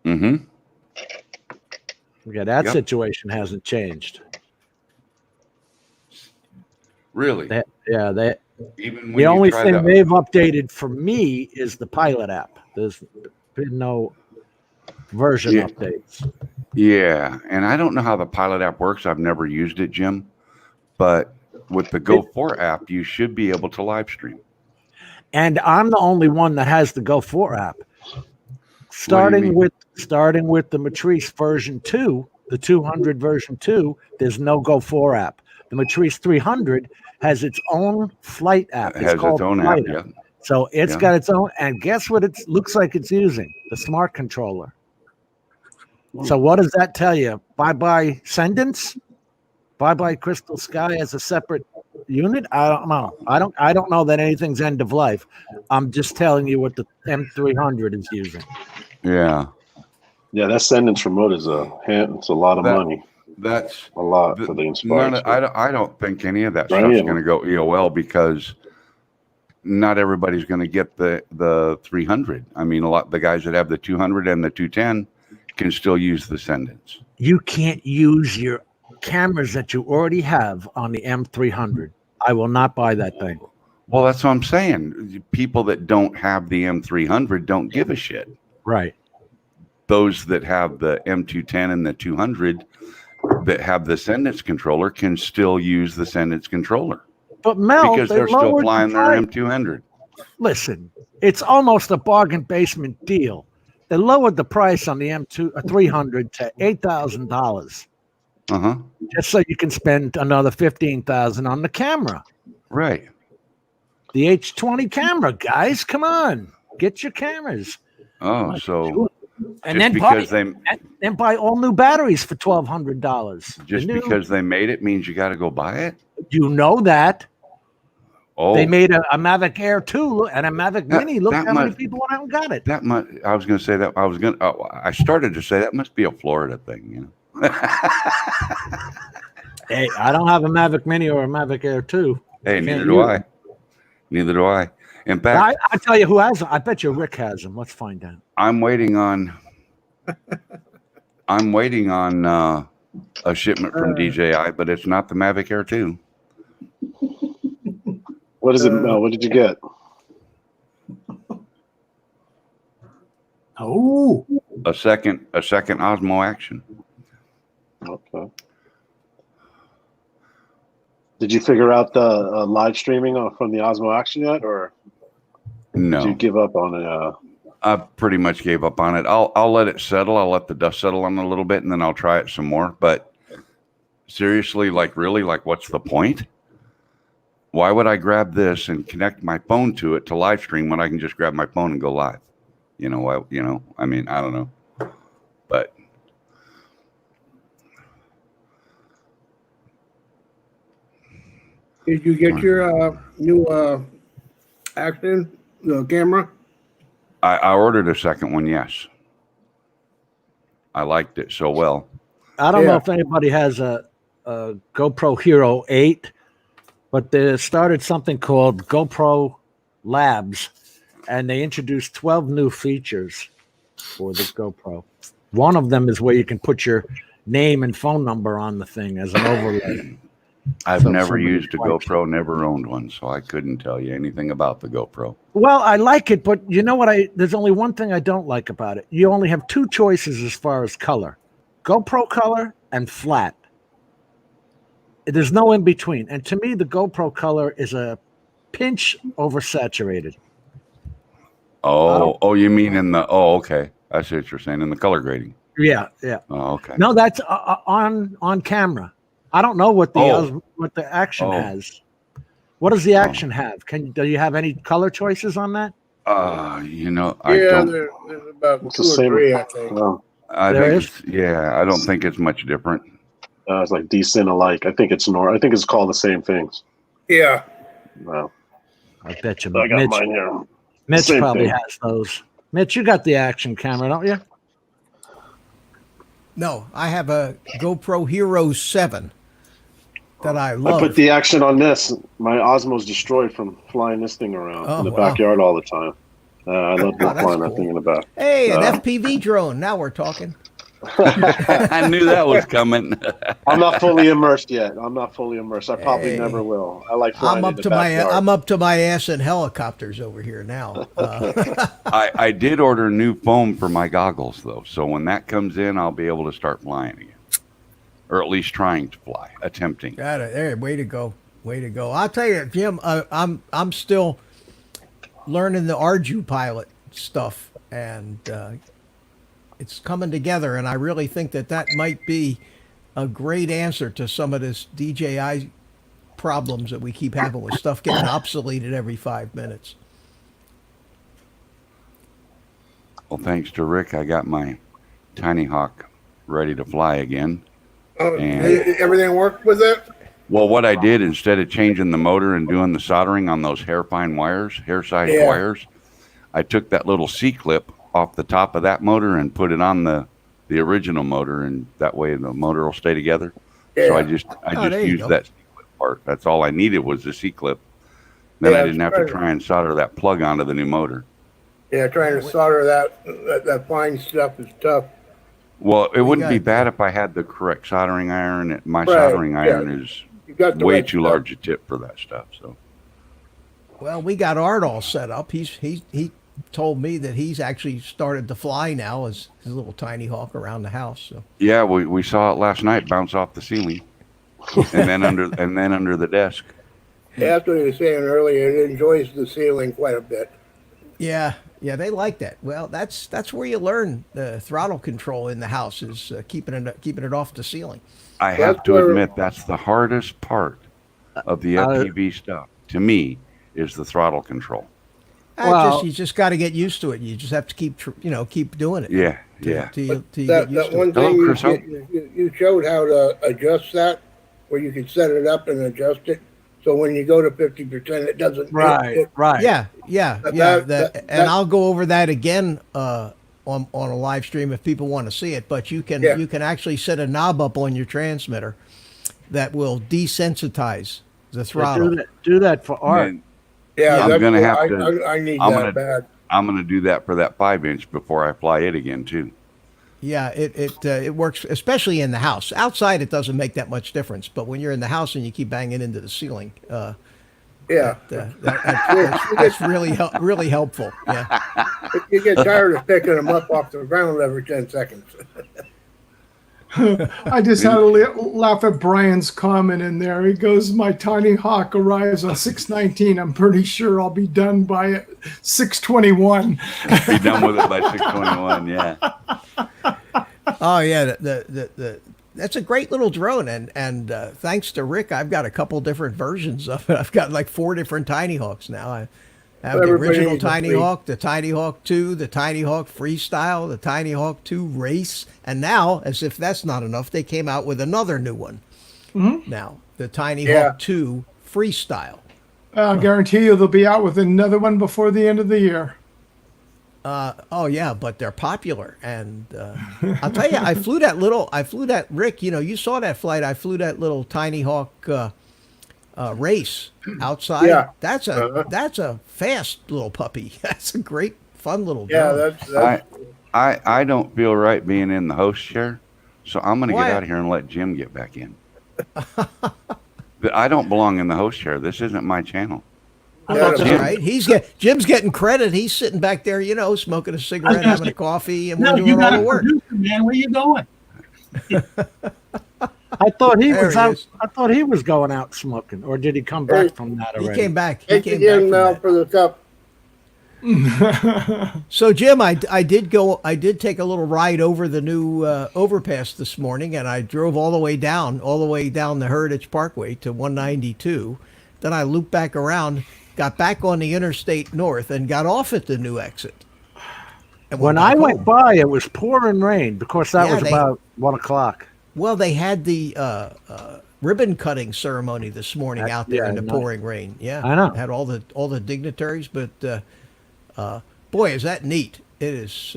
[SPEAKER 6] Mm-hmm.
[SPEAKER 2] Yeah, that
[SPEAKER 6] Yep.
[SPEAKER 2] situation hasn't changed.
[SPEAKER 6] Really?
[SPEAKER 2] Yeah,
[SPEAKER 6] Even when
[SPEAKER 2] the
[SPEAKER 6] you
[SPEAKER 2] only
[SPEAKER 6] try
[SPEAKER 2] thing
[SPEAKER 6] to-
[SPEAKER 2] they've updated for me is the pilot app. There's been no version
[SPEAKER 6] Yeah.
[SPEAKER 2] updates.
[SPEAKER 6] Yeah, and I don't know how the pilot app works. I've never used it, Jim. But with the Go4 app, you should be able to live stream.
[SPEAKER 2] And I'm the only one that has the Go4 app. Starting with the Matrice version 2, the 200 version 2, there's no Go4 app. The Matrice 300 has its own flight app.
[SPEAKER 6] It has its own app, yeah.
[SPEAKER 2] So it's
[SPEAKER 6] Yeah.
[SPEAKER 2] got its own, and guess what it looks like it's using? The smart controller. So what does that tell you? Bye-bye Cendence? Bye-bye Crystal Sky as a separate unit? I don't know. I don't know that anything's end of life. I'm just telling you what the M300 is using.
[SPEAKER 6] Yeah.
[SPEAKER 5] Yeah, that Cendence remote is it's a lot of money.
[SPEAKER 6] That's
[SPEAKER 5] a lot for the Inspire.
[SPEAKER 6] I don't think any of that
[SPEAKER 5] Right,
[SPEAKER 6] stuff's
[SPEAKER 5] yeah.
[SPEAKER 6] going to go EOL because not everybody's going to get the 300. I mean, the guys that have the 200 and the 210 can still use the Cendence.
[SPEAKER 2] You can't use your cameras that you already have on the M300. I will not buy that thing.
[SPEAKER 6] Well, that's what I'm saying. People that don't have the M300 don't give a shit.
[SPEAKER 2] Right.
[SPEAKER 6] Those that have the M210 and the 200 that have the Cendence controller can still use the Cendence controller.
[SPEAKER 2] But Mel,
[SPEAKER 6] because they're still flying their M200.
[SPEAKER 2] Listen, it's almost a bargain basement deal. They lowered the price on the M300 to $8,000.
[SPEAKER 6] Uh-huh.
[SPEAKER 2] Just so you can spend another $15,000 on the camera.
[SPEAKER 6] Right.
[SPEAKER 2] The H20 camera, guys, come on, get your cameras.
[SPEAKER 6] Oh, so
[SPEAKER 2] and
[SPEAKER 6] just
[SPEAKER 2] then buy all new batteries for $1,200.
[SPEAKER 6] Just because they made it means you got to go buy it.
[SPEAKER 2] You know that.
[SPEAKER 6] Oh,
[SPEAKER 2] they made a Mavic Air 2 and a Mavic Mini. Look how many people went out and got it.
[SPEAKER 6] I was going to say that. I started to say that must be a Florida thing, you know.
[SPEAKER 2] Hey, I don't have a Mavic Mini or a Mavic Air 2.
[SPEAKER 6] Hey, neither do I. Neither do I. In fact,
[SPEAKER 2] I tell you who has them. I bet you Rick has them. Let's find out.
[SPEAKER 6] I'm waiting on a shipment from DJI, but it's not the Mavic Air 2.
[SPEAKER 5] What is it? What did you get?
[SPEAKER 11] Oh,
[SPEAKER 6] a second Osmo Action.
[SPEAKER 5] Okay. Did you figure out the live streaming from the Osmo Action yet, or
[SPEAKER 6] no?
[SPEAKER 5] Did you give up on it?
[SPEAKER 6] I pretty much gave up on it. I'll let it settle. I'll let the dust settle on it a little bit, and then I'll try it some more. But seriously, really, what's the point? Why would I grab this and connect my phone to it to live stream when I can just grab my phone and go live? I mean, I don't know, but
[SPEAKER 7] did you get your new Action camera?
[SPEAKER 6] I ordered a second one. Yes, I liked it so well.
[SPEAKER 2] I don't know if anybody has a GoPro Hero 8, but they started something called GoPro Labs, and they introduced 12 new features for the GoPro. One of them is where you can put your name and phone number on the thing as an overlay.
[SPEAKER 6] I've never used a GoPro, never owned one, so I couldn't tell you anything about the GoPro.
[SPEAKER 2] Well, I like it, but you know what? There's only one thing I don't like about it. You only have two choices as far as color: GoPro Color and flat. There's no in between. And to me, the GoPro Color is a pinch oversaturated.
[SPEAKER 6] Oh, you mean in the? Oh, okay. I see what you're saying in the color grading.
[SPEAKER 2] Yeah.
[SPEAKER 6] Oh, okay.
[SPEAKER 2] No, that's on camera. I don't know what the action has. What does the action have? Do you have any color choices on that?
[SPEAKER 6] I don't.
[SPEAKER 7] There's about 2 or 3, I think.
[SPEAKER 5] Well,
[SPEAKER 6] I don't think it's much different.
[SPEAKER 5] It's like decent alike. I think it's called the same things.
[SPEAKER 7] Yeah.
[SPEAKER 5] Well,
[SPEAKER 2] I bet you.
[SPEAKER 5] I got mine here.
[SPEAKER 2] Mitch
[SPEAKER 5] Same
[SPEAKER 2] probably
[SPEAKER 5] thing.
[SPEAKER 2] has those. Mitch, you got the action camera, don't you?
[SPEAKER 8] No, I have a GoPro Hero 7 that I love.
[SPEAKER 5] I put the action on this. My Osmo's destroyed from flying this thing around in the backyard all the time. I love flying that thing in the back.
[SPEAKER 8] Hey, an FPV drone. Now we're talking.
[SPEAKER 6] I knew that was coming.
[SPEAKER 5] I'm not fully immersed yet. I probably never will. I like flying in the backyard.
[SPEAKER 8] I'm up to my ass in helicopters over here now.
[SPEAKER 6] I did order new foam for my goggles though, so when that comes in, I'll be able to start flying again, or at least trying to fly, attempting.
[SPEAKER 8] Got it. There, way to go. I'll tell you, Jim. I'm still learning the Arju pilot stuff, and it's coming together, and I really think that might be a great answer to some of this DJI problems that we keep having with stuff getting obsoleted every 5 minutes.
[SPEAKER 6] Well, thanks to Rick, I got my Tinyhawk ready to fly again.
[SPEAKER 7] Everything worked with it?
[SPEAKER 6] Well, what I did, instead of changing the motor and doing the soldering on those hair-sized wires, I took that little C-clip off the top of that motor and put it on the original motor, and that way the motor will stay together. So I just used that C-clip part. That's all I needed was the C-clip. Then I didn't have to try and solder that plug onto the new motor.
[SPEAKER 7] Yeah, trying to solder that fine stuff is tough.
[SPEAKER 6] Well, it wouldn't be bad if I had the correct soldering iron. My soldering iron is way too large a tip for that stuff. So,
[SPEAKER 8] well, we got Art all set up. He told me that he's actually started to fly now as his little Tinyhawk around the house. So
[SPEAKER 6] yeah, we saw it last night bounce off the ceiling, and then under the desk.
[SPEAKER 7] Yeah, that's what he was saying earlier. It enjoys the ceiling quite a bit.
[SPEAKER 8] Yeah, they like that. Well, that's where you learn the throttle control in the house is keeping it off the ceiling.
[SPEAKER 6] I have to admit that's the hardest part of the FPV stuff to me is the throttle control.
[SPEAKER 8] You just got to get used to it. You just have to keep doing it.
[SPEAKER 6] Yeah.
[SPEAKER 7] That one thing you showed how to adjust that, where you could set it up and adjust it, so when you go to 50%, it doesn't.
[SPEAKER 2] Right.
[SPEAKER 8] Yeah. And I'll go over that again on a live stream if people want to see it. But you can actually set a knob up on your transmitter that will desensitize the throttle.
[SPEAKER 2] Do that for Art.
[SPEAKER 7] Yeah,
[SPEAKER 6] I'm gonna have to.
[SPEAKER 7] I need that bad.
[SPEAKER 6] I'm gonna do that for that 5-inch before I fly it again too.
[SPEAKER 8] Yeah, it works, especially in the house. Outside, it doesn't make that much difference, but when you're in the house and you keep banging into the ceiling, that's really helpful. Yeah,
[SPEAKER 7] you get tired of picking them up off the ground every 10 seconds.
[SPEAKER 1] I just had to laugh at Brian's comment in there. He goes, my Tinyhawk arrives on 6:19. I'm pretty sure I'll be done by 6:21.
[SPEAKER 6] Be done with it by 6:21. Yeah.
[SPEAKER 8] Oh yeah, that's a great little drone, and thanks to Rick, I've got a couple different versions of it. I've got like 4 different Tinyhawks now. I have the original Tinyhawk, the Tinyhawk 2, the Tinyhawk Freestyle, the Tinyhawk 2 Race, and now, as if that's not enough, they came out with another new one. Mm-hmm. Now, the Tinyhawk 2 Freestyle.
[SPEAKER 1] I'll guarantee you they'll be out with another one before the end of the year.
[SPEAKER 8] Oh yeah, but they're popular, and I'll tell you, I flew that Rick. You saw that flight. I flew that little Tinyhawk Race outside.
[SPEAKER 7] Yeah.
[SPEAKER 8] That's a fast little puppy. That's a great, fun little drone.
[SPEAKER 7] Yeah,
[SPEAKER 6] I don't feel right being in the host chair, so I'm going to get out of here and let Jim get back in. I don't belong in the host chair. This isn't my channel.
[SPEAKER 8] That's right. Jim's getting credit. He's sitting back there, smoking a cigarette, having a coffee, and we're doing all the work.
[SPEAKER 11] Man, where you going?
[SPEAKER 2] I thought he was out. I thought he was going out smoking, or did he come back from that already?
[SPEAKER 8] He came back.
[SPEAKER 7] He came back now for the cup.
[SPEAKER 8] So Jim, I did take a little ride over the new overpass this morning, and I drove all the way down the Heritage Parkway to 192. Then I looped back around, got back on the Interstate North, and got off at the new exit. And
[SPEAKER 2] when I went by, it was pouring rain because that was about 1 o'clock.
[SPEAKER 8] Well, they had the ribbon cutting ceremony this morning out there in the pouring rain. Yeah,
[SPEAKER 2] I know.
[SPEAKER 8] Had all the dignitaries, but boy, is that neat! It is.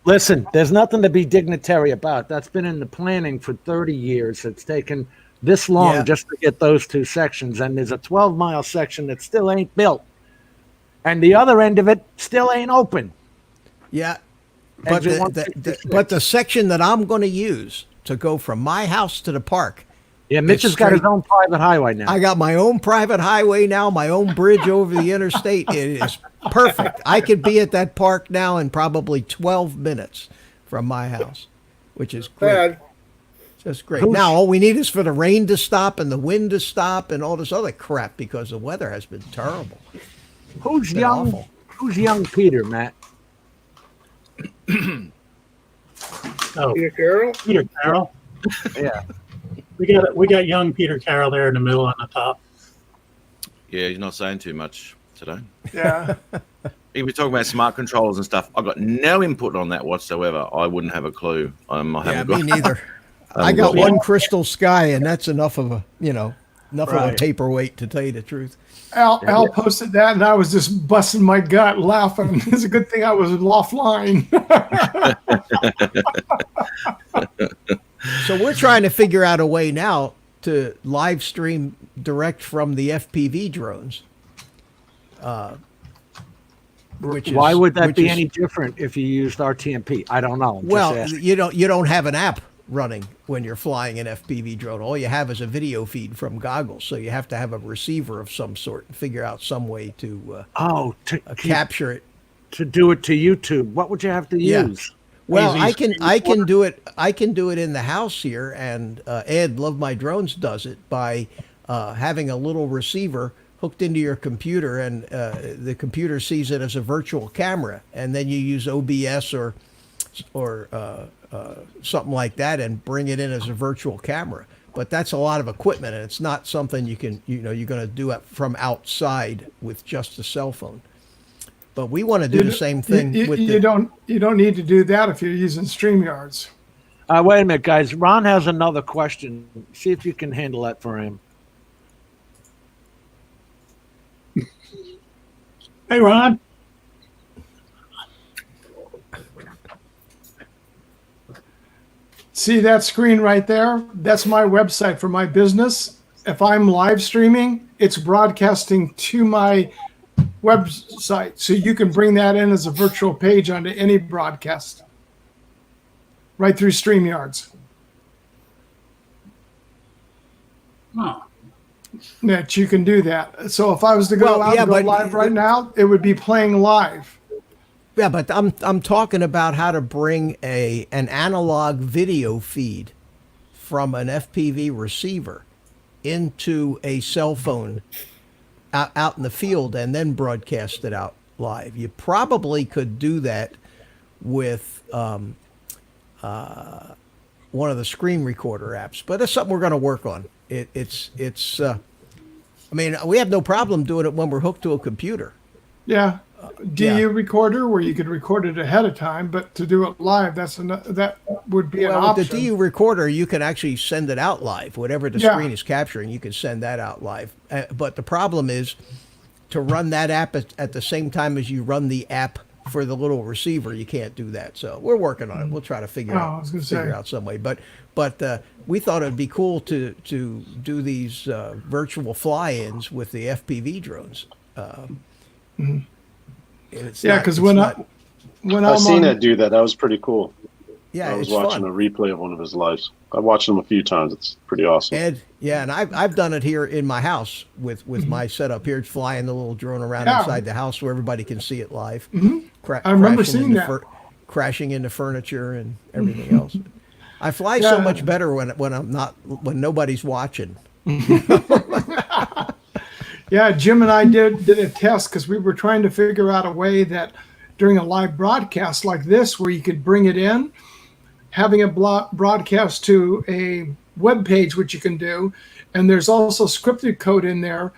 [SPEAKER 2] Listen, there's nothing to be dignitary about. That's been in the planning for 30 years. It's taken this long just to get those two sections, and there's a 12-mile section that still ain't built, and the other end of it still ain't open.
[SPEAKER 8] Yeah, but the section that I'm going to use to go from my house to the park.
[SPEAKER 2] Yeah, Mitch has got his own private highway now.
[SPEAKER 8] I got my own private highway now, my own bridge over the interstate. It is perfect. I could be at that park now in probably 12 minutes from my house, which is great. Just great. Now, all we need is for the rain to stop and the wind to stop and all this other crap because the weather has been terrible.
[SPEAKER 2] Who's young Peter, Matt?
[SPEAKER 7] Peter Carroll?
[SPEAKER 11] Peter Carroll.
[SPEAKER 2] Yeah.
[SPEAKER 11] We got young Peter Carroll there in the middle on the top.
[SPEAKER 12] Yeah, he's not saying too much today.
[SPEAKER 1] Yeah.
[SPEAKER 12] He was talking about smart controllers and stuff. I got no input on that whatsoever. I wouldn't have a clue.
[SPEAKER 8] Me neither. I got one Crystal Sky, and that's enough of a paperweight to tell you the truth.
[SPEAKER 1] Al posted that, and I was just busting my gut laughing. It's a good thing I was offline.
[SPEAKER 8] So we're trying to figure out a way now to live stream direct from the FPV drones.
[SPEAKER 2] Why would that be any different if you used RTMP? I don't know.
[SPEAKER 8] Well, you don't have an app running when you're flying an FPV drone. All you have is a video feed from goggles, so you have to have a receiver of some sort and figure out some way to capture it.
[SPEAKER 2] To do it to YouTube, what would you have to use?
[SPEAKER 8] Well, I can do it. I can do it in the house here, and Ed Love My Drones does it by having a little receiver hooked into your computer, and the computer sees it as a virtual camera, and then you use OBS or something like that and bring it in as a virtual camera. But that's a lot of equipment, and it's not something you're going to do it from outside with just a cell phone. But we want to do the same thing.
[SPEAKER 1] You don't need to do that if you're using StreamYards.
[SPEAKER 2] Wait a minute, guys. Ron has another question. See if you can handle that for him.
[SPEAKER 11] Hey, Ron.
[SPEAKER 1] See that screen right there? That's my website for my business. If I'm live streaming, it's broadcasting to my website, so you can bring that in as a virtual page onto any broadcast right through StreamYards.
[SPEAKER 11] Oh.
[SPEAKER 1] Mitch, you can do that. So if I was to go out and go live right now, it would be playing live.
[SPEAKER 8] Yeah, but I'm talking about how to bring an analog video feed from an FPV receiver into a cell phone out in the field and then broadcast it out live. You probably could do that with one of the screen recorder apps, but it's something we're going to work on. I mean, we have no problem doing it when we're hooked to a computer.
[SPEAKER 1] Yeah. DU recorder where you could record it ahead of time, but to do it live, that would be an option.
[SPEAKER 8] With the DU recorder, you can actually send it out live. Whatever the screen is capturing, you can send that out live. But the problem is to run that app at the same time as you run the app for the little receiver. You can't do that. So we're working on it. We'll try to figure out some way. But we thought it'd be cool to do these virtual fly-ins with the FPV drones.
[SPEAKER 5] Because when I've seen it do that, that was pretty cool.
[SPEAKER 8] Yeah,
[SPEAKER 5] I was
[SPEAKER 8] it's
[SPEAKER 5] watching
[SPEAKER 8] fun.
[SPEAKER 5] a replay of one of his lives. I watched him a few times. It's pretty awesome.
[SPEAKER 8] Ed, yeah, and I've done it here in my house with my setup here. It's flying the little drone around inside the house where everybody can see it live.
[SPEAKER 1] I remember seeing that.
[SPEAKER 8] Crashing into furniture and everything else. I fly so much better when nobody's watching.
[SPEAKER 1] Yeah, Jim and I did a test because we were trying to figure out a way that during a live broadcast like this, where you could bring it in, having it broadcast to a web page, which you can do, and there's also scripted code in there.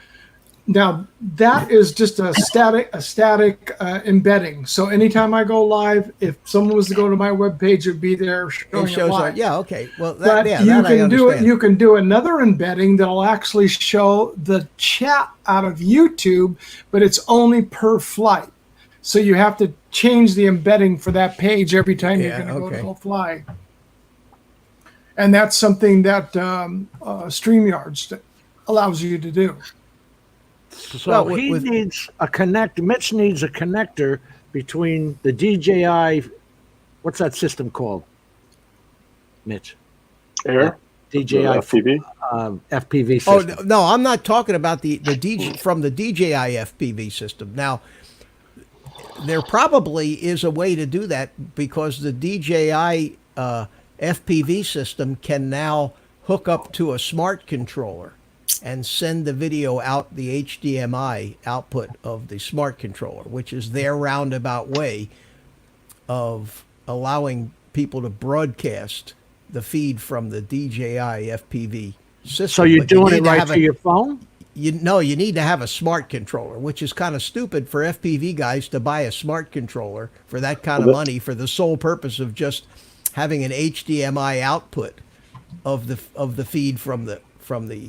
[SPEAKER 1] Now that is just a static embedding. So anytime I go live, if someone was to go to my web page, it'd be there showing it live.
[SPEAKER 8] Yeah, okay. Well,
[SPEAKER 1] you can do another embedding that'll actually show the chat out of YouTube, but it's only per flight. So you have to change the embedding for that page every time you're going to go fly. And that's something that StreamYard allows you to do.
[SPEAKER 2] So Mitch needs a connector between the DJI, what's that system called, Mitch?
[SPEAKER 5] Air?
[SPEAKER 2] DJI
[SPEAKER 5] FPV?
[SPEAKER 2] FPV system.
[SPEAKER 8] Oh, no, I'm not talking about the from the DJI FPV system. Now, there probably is a way to do that because the DJI FPV system can now hook up to a smart controller and send the video out the HDMI output of the smart controller, which is their roundabout way of allowing people to broadcast the feed from the DJI FPV system.
[SPEAKER 2] So you're doing it right to your phone?
[SPEAKER 8] You need to have a smart controller, which is kind of stupid for FPV guys to buy a smart controller for that kind of money for the sole purpose of just having an HDMI output of the feed from the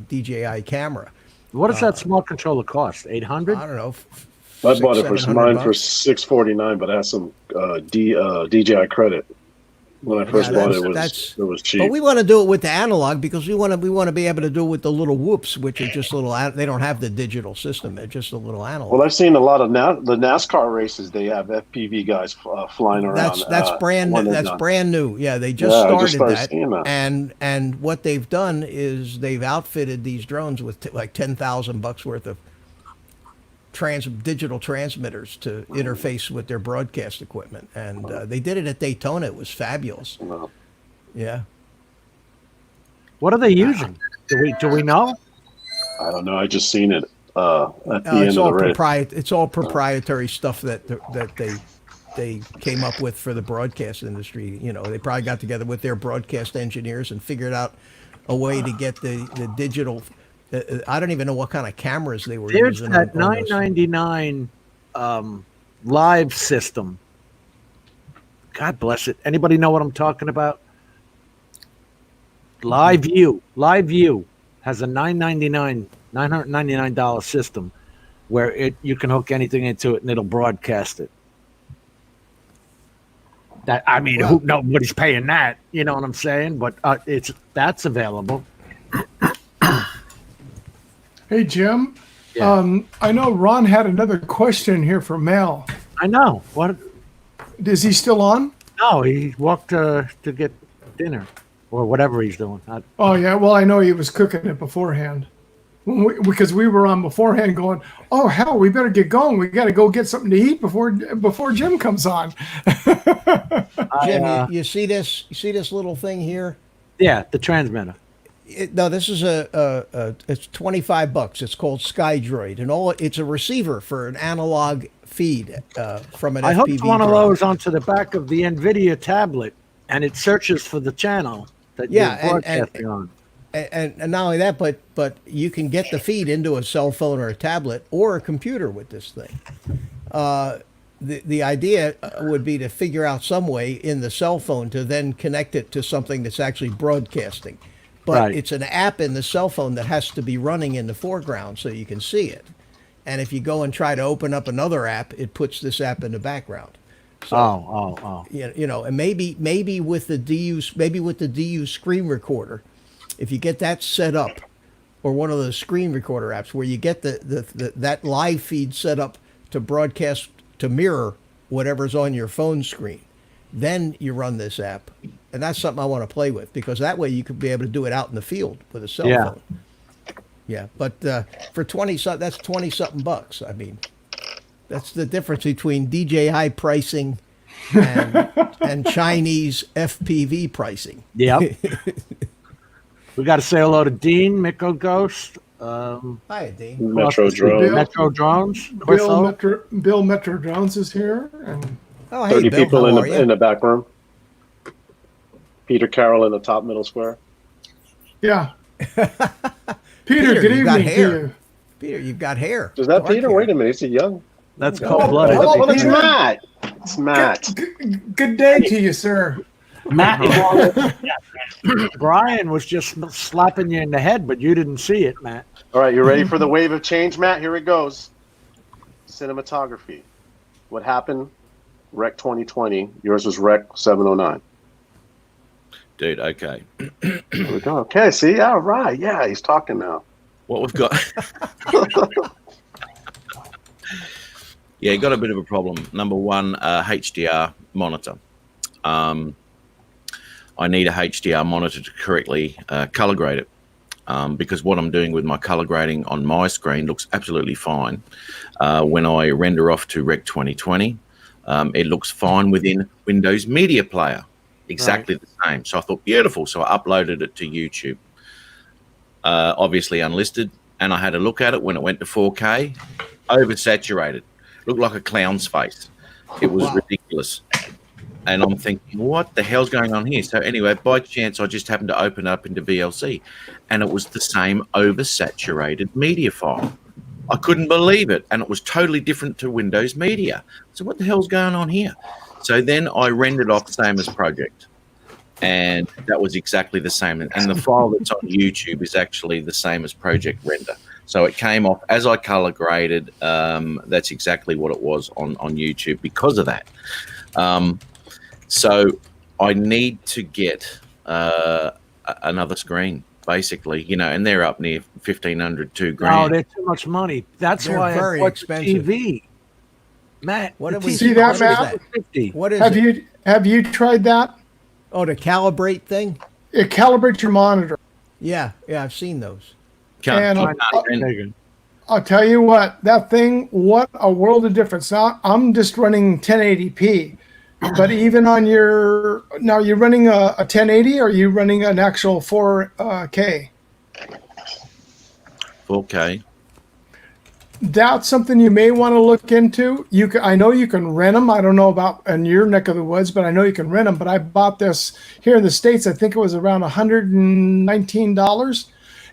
[SPEAKER 8] DJI camera.
[SPEAKER 2] What does that smart controller cost? 800?
[SPEAKER 8] I don't know.
[SPEAKER 5] I bought it for mine for $649, but it has some DJI credit. When I first bought it, it was cheap.
[SPEAKER 8] But we want to do it with the analog because we want to be able to do it with the little whoops, which are just little. They don't have the digital system; they're just a little analog.
[SPEAKER 5] Well, I've seen a lot of the NASCAR races. They have FPV guys flying around.
[SPEAKER 8] That's brand new. That's brand new. Yeah, they just started that. And what they've done is they've outfitted these drones with like $10,000 worth of digital transmitters to interface with their broadcast equipment, and they did it at Daytona. It was fabulous. Yeah.
[SPEAKER 2] What are they using? Do we know?
[SPEAKER 5] I don't know. I just seen it at the end of the race.
[SPEAKER 8] It's all proprietary stuff that they came up with for the broadcast industry. You know, they probably got together with their broadcast engineers and figured out a way to get the digital. I don't even know what kind of cameras they were using.
[SPEAKER 2] There's that $999 live system. God bless it. Anybody know what I'm talking about? LiveU has a $999 system where you can hook anything into it and it'll broadcast it. Nobody's paying that. You know what I'm saying? But that's available.
[SPEAKER 1] Hey, Jim. Yeah. I know Ron had another question here for Mel.
[SPEAKER 2] I know. What?
[SPEAKER 1] Is he still on?
[SPEAKER 2] No, he walked to get dinner or whatever he's doing.
[SPEAKER 1] Oh, yeah. Well, I know he was cooking it beforehand. Because we were on beforehand going, oh, hell, we better get going. We got to go get something to eat before Jim comes on.
[SPEAKER 8] Jim, you see this? You see this little thing here?
[SPEAKER 2] Yeah, the transmitter.
[SPEAKER 8] No, this is it's $25. It's called SkyDroid, and it's a receiver for an analog feed from an FPV.
[SPEAKER 2] I hooked one of those onto the back of the NVIDIA tablet, and it searches for the channel that you're broadcasting on.
[SPEAKER 8] And not only that, but you can get the feed into a cell phone or a tablet or a computer with this thing. The idea would be to figure out some way in the cell phone to then connect it to something that's actually broadcasting. But it's an app in the cell phone that has to be running in the foreground so you can see it. And if you go and try to open up another app, it puts this app in the background. So, you know, and maybe with the DU screen recorder, if you get that set up, or one of those screen recorder apps where you get that live feed set up to broadcast to mirror whatever's on your phone screen, then you run this app And that's something I want to play with, because that way you could be able to do it out in the field with a cell phone. Yeah, but for that's 20 something bucks. I mean, that's the difference between DJI pricing and Chinese FPV pricing.
[SPEAKER 2] Yep. We got to say hello to Dean, Miko Ghost.
[SPEAKER 8] Hi, Dean.
[SPEAKER 5] Metro Drones.
[SPEAKER 2] Metro Drones.
[SPEAKER 1] Bill Metro Drones is here. And
[SPEAKER 8] oh, hey,
[SPEAKER 5] 30
[SPEAKER 8] Bill,
[SPEAKER 5] people
[SPEAKER 8] how are you?
[SPEAKER 5] in the back room. Peter Carroll in the top middle square.
[SPEAKER 1] yeah. Peter, good
[SPEAKER 8] you got
[SPEAKER 1] evening to
[SPEAKER 8] hair.
[SPEAKER 1] you.
[SPEAKER 8] Peter, you've got hair.
[SPEAKER 5] Is that
[SPEAKER 8] Dark
[SPEAKER 5] Peter?
[SPEAKER 8] hair.
[SPEAKER 5] Wait a minute. Is he young?
[SPEAKER 2] That's cold-blooded.
[SPEAKER 5] Oh, that's
[SPEAKER 1] Peter.
[SPEAKER 5] Matt. It's Matt.
[SPEAKER 1] Good day to you, sir.
[SPEAKER 11] Matt.
[SPEAKER 2] Brian was just slapping you in the head, but you didn't see it, Matt.
[SPEAKER 5] All right, you ready for the wave of change, Matt? Here it goes. Cinematography. What happened? Rec 2020. Yours was Rec 709.
[SPEAKER 12] Dude, okay.
[SPEAKER 5] Here we go. Okay, see? All right. Yeah, he's talking now.
[SPEAKER 12] What we've got. Yeah, got a bit of a problem. Number one, HDR monitor. I need a HDR monitor to correctly color grade it, because what I'm doing with my color grading on my screen looks absolutely fine. When I render off to Rec 2020, it looks fine within Windows Media Player. Exactly the same. So I thought, beautiful. So I uploaded it to YouTube. Obviously unlisted. And I had a look at it when it went to 4K. Oversaturated. Looked like a clown's face. It was ridiculous. And I'm thinking, what the hell's going on here? So anyway, by chance, I just happened to open up into VLC. And it was the same oversaturated media file. I couldn't believe it. And it was totally different to Windows Media. So what the hell's going on here? So then I rendered off the same as Project, and that was exactly the same. And the file that's on YouTube is actually the same as Project render. So it came off as I color graded. That's exactly what it was on YouTube because of that. So I need to get another screen, basically, and they're up near $1,500, $2,000.
[SPEAKER 2] Oh, they're too much money. That's
[SPEAKER 8] They're
[SPEAKER 2] why
[SPEAKER 8] very
[SPEAKER 2] I bought
[SPEAKER 8] expensive.
[SPEAKER 2] the TV. Matt,
[SPEAKER 8] What
[SPEAKER 2] the
[SPEAKER 8] do we
[SPEAKER 1] See that, Matt?
[SPEAKER 2] 50.
[SPEAKER 8] What is
[SPEAKER 1] Have
[SPEAKER 8] it?
[SPEAKER 1] have you tried that?
[SPEAKER 8] Oh, the calibrate thing?
[SPEAKER 1] It calibrates your monitor.
[SPEAKER 8] Yeah, I've seen those.
[SPEAKER 1] And
[SPEAKER 2] Megan.
[SPEAKER 1] I'll tell you what, that thing, what a world of difference. Now, I'm just running 1080p, but even on now you're running a 1080 or are you running an actual 4K?
[SPEAKER 12] 4K.
[SPEAKER 1] That's something you may want to look into. I know you can rent them. I don't know about in your neck of the woods, but I know you can rent them. But I bought this here in the States. I think it was around $119.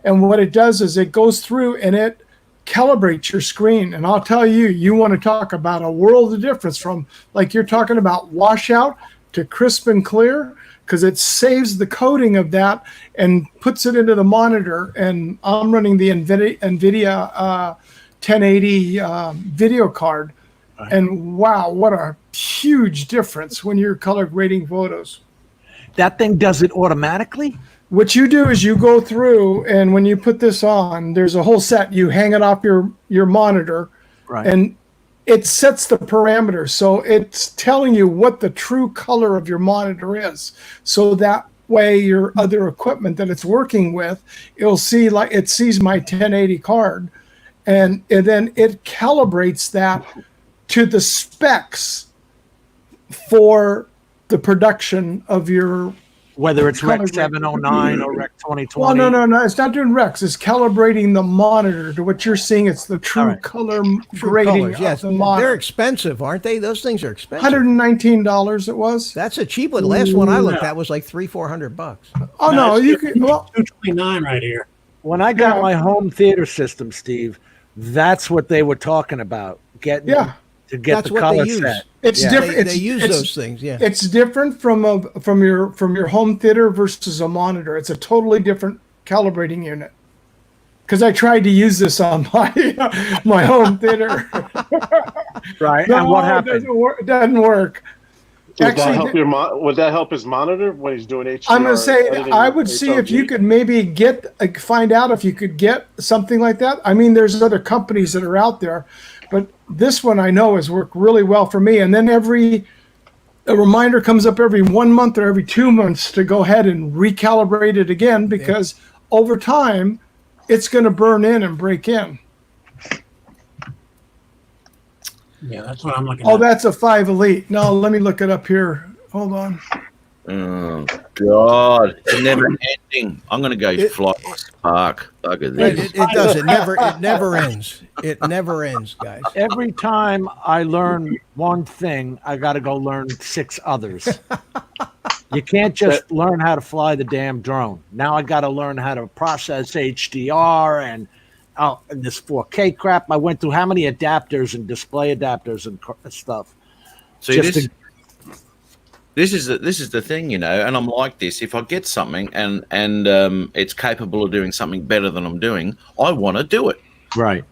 [SPEAKER 1] And what it does is it goes through and it calibrates your screen. And I'll tell you, you want to talk about a world of difference from, like you're talking about, washout to crisp and clear, because it saves the coding of that and puts it into the monitor. And I'm running the NVIDIA 1080 video card, and wow, what a huge difference when you're color grading photos.
[SPEAKER 2] That thing does it automatically?
[SPEAKER 1] What you do is you go through, and when you put this on, there's a whole set. You hang it off your monitor, and it sets the parameters. So it's telling you what the true color of your monitor is. So that way your other equipment that it's working with, it'll see, like it sees my 1080 card, and then it calibrates that to the specs for the production of your,
[SPEAKER 2] whether it's Rec 709 or Rec 2020.
[SPEAKER 1] Well, no, it's not doing Recs. It's calibrating the monitor to what you're seeing. It's the true color grading
[SPEAKER 8] colors, yes.
[SPEAKER 1] of the monitor.
[SPEAKER 8] They're expensive, aren't they? Those things are expensive.
[SPEAKER 1] $119 it was.
[SPEAKER 8] That's a cheap one. The last one I looked at was like $300-400.
[SPEAKER 1] Oh no, you can. Well,
[SPEAKER 11] $229 right here.
[SPEAKER 2] When I got my home theater system, Steve, that's what they were talking about. Getting to get
[SPEAKER 8] That's
[SPEAKER 2] the
[SPEAKER 8] what
[SPEAKER 2] color
[SPEAKER 8] they use.
[SPEAKER 2] set.
[SPEAKER 1] It's different.
[SPEAKER 8] They use those things. Yeah,
[SPEAKER 1] it's different from your home theater versus a monitor. It's a totally different calibrating unit. Because I tried to use this on my home theater.
[SPEAKER 2] Right.
[SPEAKER 1] No,
[SPEAKER 2] and what happened?
[SPEAKER 1] It doesn't work.
[SPEAKER 5] Would that help his monitor when he's doing HDR?
[SPEAKER 1] I'm going to say, I would
[SPEAKER 5] HLG?
[SPEAKER 1] see if you could maybe find out if you could get something like that. I mean, there's other companies that are out there, but this one I know has worked really well for me. And then every a reminder comes up every 1 month or every 2 months to go ahead and recalibrate it again, because over time it's going to burn in and break in.
[SPEAKER 11] Yeah, that's what I'm looking
[SPEAKER 1] Oh,
[SPEAKER 11] at.
[SPEAKER 1] that's a 5 Elite. No, let me look it up here. Hold on.
[SPEAKER 12] Oh God, it's never ending. I'm gonna go fly park. Look at this.
[SPEAKER 8] It does. It never ends. It never ends, guys.
[SPEAKER 2] Every time I learn one thing, I got to go learn 6 others. You can't just learn how to fly the damn drone. Now I got to learn how to process HDR and this 4K crap. I went through how many adapters and display adapters and stuff.
[SPEAKER 12] See, this is the thing, you know, and I'm like this. If I get something and it's capable of doing something better than I'm doing, I want to do it.
[SPEAKER 2] Right.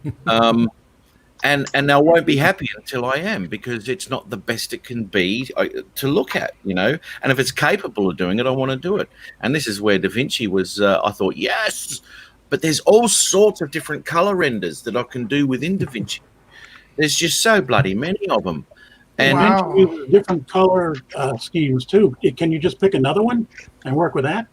[SPEAKER 12] And I won't be happy until I am, because it's not the best it can be to look at, you know. And if it's capable of doing it, I want to do it. And this is where Davinci was. I thought, yes, but there's all sorts of different color renders that I can do within Davinci. There's just so bloody many of them. And
[SPEAKER 11] different color schemes too. Can you just pick another one and work with that?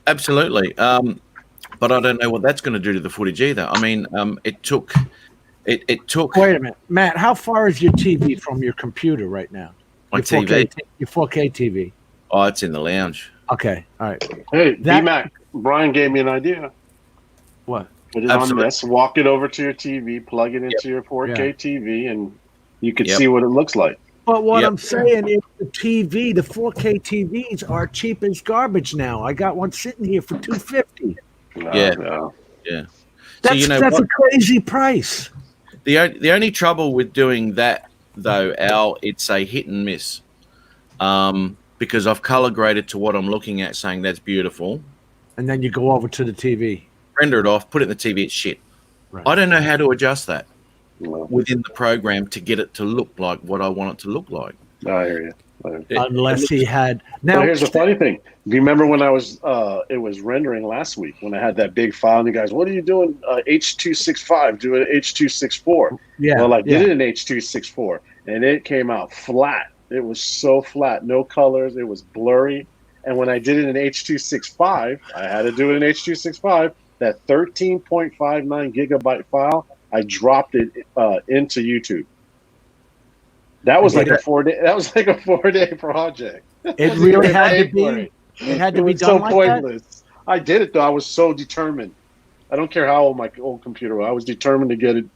[SPEAKER 12] Absolutely. But I don't know what that's going to do to the footage either. I mean, it took.
[SPEAKER 2] Wait a minute, Matt. How far is your TV from your computer right now?
[SPEAKER 12] My
[SPEAKER 2] your
[SPEAKER 12] TV.
[SPEAKER 2] Your 4K TV.
[SPEAKER 12] Oh, it's in the lounge.
[SPEAKER 2] Okay. All right.
[SPEAKER 5] Hey, B-Mac, Brian gave me an idea.
[SPEAKER 2] What?
[SPEAKER 5] Put it on this, walk it over to your TV, plug it into your 4K TV, and you can see what it looks like.
[SPEAKER 2] But what I'm saying is the 4K TVs are cheap as garbage now. I got one sitting here for $250.
[SPEAKER 12] Yeah.
[SPEAKER 2] That's,
[SPEAKER 12] so, you know,
[SPEAKER 2] that's a crazy price.
[SPEAKER 12] The only trouble with doing that, though, Al, it's a hit and miss. Because I've color graded to what I'm looking at, saying that's beautiful.
[SPEAKER 2] And then you go over to the TV.
[SPEAKER 12] Render it off, put it in the TV, it's shit. Right. I don't know how to adjust that within the program to get it to look like what I want it to look like.
[SPEAKER 5] I hear you.
[SPEAKER 2] Unless he had. Now,
[SPEAKER 5] here's the funny thing. Do you remember when I was, it was rendering last week when I had that big file and you guys, what are you doing? H.265, do it H.264.
[SPEAKER 2] Yeah.
[SPEAKER 5] Well, I did it in H.264 and it came out flat. It was so flat, no colors. It was blurry. And when I did it in H.265, I had to do it in H.265. That 13.59 gigabyte file, I dropped it into YouTube. That was like a 4-day. That was like a 4-day project.
[SPEAKER 2] It really had to be. It had to be done like
[SPEAKER 5] pointless. That? I did it though. I was so determined. I don't care how old my old computer was. I was determined to get it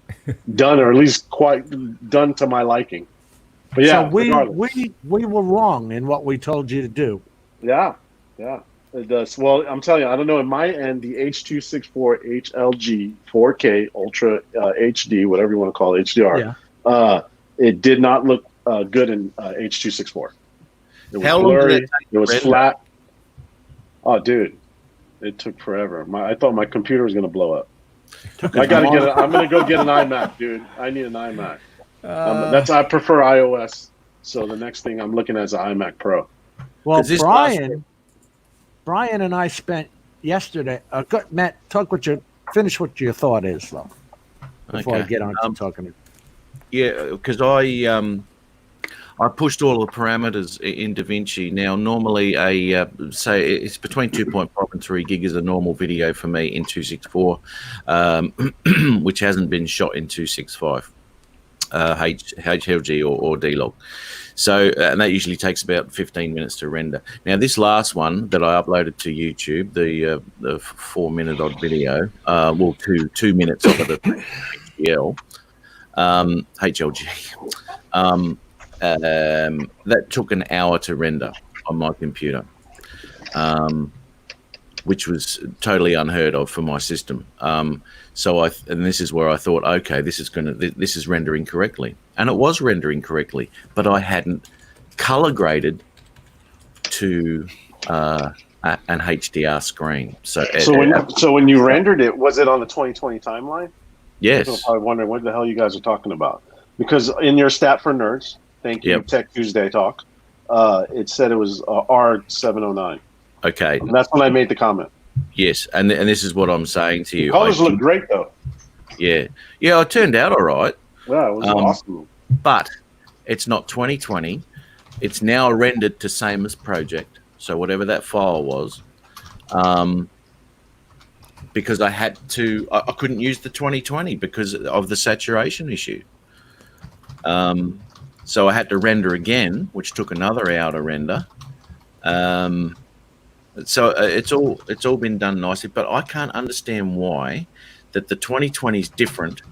[SPEAKER 5] done, or at least quite done to my liking. But yeah,
[SPEAKER 2] so we were wrong in what we told you to do.
[SPEAKER 5] Yeah. It does. Well, I'm telling you, I don't know. In my end, the H.264 HLG 4K Ultra HD, whatever you want to call it, HDR, it did not look good in H.264. It was blurry. It was flat. Oh, dude, it took forever. I thought my computer was going to blow up. I'm going to go get an iMac, dude. I need an iMac. I prefer iOS. So the next thing I'm looking at is an iMac Pro.
[SPEAKER 2] Well, Brian and I spent yesterday. Matt, finish what your thought is, though, before I get on to talking.
[SPEAKER 12] Yeah, because I pushed all the parameters in Davinci. Now, normally say it's between 2.5 and 3 gig is a normal video for me in 264, which hasn't been shot in 265, HLG or D-Log. So, and that usually takes about 15 minutes to render. Now, this last one that I uploaded to YouTube, the 4-minute odd video, 2 minutes of it at HLG, that took an hour to render on my computer, which was totally unheard of for my system. And this is where I thought, okay, this is rendering correctly. And it was rendering correctly, but I hadn't color graded to an HDR screen.
[SPEAKER 5] So when you rendered it, was it on the 2020 timeline?
[SPEAKER 12] Yes.
[SPEAKER 5] I'm probably wondering what the hell you guys are talking about. Because in your Stat for Nerds, thank you, Tech Tuesday Talk, it said it was R709.
[SPEAKER 12] Okay.
[SPEAKER 5] And that's when I made the comment.
[SPEAKER 12] Yes, and this is what I'm saying to you.
[SPEAKER 5] The colors look great, though.
[SPEAKER 12] Yeah, it turned out all right.
[SPEAKER 5] Yeah, it was awesome.
[SPEAKER 12] But it's not 2020. it's now rendered to same as project. So whatever that file was, because I had to, I couldn't use the 2020 because of the saturation issue. So I had to render again, which took another hour to render. So it's all been done nicely, but I can't understand why that the 2020 is different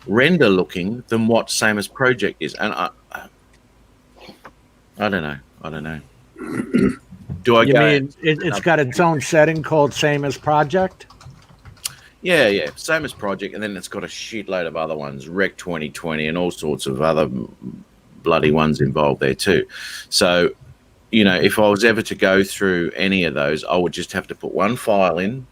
[SPEAKER 12] render looking than what same as project is. And I don't know. Do I?
[SPEAKER 2] You mean it's got its own setting called same as project?
[SPEAKER 12] Yeah, same as project, and then it's got a shitload of other ones, Rec 2020, and all sorts of other bloody ones involved there too. So, if I was ever to go through any of those, I would just have to put one file in,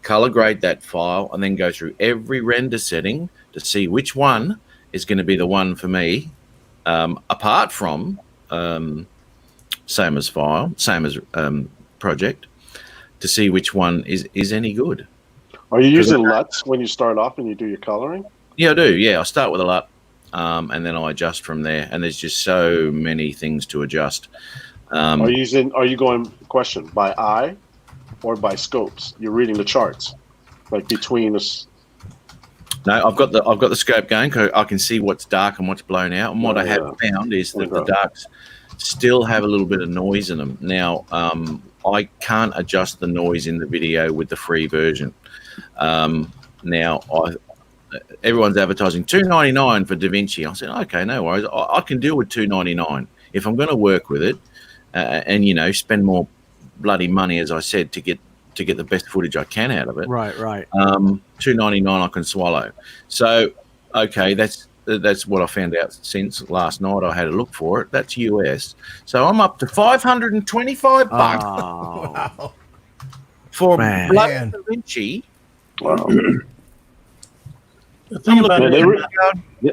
[SPEAKER 12] color grade that file, and then go through every render setting to see which one is going to be the one for me, apart from same as project, to see which one is any good.
[SPEAKER 5] Are you using LUTs when you start off and you do your coloring?
[SPEAKER 12] Yeah, I do. Yeah, I start with a LUT, and then I adjust from there. And there's just so many things to adjust.
[SPEAKER 5] Are you going by eye or by scopes? You're reading the charts, like between us.
[SPEAKER 12] No, I've got the scope going. I can see what's dark and what's blown out. And what I have found is that the darks still have a little bit of noise in them. Now, I can't adjust the noise in the video with the free version. Now, everyone's advertising $2.99 for Davinci. I said, okay, no worries. I can deal with $2.99 if I'm going to work with it, and spend more bloody money, as I said, to get the best footage I can out of it.
[SPEAKER 2] Right.
[SPEAKER 12] $2.99 I can swallow. So, okay, that's what I found out since last night. I had a look for it. That's US. So I'm up to $525
[SPEAKER 8] wow.
[SPEAKER 12] for bloody Davinci.
[SPEAKER 5] Wow.
[SPEAKER 11] The thing about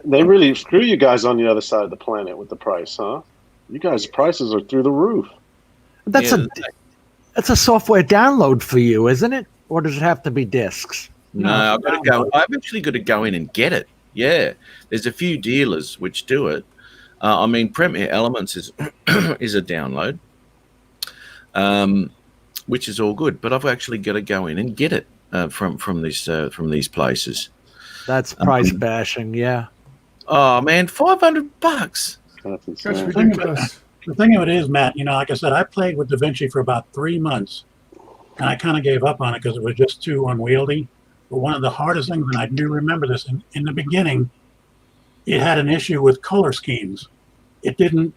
[SPEAKER 5] they really screw you guys on the other side of the planet with the price, huh? You guys' prices are through the roof.
[SPEAKER 2] That's a software download for you, isn't it? Or does it have to be discs?
[SPEAKER 12] No, I've actually got to go in and get it. Yeah, there's a few dealers which do it. Premiere Elements is is a download, which is all good. But I've actually got to go in and get it from these places.
[SPEAKER 2] That's price bashing, yeah.
[SPEAKER 12] Oh man, $500.
[SPEAKER 5] That's
[SPEAKER 1] ridiculous.
[SPEAKER 11] The thing of it is, Matt, like I said, I played with Davinci for about 3 months, and I kind of gave up on it because it was just too unwieldy. But one of the hardest things, and I do remember this, in the beginning, it had an issue with color schemes. It didn't,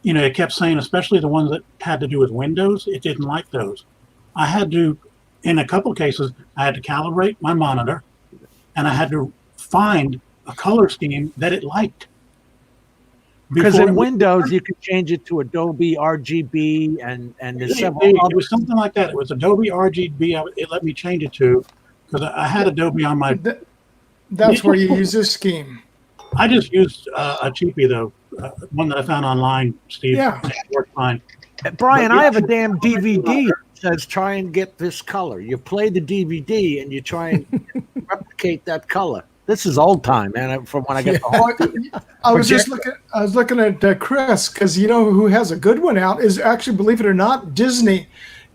[SPEAKER 11] it kept saying, especially the ones that had to do with windows, it didn't like those. I had to, in a couple cases, I had to calibrate my monitor, and I had to find a color scheme that it liked.
[SPEAKER 2] Because in Windows, you could change it to Adobe RGB, and there's several
[SPEAKER 11] it
[SPEAKER 2] others.
[SPEAKER 11] was something like that. It was Adobe RGB. It let me change it to, because I had Adobe on my.
[SPEAKER 1] That's where you use this scheme.
[SPEAKER 11] I just used a cheapie though, one that I found online. Steve,
[SPEAKER 1] yeah,
[SPEAKER 11] worked fine.
[SPEAKER 2] Brian, I have a damn DVD that says try and get this color. You play the DVD and you try and replicate that color. This is old time, man. From when I get the
[SPEAKER 1] I was looking at Chris, because who has a good one out is actually, believe it or not, Disney.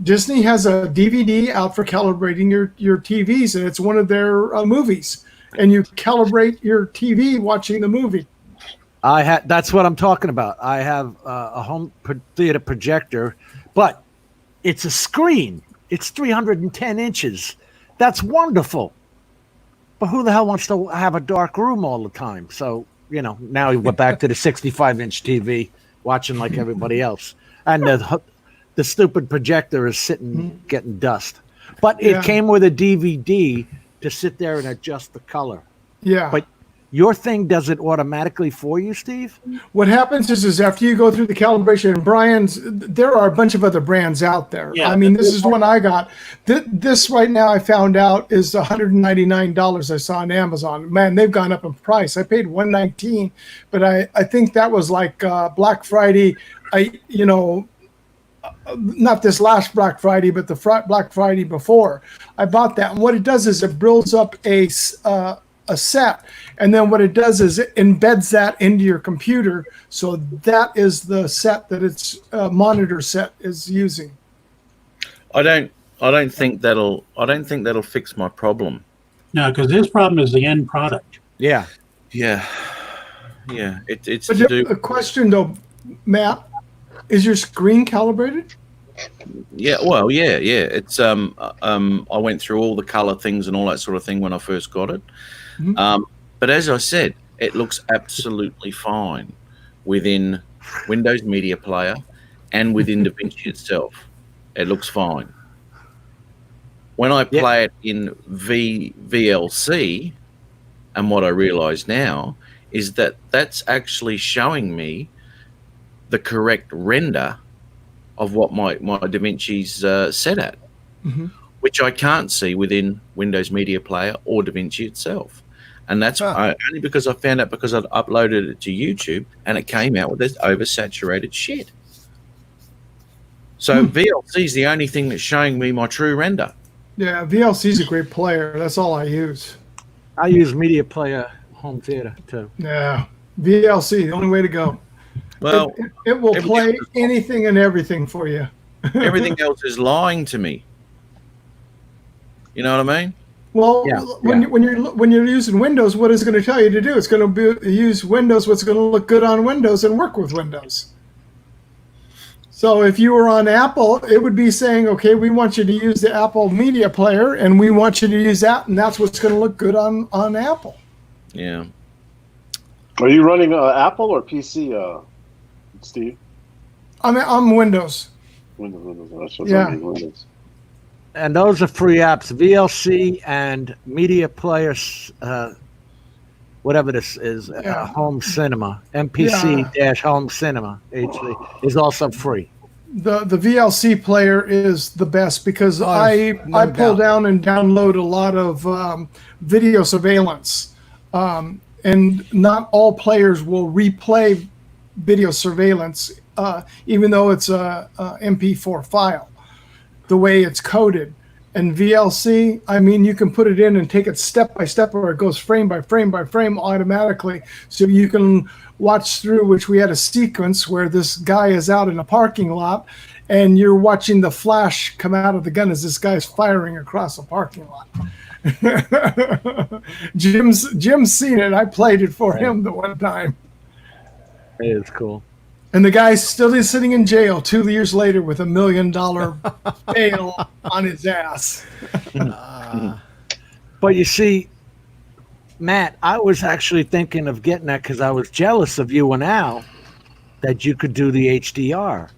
[SPEAKER 1] Disney has a DVD out for calibrating your TVs, and it's one of their movies. And you calibrate your TV watching the movie.
[SPEAKER 2] That's what I'm talking about. I have a home theater projector, but it's a screen. It's 310 inches. That's wonderful. But who the hell wants to have a dark room all the time? So, now we're back to the 65-inch TV, watching like everybody else. And the stupid projector is sitting getting dust. But it came with a DVD to sit there and adjust the color.
[SPEAKER 1] Yeah.
[SPEAKER 2] But your thing does it automatically for you, Steve?
[SPEAKER 1] What happens is after you go through the calibration, and Brian's, there are a bunch of other brands out there.
[SPEAKER 11] Yeah,
[SPEAKER 1] this is one I got. This right now I found out is $199 I saw on Amazon. Man, they've gone up in price. I paid $119, but I think that was like Black Friday. Not this last Black Friday, but the Black Friday before. I bought that. And what it does is it builds up a a set, and then what it does is it embeds that into your computer. So that is the set that its monitor set is using.
[SPEAKER 12] I don't think that'll fix my problem.
[SPEAKER 11] No, because his problem is the end product.
[SPEAKER 2] Yeah.
[SPEAKER 12] It's
[SPEAKER 1] But
[SPEAKER 12] to do.
[SPEAKER 1] a question though, Matt, is your screen calibrated?
[SPEAKER 12] Yeah, well, yeah. It's I went through all the color things and all that sort of thing when I first got it.
[SPEAKER 1] Mm-hmm.
[SPEAKER 12] But as I said, it looks absolutely fine within Windows Media Player and within DaVinci itself. It looks fine. When I play it in VLC, and what I realize now is that that's actually showing me the correct render of what my DaVinci's set at, which I can't see within Windows Media Player or DaVinci itself. And that's only because I found out because I'd uploaded it to YouTube and it came out with this oversaturated shit. So VLC is the only thing that's showing me my true render.
[SPEAKER 1] Yeah, VLC is a great player. That's all I use.
[SPEAKER 2] I use Media Player Home Theater too.
[SPEAKER 1] Yeah, VLC, the only way to go.
[SPEAKER 12] Well,
[SPEAKER 1] it will play anything and everything for you.
[SPEAKER 12] Everything else is lying to me. You know what I mean?
[SPEAKER 1] Well, when you're using Windows, what is it going to tell you to do? It's going to use Windows. What's going to look good on Windows and work with Windows. So if you were on Apple, it would be saying, okay, we want you to use the Apple Media Player, and we want you to use that, and that's what's going to look good on Apple.
[SPEAKER 12] Yeah.
[SPEAKER 5] Are you running Apple or PC, Steve?
[SPEAKER 1] I'm Windows.
[SPEAKER 5] Windows. That's what
[SPEAKER 1] Yeah.
[SPEAKER 5] I mean, Windows.
[SPEAKER 2] And those are free apps, VLC and Media Player, whatever this is, Home Cinema, MPC-Home Cinema, HD, is also free.
[SPEAKER 1] The VLC player is the best because I pull down and download a lot of video surveillance, and not all players will replay video surveillance, even though it's a MP4 file, the way it's coded. And VLC, I mean, you can put it in and take it step by step, or it goes frame by frame by frame automatically. So you can watch through, which we had a sequence where this guy is out in a parking lot and you're watching the flash come out of the gun as this guy's firing across a parking lot. Jim's seen it. I played it for him the one time.
[SPEAKER 2] It is cool.
[SPEAKER 1] And the guy's still sitting in jail 2 years later with $1 million bail on his ass.
[SPEAKER 2] But you see, Matt, I was actually thinking of getting that because I was jealous of you and Al that you could do the HDR.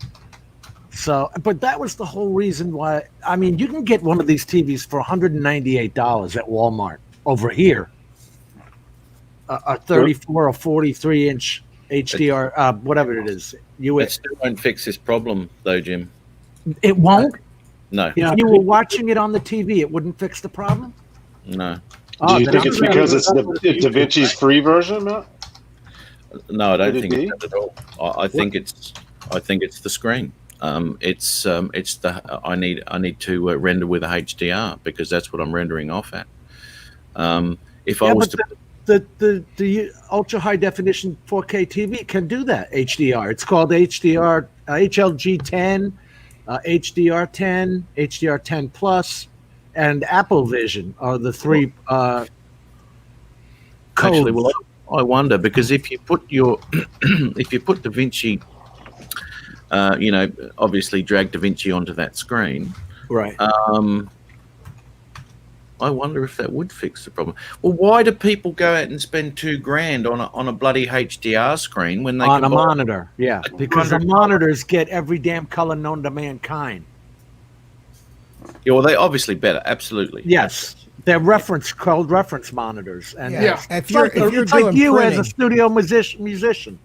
[SPEAKER 2] So, but that was the whole reason why. I mean, you can get one of these TVs for $198 at Walmart over here. A 34 or 43 inch HDR, whatever it is.
[SPEAKER 12] It still won't fix this problem, though, Jim.
[SPEAKER 2] It won't?
[SPEAKER 12] No.
[SPEAKER 2] If you were watching it on the TV, it wouldn't fix the problem?
[SPEAKER 12] No.
[SPEAKER 5] Do you think it's because it's the DaVinci's free version, Matt?
[SPEAKER 12] No, I don't think it's that at all. I think it's the screen. It's the I need to render with a HDR because that's what I'm rendering off at. If I was to
[SPEAKER 2] the ultra high definition 4K TV can do that HDR. It's called HDR HLG10, HDR10, HDR10 Plus, and Apple Vision are the three codes.
[SPEAKER 12] Actually, well, I wonder because if you put DaVinci, obviously drag DaVinci onto that screen,
[SPEAKER 2] right?
[SPEAKER 12] I wonder if that would fix the problem. Well, why do people go out and spend $2,000 on a bloody HDR screen when they
[SPEAKER 2] on a monitor? Yeah, because the monitors get every damn color known to mankind.
[SPEAKER 12] Yeah, well, they obviously better, absolutely.
[SPEAKER 2] Yes, they're called reference monitors, and
[SPEAKER 8] if you're
[SPEAKER 2] it's
[SPEAKER 8] doing
[SPEAKER 2] like you
[SPEAKER 8] printing,
[SPEAKER 2] as a studio musician.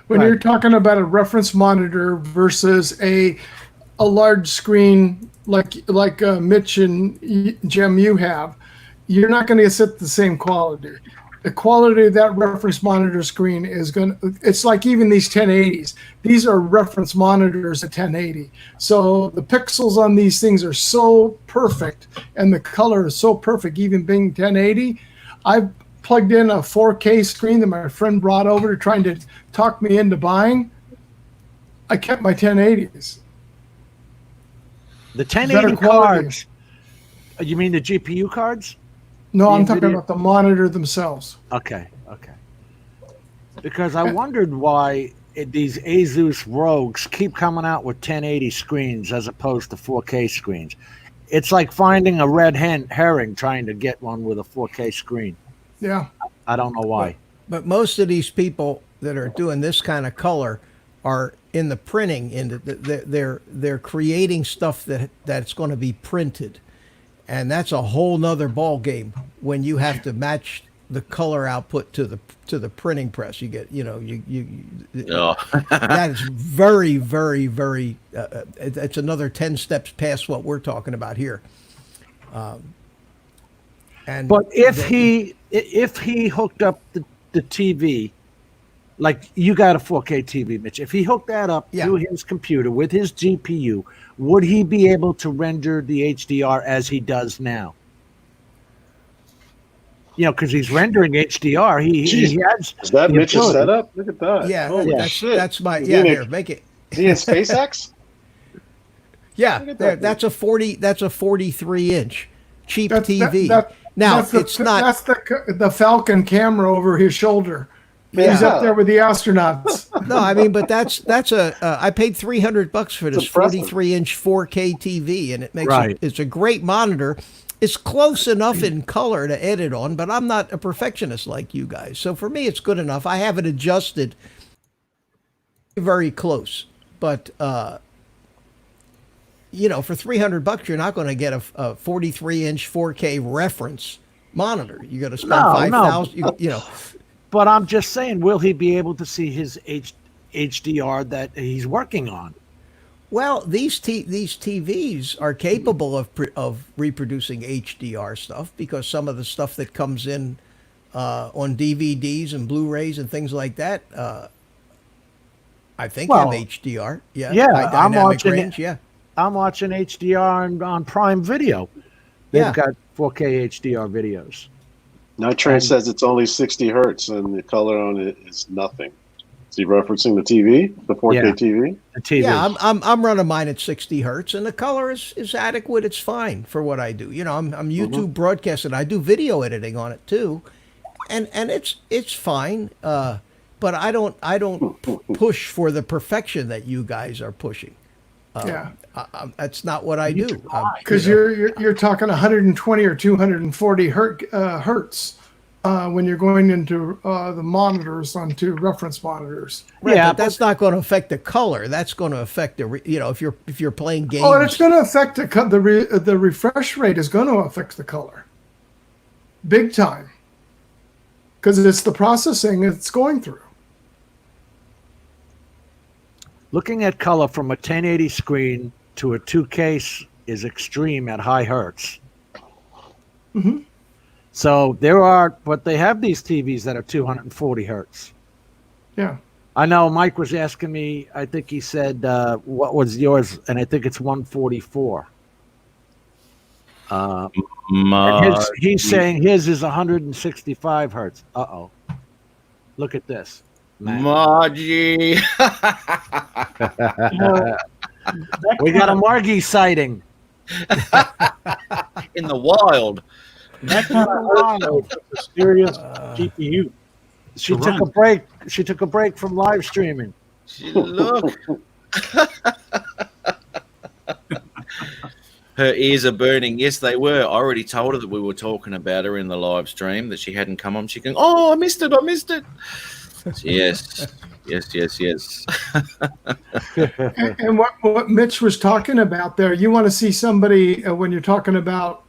[SPEAKER 1] When you're talking about a reference monitor versus a large screen like Mitch and Jim you have, you're not going to get the same quality. The quality of that reference monitor screen is it's like even these 1080s. These are reference monitors at 1080. So the pixels on these things are so perfect and the color is so perfect, even being 1080. I plugged in a 4K screen that my friend brought over, trying to talk me into buying. I kept my 1080s.
[SPEAKER 2] The 1080 cards. You mean the GPU cards?
[SPEAKER 1] No, I'm talking about the monitor themselves.
[SPEAKER 2] Okay. Because I wondered why these Asus Rogues keep coming out with 1080 screens as opposed to 4K screens. It's like finding a red herring trying to get one with a 4K screen.
[SPEAKER 1] Yeah.
[SPEAKER 2] I don't know why.
[SPEAKER 8] But most of these people that are doing this kind of color are in the printing, they're creating stuff that's going to be printed. And that's a whole nother ball game when you have to match the color output to the printing press. You get, that is very, very, very, it's another 10 steps past what we're talking about here. But
[SPEAKER 2] if he hooked up the TV, like you got a 4K TV, Mitch, if he hooked that up to his computer with his GPU, would he be able to render the HDR as he does now? Because he's rendering HDR. He has.
[SPEAKER 5] Is that Mitch's setup? Look at that.
[SPEAKER 8] Yeah, that's my. Here, make it.
[SPEAKER 5] Is he in SpaceX?
[SPEAKER 8] That's a 43-inch cheap TV. It's not.
[SPEAKER 1] That's the Falcon camera over his shoulder. He's up there with the astronauts.
[SPEAKER 8] No, I mean, but that's I paid $300 for this 43-inch 4K TV, and it makes it's a great monitor. It's close enough in color to edit on, but I'm not a perfectionist like you guys. So for me, it's good enough. I have it adjusted very close, but for $300, you're not going to get a 43-inch 4K reference monitor. You got to spend $5,000.
[SPEAKER 2] But I'm just saying, will he be able to see his HDR that he's working on?
[SPEAKER 8] Well, these TVs are capable of reproducing HDR stuff because some of the stuff that comes in on DVDs and Blu-rays and things like that, I think have HDR.
[SPEAKER 2] I'm watching HDR on Prime Video. They've got 4K HDR videos.
[SPEAKER 5] Nitrate says it's only 60 hertz and the color on it is nothing. Is he referencing the TV, the 4K TV?
[SPEAKER 2] The TV.
[SPEAKER 8] Yeah, I'm running mine at 60 hertz, and the color is adequate. It's fine for what I do. I'm YouTube broadcasting. I do video editing on it too, and it's fine. But I don't push for the perfection that you guys are pushing. That's not what I do.
[SPEAKER 1] Because you're talking 120 or 240 hertz when you're going into the monitors onto reference monitors.
[SPEAKER 8] Right, but that's not going to affect the color. That's going to affect if you're playing games.
[SPEAKER 1] Oh, and it's going to affect the refresh rate is going to affect the color, big time. Because it's the processing it's going through.
[SPEAKER 2] Looking at color from a 1080 screen to a 2K is extreme at high hertz.
[SPEAKER 1] Mm-hmm.
[SPEAKER 2] So but they have these TVs that are 240 hertz.
[SPEAKER 1] Yeah.
[SPEAKER 2] I know Mike was asking me, I think he said, what was yours? And I think it's 144. He's saying his is 165 hertz. Uh-oh. Look at this.
[SPEAKER 12] Margie.
[SPEAKER 2] We got a Margie sighting.
[SPEAKER 12] In the wild.
[SPEAKER 11] That kind of mysterious GPU.
[SPEAKER 2] She took a break. She took a break from live streaming.
[SPEAKER 12] Look. Her ears are burning. Yes, they were. I already told her that we were talking about her in the live stream, that she hadn't come on. She can, I missed it. Yes.
[SPEAKER 1] And what Mitch was talking about there, you want to see somebody when you're talking about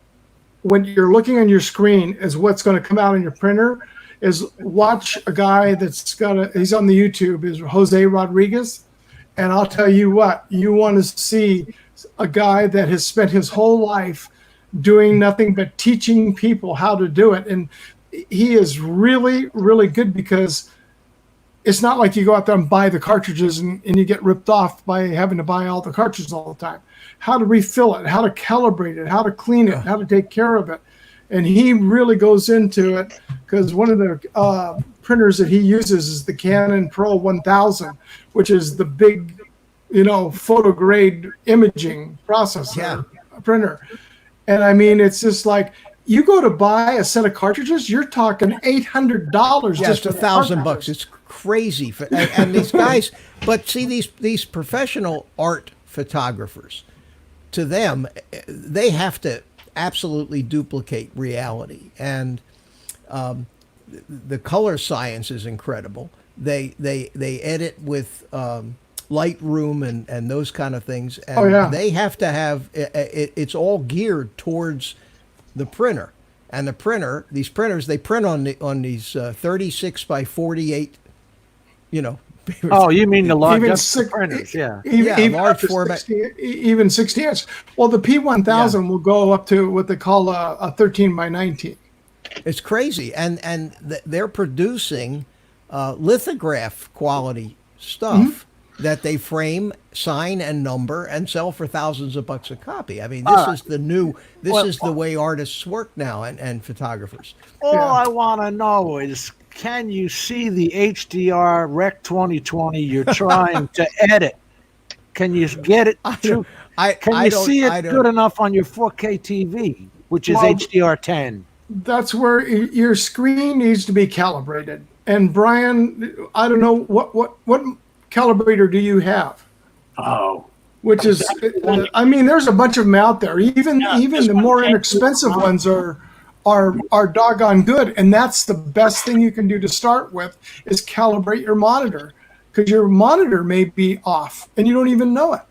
[SPEAKER 1] when you're looking on your screen is what's going to come out on your printer is watch a guy he's on the YouTube, is Jose Rodriguez. And I'll tell you what, you want to see a guy that has spent his whole life doing nothing but teaching people how to do it. And he is really, really good because it's not like you go out there and buy the cartridges and you get ripped off by having to buy all the cartridges all the time. How to refill it, how to calibrate it, how to clean it, how to take care of it. and he really goes into it because one of the printers that he uses is the Canon Pro 1000, which is the big, photo grade imaging processor printer. And I mean, it's just like, you go to buy a set of cartridges, you're talking $800
[SPEAKER 8] just
[SPEAKER 1] for
[SPEAKER 8] $1,000. It's crazy. And these guys, but see, these professional art photographers, to them, they have to absolutely duplicate reality. And the color science is incredible. They edit with Lightroom and those kind of things. And they have to have it's all geared towards the printer. And these printers, they print on these 36 by 48,
[SPEAKER 2] Oh, you mean the large
[SPEAKER 1] printers?
[SPEAKER 2] Yeah.
[SPEAKER 1] Even
[SPEAKER 8] large format.
[SPEAKER 1] even 60 inch. Well, the P1000 will go up to what they call a 13 by 19.
[SPEAKER 8] It's crazy. And they're producing lithograph quality stuff that they frame, sign, and number, and sell for thousands of bucks a copy. I mean, this is the way artists work now and photographers.
[SPEAKER 2] All I want to know is, can you see the HDR Rec 2020 you're trying to edit? Can you get it to? Can you see it good enough on your 4K TV, which is HDR 10?
[SPEAKER 1] That's where your screen needs to be calibrated. And Brian, I don't know what calibrator do you have?
[SPEAKER 11] Oh,
[SPEAKER 1] which is, I mean, there's a bunch of them out there. Even the more inexpensive ones are doggone good, and that's the best thing you can do to start with is calibrate your monitor, because your monitor may be off and you don't even know it.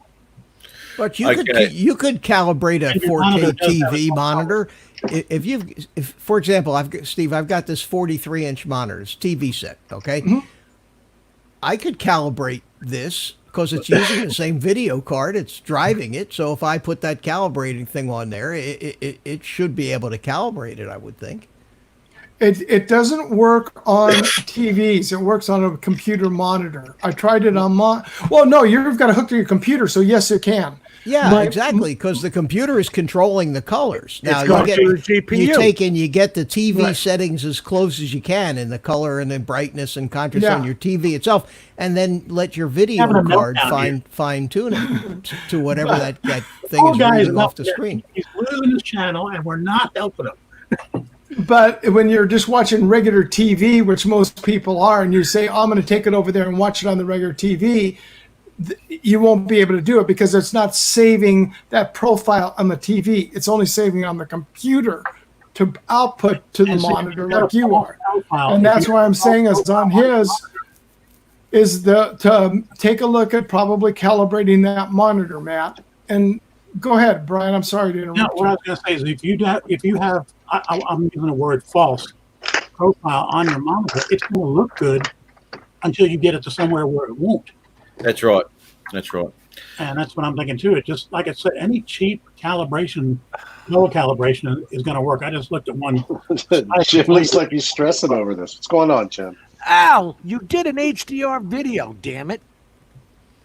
[SPEAKER 8] But you could calibrate a 4K TV monitor. If for example, I've got this 43-inch monitor, it's TV set, okay? Mm-hmm. I could calibrate this because it's using the same video card. It's driving it. So if I put that calibrating thing on there, it should be able to calibrate it, I would think.
[SPEAKER 1] It doesn't work on TVs. It works on a computer monitor. I tried it on well, no, you've got to hook to your computer. So yes, it can.
[SPEAKER 8] Yeah, exactly, because the computer is controlling the colors. Now
[SPEAKER 2] you get
[SPEAKER 8] you get the TV settings as close as you can in the color and the brightness and contrast on your TV itself, and then let your video card fine tune it to whatever that thing is reading off the screen.
[SPEAKER 11] He's losing his channel, and we're not helping him.
[SPEAKER 1] But when you're just watching regular TV, which most people are, and you say, I'm going to take it over there and watch it on the regular TV, you won't be able to do it because it's not saving that profile on the TV. It's only saving on the computer to output to the monitor like you are. And that's why I'm saying is on his is to take a look at probably calibrating that monitor, Matt. And go ahead, Brian. I'm sorry to interrupt.
[SPEAKER 11] No, what I was going to say is if you have I'm using the word false profile on your monitor, it's going to look good until you get it to somewhere where it won't.
[SPEAKER 12] That's right. That's right.
[SPEAKER 11] And that's what I'm thinking too. It just, like I said, any cheap calibration, color calibration is going to work. I just looked at one.
[SPEAKER 5] Jim looks like he's stressing over this. What's going on, Jim?
[SPEAKER 2] Al, you did an HDR video, damn it.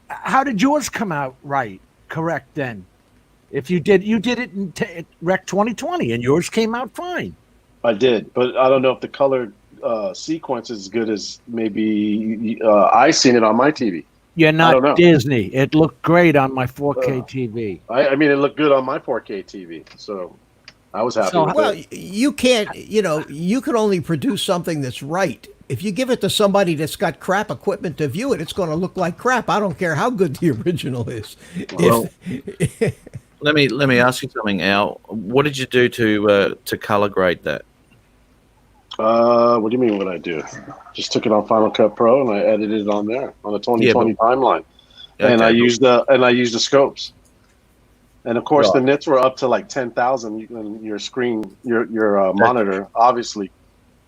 [SPEAKER 2] How did yours come out correct then? If you did it in Rec 2020 and yours came out fine.
[SPEAKER 5] I did, but I don't know if the color sequence is as good as maybe I seen it on my TV.
[SPEAKER 2] You're not Disney. It looked great on my 4K TV.
[SPEAKER 5] I mean, it looked good on my 4K TV, so I was happy with it.
[SPEAKER 8] Well, you can't, you can only produce something that's right. If you give it to somebody that's got crap equipment to view it, it's going to look like crap. I don't care how good the original is.
[SPEAKER 12] Well, let me ask you something, Al. What did you do to color grade that?
[SPEAKER 5] What do you mean what I do? Just took it on Final Cut Pro and I edited it on there on the 2020 timeline. Okay. And I used the scopes. And of course the nits were up to like 10,000 and your screen, your monitor, obviously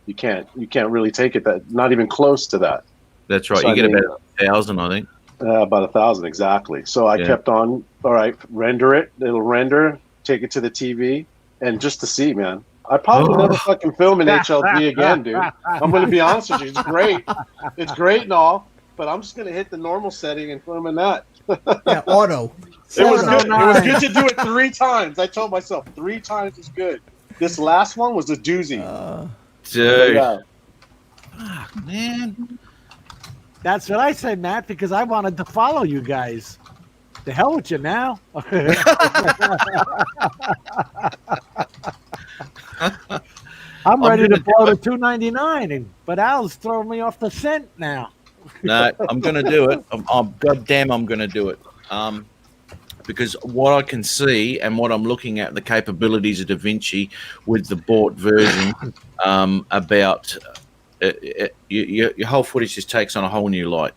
[SPEAKER 5] you can't really take it that, not even close to that.
[SPEAKER 12] That's right. So you get about 1,000, I think.
[SPEAKER 5] About 1,000 exactly. So I kept on, all right, render it. It'll render, take it to the TV, and just to see, man. I probably never fucking film in HLD again, dude. I'm going to be honest with you. It's great. It's great and all, but I'm just going to hit the normal setting and film in that.
[SPEAKER 8] Auto.
[SPEAKER 5] It was good. It was good to do it 3 times. I told myself 3 times is good. This last one was a doozy.
[SPEAKER 12] Dude.
[SPEAKER 2] Fuck, man. That's what I said, Matt, because I wanted to follow you guys. The hell with you now. I'm ready to blow to $2.99, but Al's throwing me off the scent now.
[SPEAKER 12] No, I'm going to do it. Goddamn, I'm going to do it. Because what I can see and what I'm looking at, the capabilities of Davinci with the bought version, your whole footage just takes on a whole new light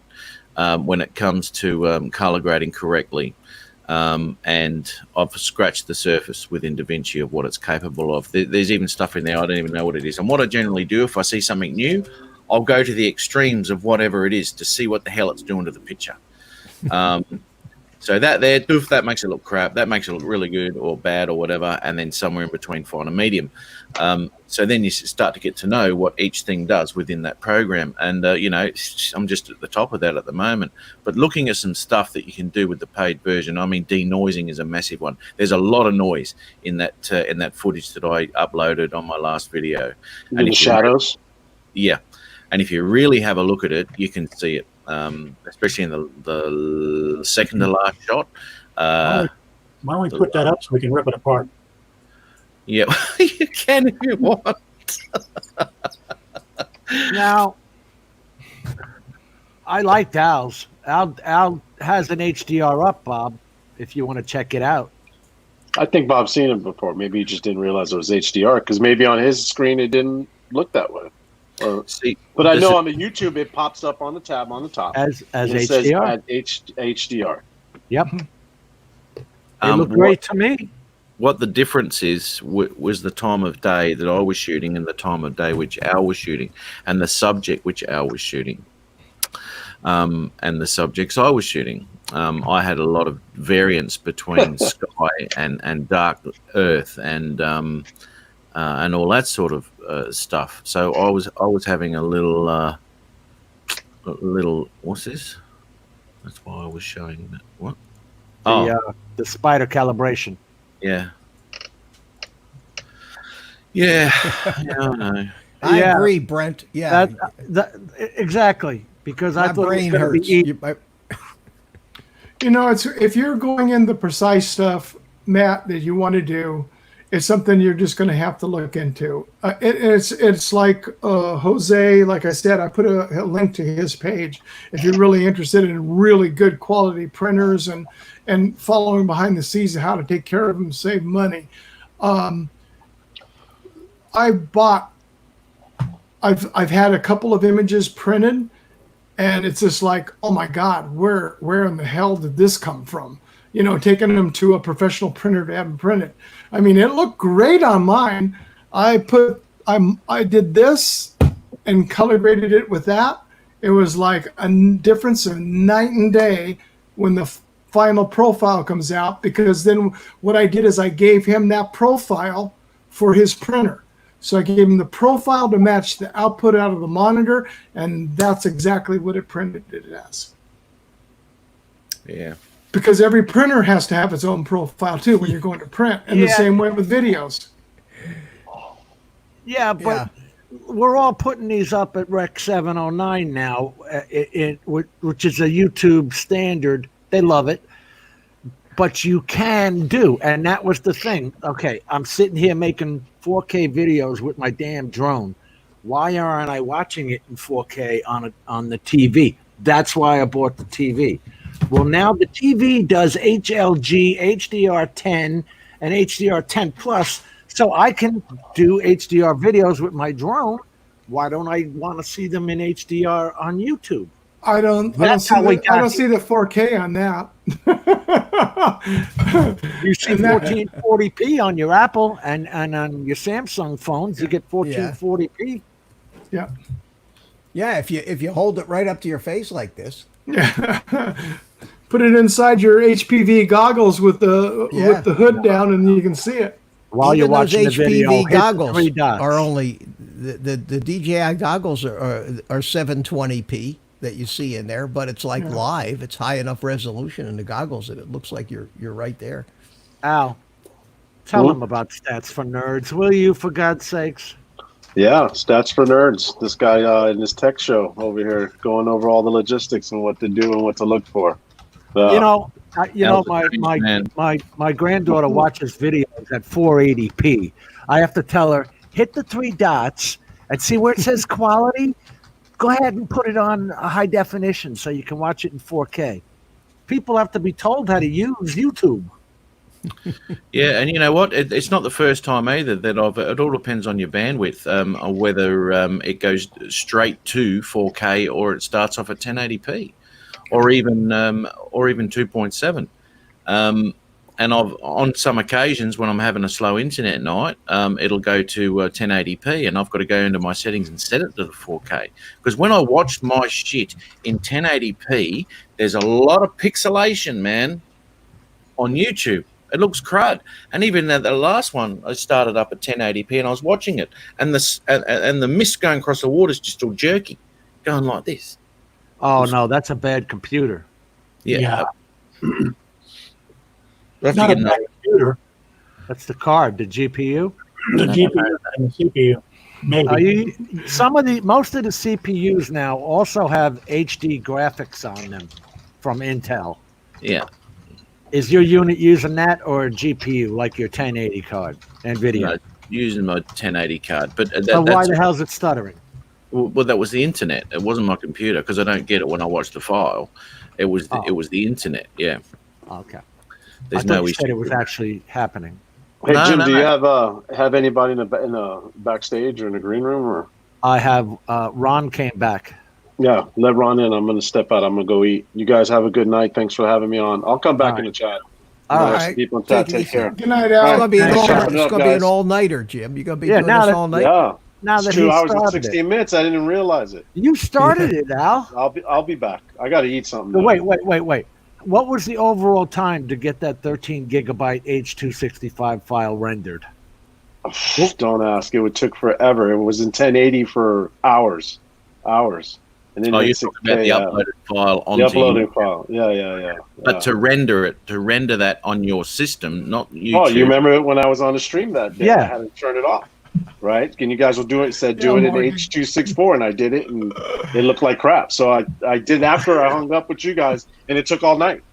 [SPEAKER 12] when it comes to color grading correctly. And I've scratched the surface within Davinci of what it's capable of. There's even stuff in there I don't even know what it is. And what I generally do if I see something new, I'll go to the extremes of whatever it is to see what the hell it's doing to the picture. So that makes it look crap. That makes it look really good or bad or whatever, and then somewhere in between fine and medium. So then you start to get to know what each thing does within that program. And, I'm just at the top of that at the moment. But looking at some stuff that you can do with the paid version, I mean, denoising is a massive one. There's a lot of noise in that footage that I uploaded on my last video.
[SPEAKER 5] And the shadows?
[SPEAKER 12] Yeah. And if you really have a look at it, you can see it. Especially in the second to last shot.
[SPEAKER 11] Why don't we put that up so we can rip it apart?
[SPEAKER 12] Yeah, you can if you want.
[SPEAKER 2] Now, I liked Al's. Al has an HDR up, Bob, if you want to check it out.
[SPEAKER 5] I think Bob's seen it before. Maybe he just didn't realize it was HDR because maybe on his screen it didn't look that way. But I know on the YouTube it pops up on the tab on the top
[SPEAKER 2] as
[SPEAKER 5] HDR. HDR.
[SPEAKER 2] Yep. It looked great to me.
[SPEAKER 12] What the difference is was the time of day that I was shooting and the time of day which Al was shooting and the subject which Al was shooting and the subjects I was shooting. I had a lot of variance between sky and dark earth and all that sort of stuff. So I was having a little what's this? That's why I was showing that. What?
[SPEAKER 2] The spider calibration.
[SPEAKER 12] Yeah. Yeah. I know.
[SPEAKER 8] I agree, Brent. Yeah.
[SPEAKER 2] Exactly. Because I thought
[SPEAKER 8] brain
[SPEAKER 2] it was
[SPEAKER 8] hurts.
[SPEAKER 1] It's if you're going in the precise stuff, Matt, that you want to do, it's something you're just going to have to look into. It's like Jose, like I said, I put a link to his page. If you're really interested in really good quality printers and following behind the scenes of how to take care of them, save money. I've had a couple of images printed, and it's just like, oh my God, where in the hell did this come from? Taking them to a professional printer to have them printed. I mean, it looked great on mine. I did this and color graded it with that. It was like a difference of night and day when the final profile comes out, because then what I did is I gave him that profile for his printer. So I gave him the profile to match the output out of the monitor, and that's exactly what it printed it as.
[SPEAKER 12] Yeah.
[SPEAKER 1] Because every printer has to have its own profile too when you're going to print, and the same way with videos.
[SPEAKER 2] Yeah, but we're all putting these up at Rec 709 now, which is a YouTube standard. They love it. But you can do, and that was the thing. Okay, I'm sitting here making 4K videos with my damn drone. Why aren't I watching it in 4K on the TV? That's why I bought the TV. Well, now the TV does HLG, HDR10, and HDR10 Plus, so I can do HDR videos with my drone. Why don't I want to see them in HDR on YouTube?
[SPEAKER 1] I don't see the 4K on that.
[SPEAKER 2] You see 1440p on your Apple and on your Samsung phones, you get 1440p.
[SPEAKER 1] Yeah.
[SPEAKER 8] Yeah, if you hold it right up to your face like this.
[SPEAKER 1] Yeah. Put it inside your HPV goggles with the hood down, and you can see it.
[SPEAKER 2] While you're watching the video,
[SPEAKER 8] HPV goggles are only the DJI goggles are 720p that you see in there, but it's like live. It's high enough resolution in the goggles that it looks like you're right there.
[SPEAKER 2] Al, Tell them about Stats for Nerds, will you, for God's sakes?
[SPEAKER 5] Yeah, Stats for Nerds. This guy in his tech show over here going over all the logistics and what to do and what to look for.
[SPEAKER 2] My granddaughter watches videos at 480p. I have to tell her, hit the 3 dots and see where it says quality. Go ahead and put it on a high definition so you can watch it in 4K. People have to be told how to use YouTube.
[SPEAKER 12] Yeah, and you know what? It's not the first time either that it all depends on your bandwidth, on whether it goes straight to 4K or it starts off at 1080p, or even 2.7. And on some occasions when I'm having a slow internet night, it'll go to 1080p, and I've got to go into my settings and set it to the 4K. Because when I watch my shit in 1080p, there's a lot of pixelation, man, on YouTube. It looks crud. And even the last one, I started up at 1080p and I was watching it, and the mist going across the water is just all jerky, going like this.
[SPEAKER 2] Oh no, that's a bad computer.
[SPEAKER 12] Yeah.
[SPEAKER 11] That's not a bad computer.
[SPEAKER 2] That's the card, the GPU.
[SPEAKER 11] The GPU and the CPU. Maybe.
[SPEAKER 2] Most of the CPUs now also have HD graphics on them from Intel.
[SPEAKER 12] Yeah.
[SPEAKER 2] Is your unit using that or a GPU like your 1080 card, NVIDIA?
[SPEAKER 12] No, using my 1080 card. But
[SPEAKER 2] why the hell is it stuttering?
[SPEAKER 12] Well, that was the internet. It wasn't my computer, because I don't get it when I watch the file. It was the internet. Yeah.
[SPEAKER 2] Okay.
[SPEAKER 12] There's
[SPEAKER 2] I thought
[SPEAKER 12] no
[SPEAKER 2] you said
[SPEAKER 12] issue.
[SPEAKER 2] it was actually happening.
[SPEAKER 5] Hey, Jim, do you have anybody in the backstage or in the green room? Or
[SPEAKER 2] I have Ron came back.
[SPEAKER 5] Yeah, let Ron in. I'm going to step out. I'm going to go eat. You guys have a good night. Thanks for having me on. I'll come back in the chat.
[SPEAKER 8] All right.
[SPEAKER 5] People in chat, take care.
[SPEAKER 1] Good night, Al.
[SPEAKER 8] It's going to be an all-nighter, Jim. You're going to be doing this all night?
[SPEAKER 5] Yeah.
[SPEAKER 2] Now
[SPEAKER 5] it's
[SPEAKER 2] that
[SPEAKER 5] 2
[SPEAKER 2] he
[SPEAKER 5] hours and
[SPEAKER 2] started
[SPEAKER 5] 16 minutes. I didn't even realize it.
[SPEAKER 2] You started it, Al.
[SPEAKER 5] I'll be back. I got to eat something.
[SPEAKER 2] Wait. What was the overall time to get that 13 gigabyte H.265 file rendered?
[SPEAKER 5] Don't ask. It took forever. It was in 1080 for hours. And then
[SPEAKER 12] you're talking about the uploaded file onto
[SPEAKER 5] the uploaded file. Yeah.
[SPEAKER 12] But to render that on your system, not YouTube.
[SPEAKER 5] Oh, you remember it when I was on the stream that day?
[SPEAKER 2] Yeah.
[SPEAKER 5] I had to turn it off. Right? And you guys will do it. Said do it in H.264, and I did it, and it looked like crap. So I did after I hung up with you guys, and it took all night.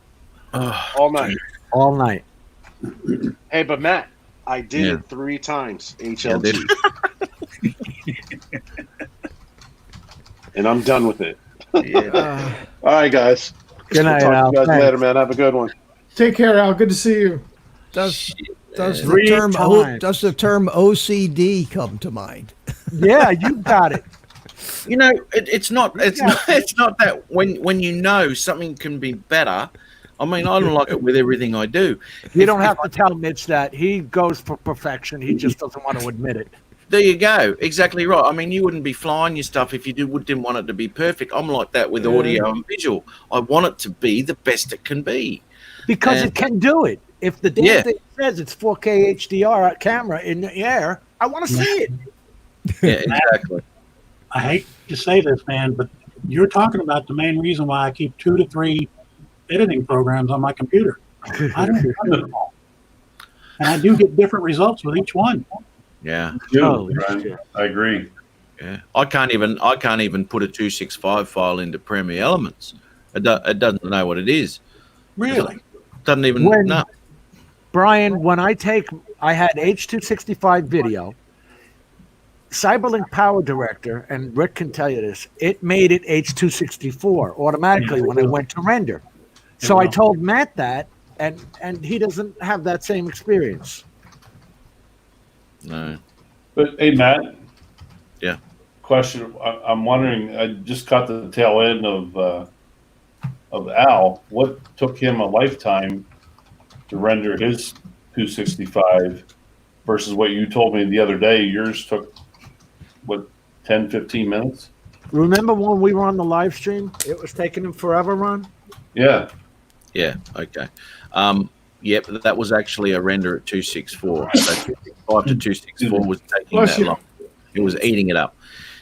[SPEAKER 5] All night. Hey, but Matt, I did it 3 times HLG. And I'm done with it.
[SPEAKER 12] Yeah.
[SPEAKER 5] All right, guys.
[SPEAKER 2] Good night,
[SPEAKER 5] talk
[SPEAKER 2] Al.
[SPEAKER 5] to you guys later, man. Have a good one.
[SPEAKER 1] Take care, Al. Good to see you.
[SPEAKER 8] Does the term OCD come to mind?
[SPEAKER 2] Yeah, you got it.
[SPEAKER 12] You know, it's not that when you know something can be better. I mean, I don't like it with everything I do.
[SPEAKER 2] You don't have to tell Mitch that. He goes for perfection. He just doesn't want to admit it.
[SPEAKER 12] There you go. Exactly right. I mean, you wouldn't be flying your stuff if you didn't want it to be perfect. I'm like that with audio and visual. I want it to be the best it can be.
[SPEAKER 2] Because it can do it. If the damn thing says it's 4K HDR camera in the air, I want to see it.
[SPEAKER 12] Yeah, exactly.
[SPEAKER 11] I hate to say this, man, but you're talking about the main reason why I keep 2 to 3 editing programs on my computer. I don't run them all. And I do get different results with each one.
[SPEAKER 12] Yeah.
[SPEAKER 4] I agree.
[SPEAKER 12] Yeah. I can't even put a 265 file into Premiere Elements. It doesn't know what it is.
[SPEAKER 11] Really?
[SPEAKER 12] It doesn't even know.
[SPEAKER 2] Brian, when I had H.265 video, Cyberlink Power Director, and Rick can tell you this, it made it H.264 automatically when I went to render. So I told Matt that, and he doesn't have that same experience.
[SPEAKER 12] No.
[SPEAKER 4] But hey, Matt.
[SPEAKER 12] Yeah.
[SPEAKER 4] Question. I'm wondering. I just caught the tail end of Al. What took him a lifetime to render his 265 versus what you told me the other day? Yours took what 10, 15 minutes.
[SPEAKER 2] Remember when we were on the live stream? It was taking him forever, Ron.
[SPEAKER 4] Yeah.
[SPEAKER 12] Yeah. Okay. Yeah, but that was actually a render at 264. So 265 to 264 was taking that long. It was eating it up.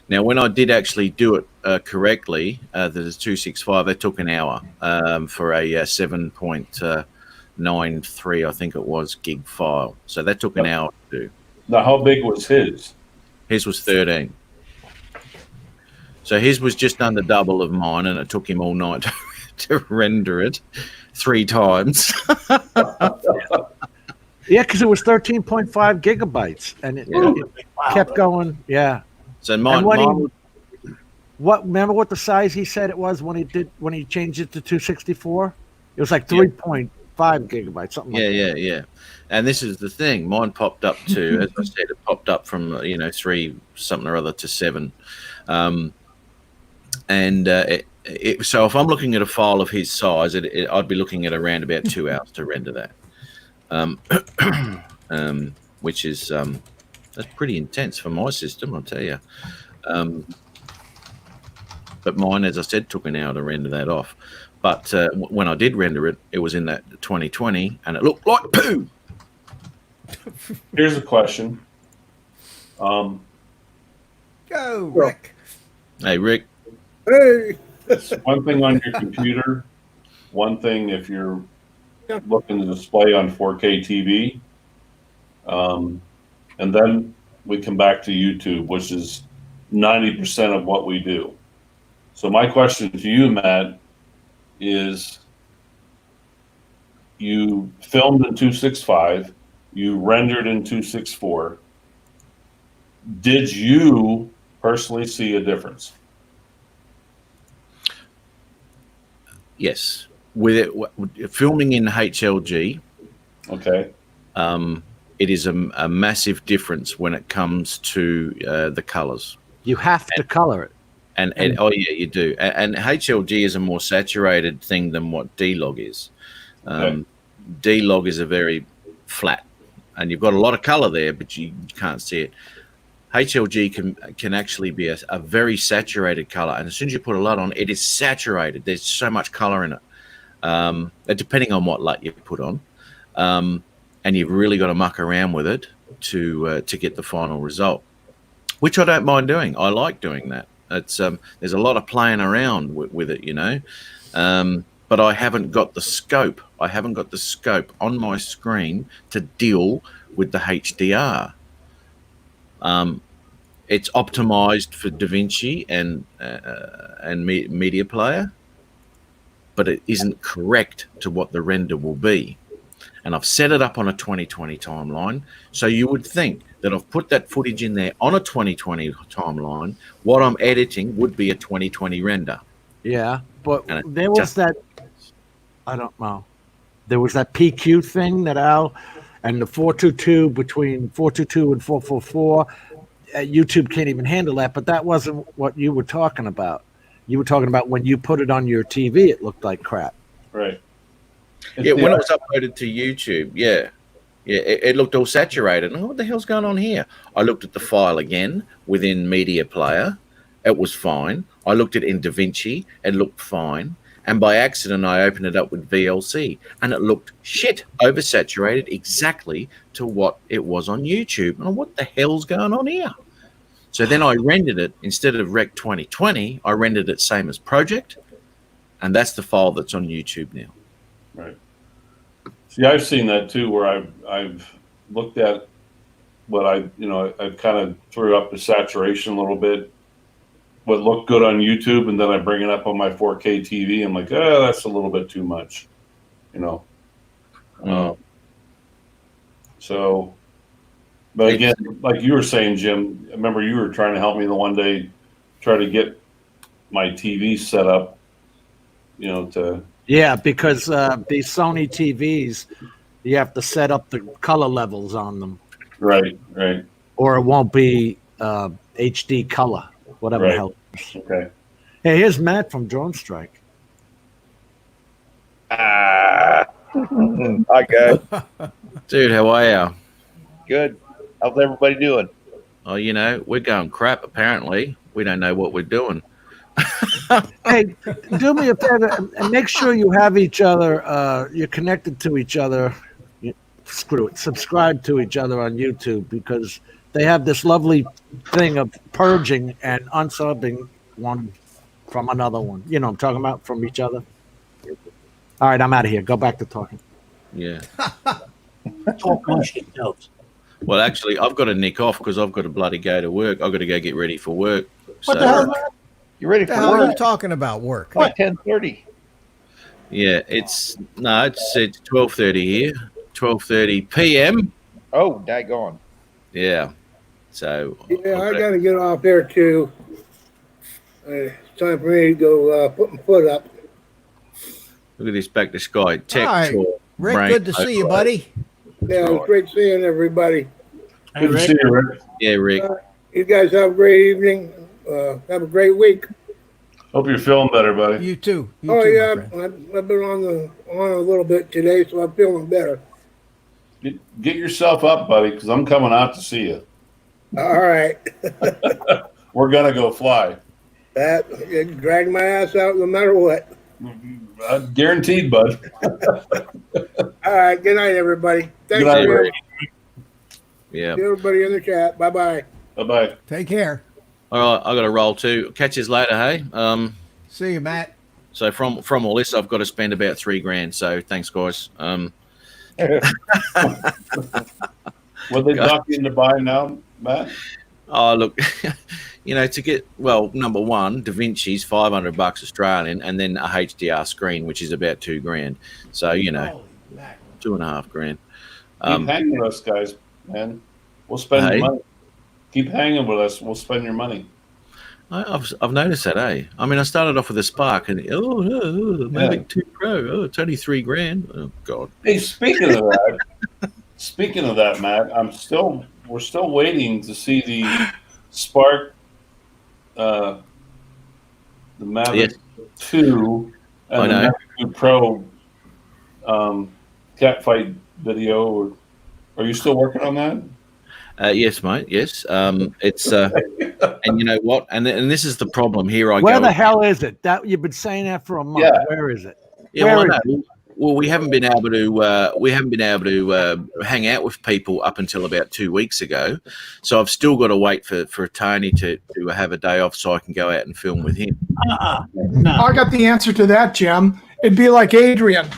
[SPEAKER 12] Now, when I did actually do it correctly, the 265, that took an hour for a 7.9 .93, I think it was, gig file. So that took an hour to do.
[SPEAKER 4] Now, how big was his?
[SPEAKER 12] His was 13. So his was just under double of mine, and it took him all night to render it 3 times.
[SPEAKER 2] Yeah, because it was 13.5 gigabytes, and it kept going. Yeah.
[SPEAKER 12] So
[SPEAKER 2] remember what the size he said it was when he changed it to 264? It was like 3.5 gigabytes, something like that.
[SPEAKER 12] Yeah. And this is the thing. Mine popped up to, as I said, it popped up from 3 something or other to 7. So if I'm looking at a file of his size, I'd be looking at around about 2 hours to render that. Which is that's pretty intense for my system, I'll tell you. But mine, as I said, took an hour to render that off. But when I did render it, it was in that 2020, and it looked like poo.
[SPEAKER 4] Here's a question.
[SPEAKER 8] Go, Rick.
[SPEAKER 12] Hey, Rick.
[SPEAKER 7] Hey.
[SPEAKER 4] One thing on your computer, one thing if you're looking to display on 4K TV, and then we come back to YouTube, which is 90% of what we do. So my question to you, Matt, is you filmed in 265, you rendered in 264. Did you personally see a difference?
[SPEAKER 12] Yes. With it, filming in HLG,
[SPEAKER 4] okay,
[SPEAKER 12] it is a massive difference when it comes to the colors.
[SPEAKER 2] You have to color it.
[SPEAKER 12] And oh yeah, you do. And HLG is a more saturated thing than what D-Log is. D-Log is a very flat, and you've got a lot of color there, but you can't see it. HLG can actually be a very saturated color, and as soon as you put a LUT on, it is saturated. There's so much color in it, depending on what LUT you put on, and you've really got to muck around with it to get the final result, which I don't mind doing. I like doing that. It's there's a lot of playing around with it, but I haven't got the scope. I haven't got the scope on my screen to deal with the HDR. It's optimized for Davinci and Media Player, but it isn't correct to what the render will be. And I've set it up on a 2020 timeline, so you would think that I've put that footage in there on a 2020 timeline. What I'm editing would be a 2020 render.
[SPEAKER 2] Yeah, but there was that. I don't know. There was that PQ thing that Al and the 422 between 422 and 444. YouTube can't even handle that. But that wasn't what you were talking about. You were talking about when you put it on your TV, it looked like crap.
[SPEAKER 4] Right.
[SPEAKER 12] Yeah, when it was uploaded to YouTube, it looked all saturated. Oh, what the hell's going on here? I looked at the file again within Media Player. It was fine. I looked at it in Davinci. It looked fine. And by accident, I opened it up with VLC, and it looked shit, oversaturated exactly to what it was on YouTube. And what the hell's going on here? So then I rendered it, instead of Rec 2020, I rendered it same as Project, and that's the file that's on YouTube now.
[SPEAKER 4] Right. See, I've seen that too, where I've looked at what I've kind of threw up the saturation a little bit, what looked good on YouTube, and then I bring it up on my 4K TV. I'm like, that's a little bit too much, So, but again, like you were saying, Jim, I remember you were trying to help me the one day, try to get my TV set up, to.
[SPEAKER 2] Yeah, because these Sony TVs, you have to set up the color levels on them.
[SPEAKER 4] Right.
[SPEAKER 2] Or it won't be HD color, whatever the hell.
[SPEAKER 4] Okay.
[SPEAKER 2] Hey, here's Matt from Drone Strike.
[SPEAKER 13] Hi, guys.
[SPEAKER 12] Dude, how are you?
[SPEAKER 13] Good. How's everybody doing?
[SPEAKER 12] Oh, we're going crap, apparently. We don't know what we're doing.
[SPEAKER 2] Hey, do me a favor and make sure you have each other, you're connected to each other. Screw it. Subscribe to each other on YouTube, because they have this lovely thing of purging and unsubbing one from another one. You know what I'm talking about, from each other. All right, I'm out of here. Go back to talking.
[SPEAKER 12] Yeah.
[SPEAKER 11] Talk my shit notes.
[SPEAKER 12] Well, actually, I've got to nick off because I've got to bloody go to work. I've got to go get ready for work.
[SPEAKER 8] What the hell?
[SPEAKER 13] You ready
[SPEAKER 8] What the
[SPEAKER 13] for
[SPEAKER 8] hell are you
[SPEAKER 13] work?
[SPEAKER 8] talking about? Work?
[SPEAKER 13] What, 10:30?
[SPEAKER 12] Yeah, it's 12:30 here, 12:30 p.m.
[SPEAKER 13] Oh, daggone.
[SPEAKER 12] Yeah, so
[SPEAKER 7] Yeah, I got to get off there too. It's time for me to go put my foot up.
[SPEAKER 12] Look at this back to sky tech
[SPEAKER 8] All right.
[SPEAKER 12] talk.
[SPEAKER 8] Rick,
[SPEAKER 12] brain
[SPEAKER 8] good to see you,
[SPEAKER 12] overload.
[SPEAKER 8] buddy.
[SPEAKER 7] Yeah, it was great seeing everybody.
[SPEAKER 11] Hey,
[SPEAKER 4] Good to
[SPEAKER 11] Rick.
[SPEAKER 4] see you, Rick.
[SPEAKER 12] Yeah, Rick.
[SPEAKER 7] You guys have a great evening. Have a great week.
[SPEAKER 4] Hope you're feeling better, buddy.
[SPEAKER 8] You too. You
[SPEAKER 7] Oh
[SPEAKER 8] too,
[SPEAKER 7] yeah,
[SPEAKER 8] my friend.
[SPEAKER 7] I've been on a little bit today, so I'm feeling better.
[SPEAKER 4] Get yourself up, buddy, because I'm coming out to see you.
[SPEAKER 7] All right.
[SPEAKER 4] We're gonna go fly.
[SPEAKER 7] You drag my ass out no matter what.
[SPEAKER 4] Guaranteed, bud.
[SPEAKER 7] All right. Good night, everybody. Thanks
[SPEAKER 4] Good night,
[SPEAKER 7] for
[SPEAKER 4] Rick.
[SPEAKER 12] Yeah.
[SPEAKER 7] everybody in the chat. Bye bye.
[SPEAKER 4] Bye bye.
[SPEAKER 8] Take care.
[SPEAKER 12] All right, I got to roll too. Catch you later, hey.
[SPEAKER 8] See you, Matt.
[SPEAKER 12] So from all this, I've got to spend about $3,000. So thanks, guys.
[SPEAKER 4] What they talking to buy now, Matt?
[SPEAKER 12] Oh, look, to get, number one, Davinci's $500 Australian, and then a HDR screen, which is about $2,000. So,
[SPEAKER 8] Holy Matt.
[SPEAKER 12] $2,500.
[SPEAKER 4] Keep hanging with us, guys, man. We'll spend
[SPEAKER 12] Hey.
[SPEAKER 4] your money. Keep hanging with us. We'll spend your money.
[SPEAKER 12] I've noticed that, eh? I mean, I started off with a Spark, and Mavic 2 Pro. Oh, it's only $3,000. Oh God.
[SPEAKER 4] Hey, speaking of that, Matt, we're still waiting to see the Spark, the Mavic 2
[SPEAKER 12] I
[SPEAKER 4] and the
[SPEAKER 12] know.
[SPEAKER 4] Mavic 2 Pro catfight video. Are you still working on that?
[SPEAKER 12] Yes, mate. Yes. It's and you know what? And this is the problem. Here I go.
[SPEAKER 2] Where the hell is it? That you've been saying that for a month.
[SPEAKER 4] Yeah.
[SPEAKER 2] Where is it?
[SPEAKER 12] Yeah,
[SPEAKER 2] Where
[SPEAKER 12] well, I
[SPEAKER 2] is
[SPEAKER 12] know. Well, we haven't been able to hang out with people up until about 2 weeks ago. So I've still got to wait for Tony to have a day off so I can go out and film with him.
[SPEAKER 11] No.
[SPEAKER 1] I got the answer to that, Jim. It'd be like Adrian,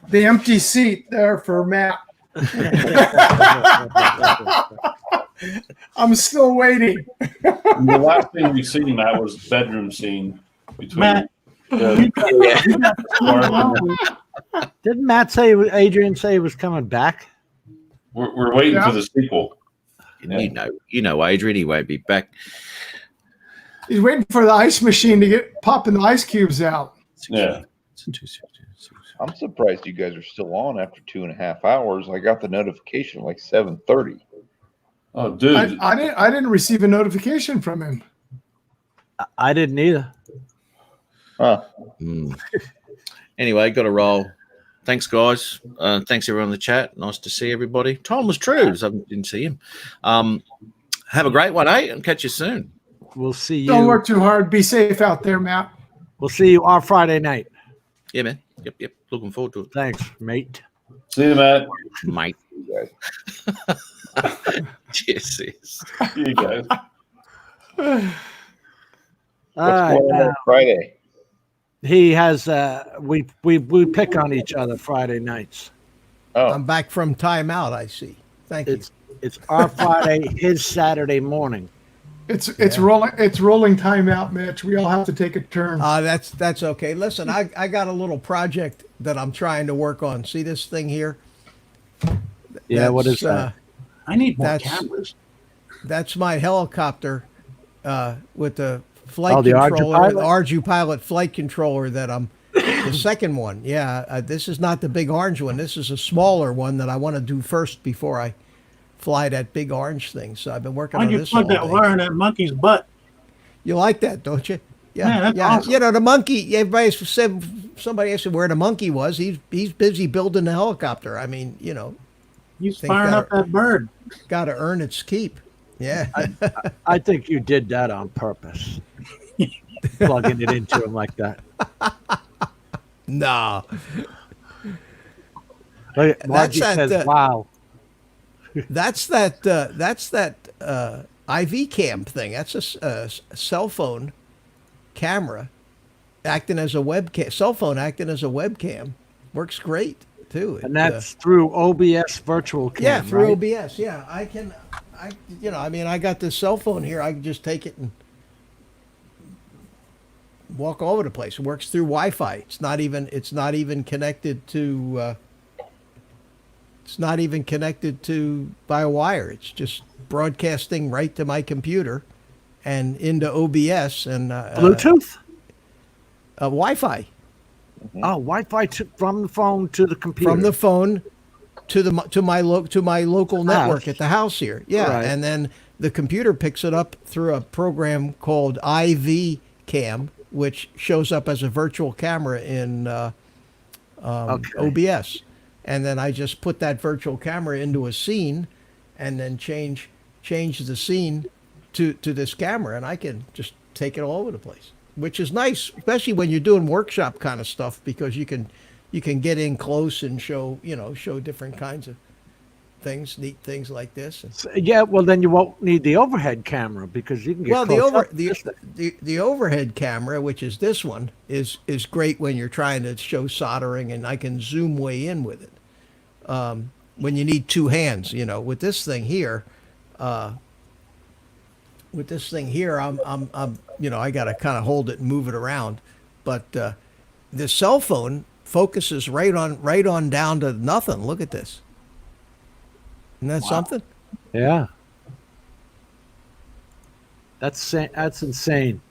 [SPEAKER 1] the empty seat there for Matt. I'm still waiting.
[SPEAKER 4] The last thing we seen, Matt, was the bedroom scene between.
[SPEAKER 11] Matt,
[SPEAKER 2] Didn't Adrian say he was coming back?
[SPEAKER 4] We're waiting for the sequel.
[SPEAKER 12] You know, Adrian, he won't be back.
[SPEAKER 1] He's waiting for the ice machine to get popping the ice cubes out.
[SPEAKER 4] Yeah.
[SPEAKER 13] I'm surprised you guys are still on after 2.5 hours. I got the notification like 7:30.
[SPEAKER 4] Oh, dude.
[SPEAKER 1] I didn't receive a notification from him.
[SPEAKER 2] I didn't either.
[SPEAKER 13] Huh.
[SPEAKER 12] Anyway, got to roll. Thanks, guys. Thanks, everyone in the chat. Nice to see everybody. Tom was true. I didn't see him. Have a great one, eh? And catch you soon.
[SPEAKER 2] We'll see you.
[SPEAKER 1] Don't work too hard. Be safe out there, Matt.
[SPEAKER 2] We'll see you on Friday night.
[SPEAKER 12] Yeah, man. Yep. Looking forward to it.
[SPEAKER 2] Thanks, mate.
[SPEAKER 4] See you, Matt.
[SPEAKER 12] Mate.
[SPEAKER 13] You guys.
[SPEAKER 12] Yes.
[SPEAKER 4] See you guys.
[SPEAKER 13] What's
[SPEAKER 2] All
[SPEAKER 13] going on
[SPEAKER 2] right,
[SPEAKER 13] on Friday?
[SPEAKER 2] he has. We pick on each other Friday nights.
[SPEAKER 13] Oh,
[SPEAKER 8] I'm back from timeout, I see. Thank you.
[SPEAKER 2] It's our Friday, his Saturday morning.
[SPEAKER 1] It's rolling time out, Mitch. We all have to take a turn.
[SPEAKER 8] That's okay. Listen, I got a little project that I'm trying to work on. See this thing here?
[SPEAKER 2] Yeah, what is that?
[SPEAKER 11] I need more
[SPEAKER 8] That's-
[SPEAKER 11] cameras.
[SPEAKER 8] That's my helicopter with the flight
[SPEAKER 2] the
[SPEAKER 8] controller, the
[SPEAKER 2] Ardu
[SPEAKER 8] Ardu Pilot flight controller that I'm the second one. Yeah, this is not the big orange one. This is a smaller one that I want to do first before I fly that big orange thing. So I've been working
[SPEAKER 11] Why'd
[SPEAKER 8] on
[SPEAKER 11] you
[SPEAKER 8] this.
[SPEAKER 11] plug
[SPEAKER 8] all
[SPEAKER 11] that
[SPEAKER 8] day.
[SPEAKER 11] wire in that monkey's butt?
[SPEAKER 8] You like that, don't you?
[SPEAKER 11] Yeah, that's awesome.
[SPEAKER 8] You know, the monkey, everybody said, somebody asked where the monkey was. He's busy building the helicopter. I mean, you know.
[SPEAKER 11] He's firing up that bird.
[SPEAKER 8] Got to earn its keep. Yeah.
[SPEAKER 2] I think you did that on purpose. Plugging it into him like that.
[SPEAKER 8] No.
[SPEAKER 2] Margie says, wow.
[SPEAKER 8] That's that IVcam thing. That's a cell phone camera acting as a webcam. Cell phone acting as a webcam. Works great. too.
[SPEAKER 2] And that's through OBS virtual cam.
[SPEAKER 8] Yeah, through
[SPEAKER 2] right?
[SPEAKER 8] OBS. Yeah, I got this cell phone here. I can just take it and walk all over the place. It works through Wi-Fi. It's not even connected to. It's not even connected to by a wire. It's just broadcasting right to my computer, and into OBS and
[SPEAKER 2] Bluetooth.
[SPEAKER 8] Wi-Fi.
[SPEAKER 2] Oh, Wi-Fi from the phone to the computer.
[SPEAKER 8] From the phone to my local network at the house here. Yeah,
[SPEAKER 2] Right.
[SPEAKER 8] and then the computer picks it up through a program called IVcam, which shows up as a virtual camera in OBS. And then I just put that virtual camera into a scene, and then change the scene to this camera, and I can just take it all over the place, which is nice, especially when you're doing workshop kind of stuff, because you can get in close and show different kinds of things, neat things like this.
[SPEAKER 2] Yeah, well then you won't need the overhead camera because you can get
[SPEAKER 8] the overhead camera, which is this one, is great when you're trying to show soldering, and I can zoom way in with it. When you need two hands, with this thing here, I'm I got to kind of hold it and move it around, but the cell phone focuses right on down to nothing. Look at this. Isn't that something?
[SPEAKER 2] Yeah. That's insane.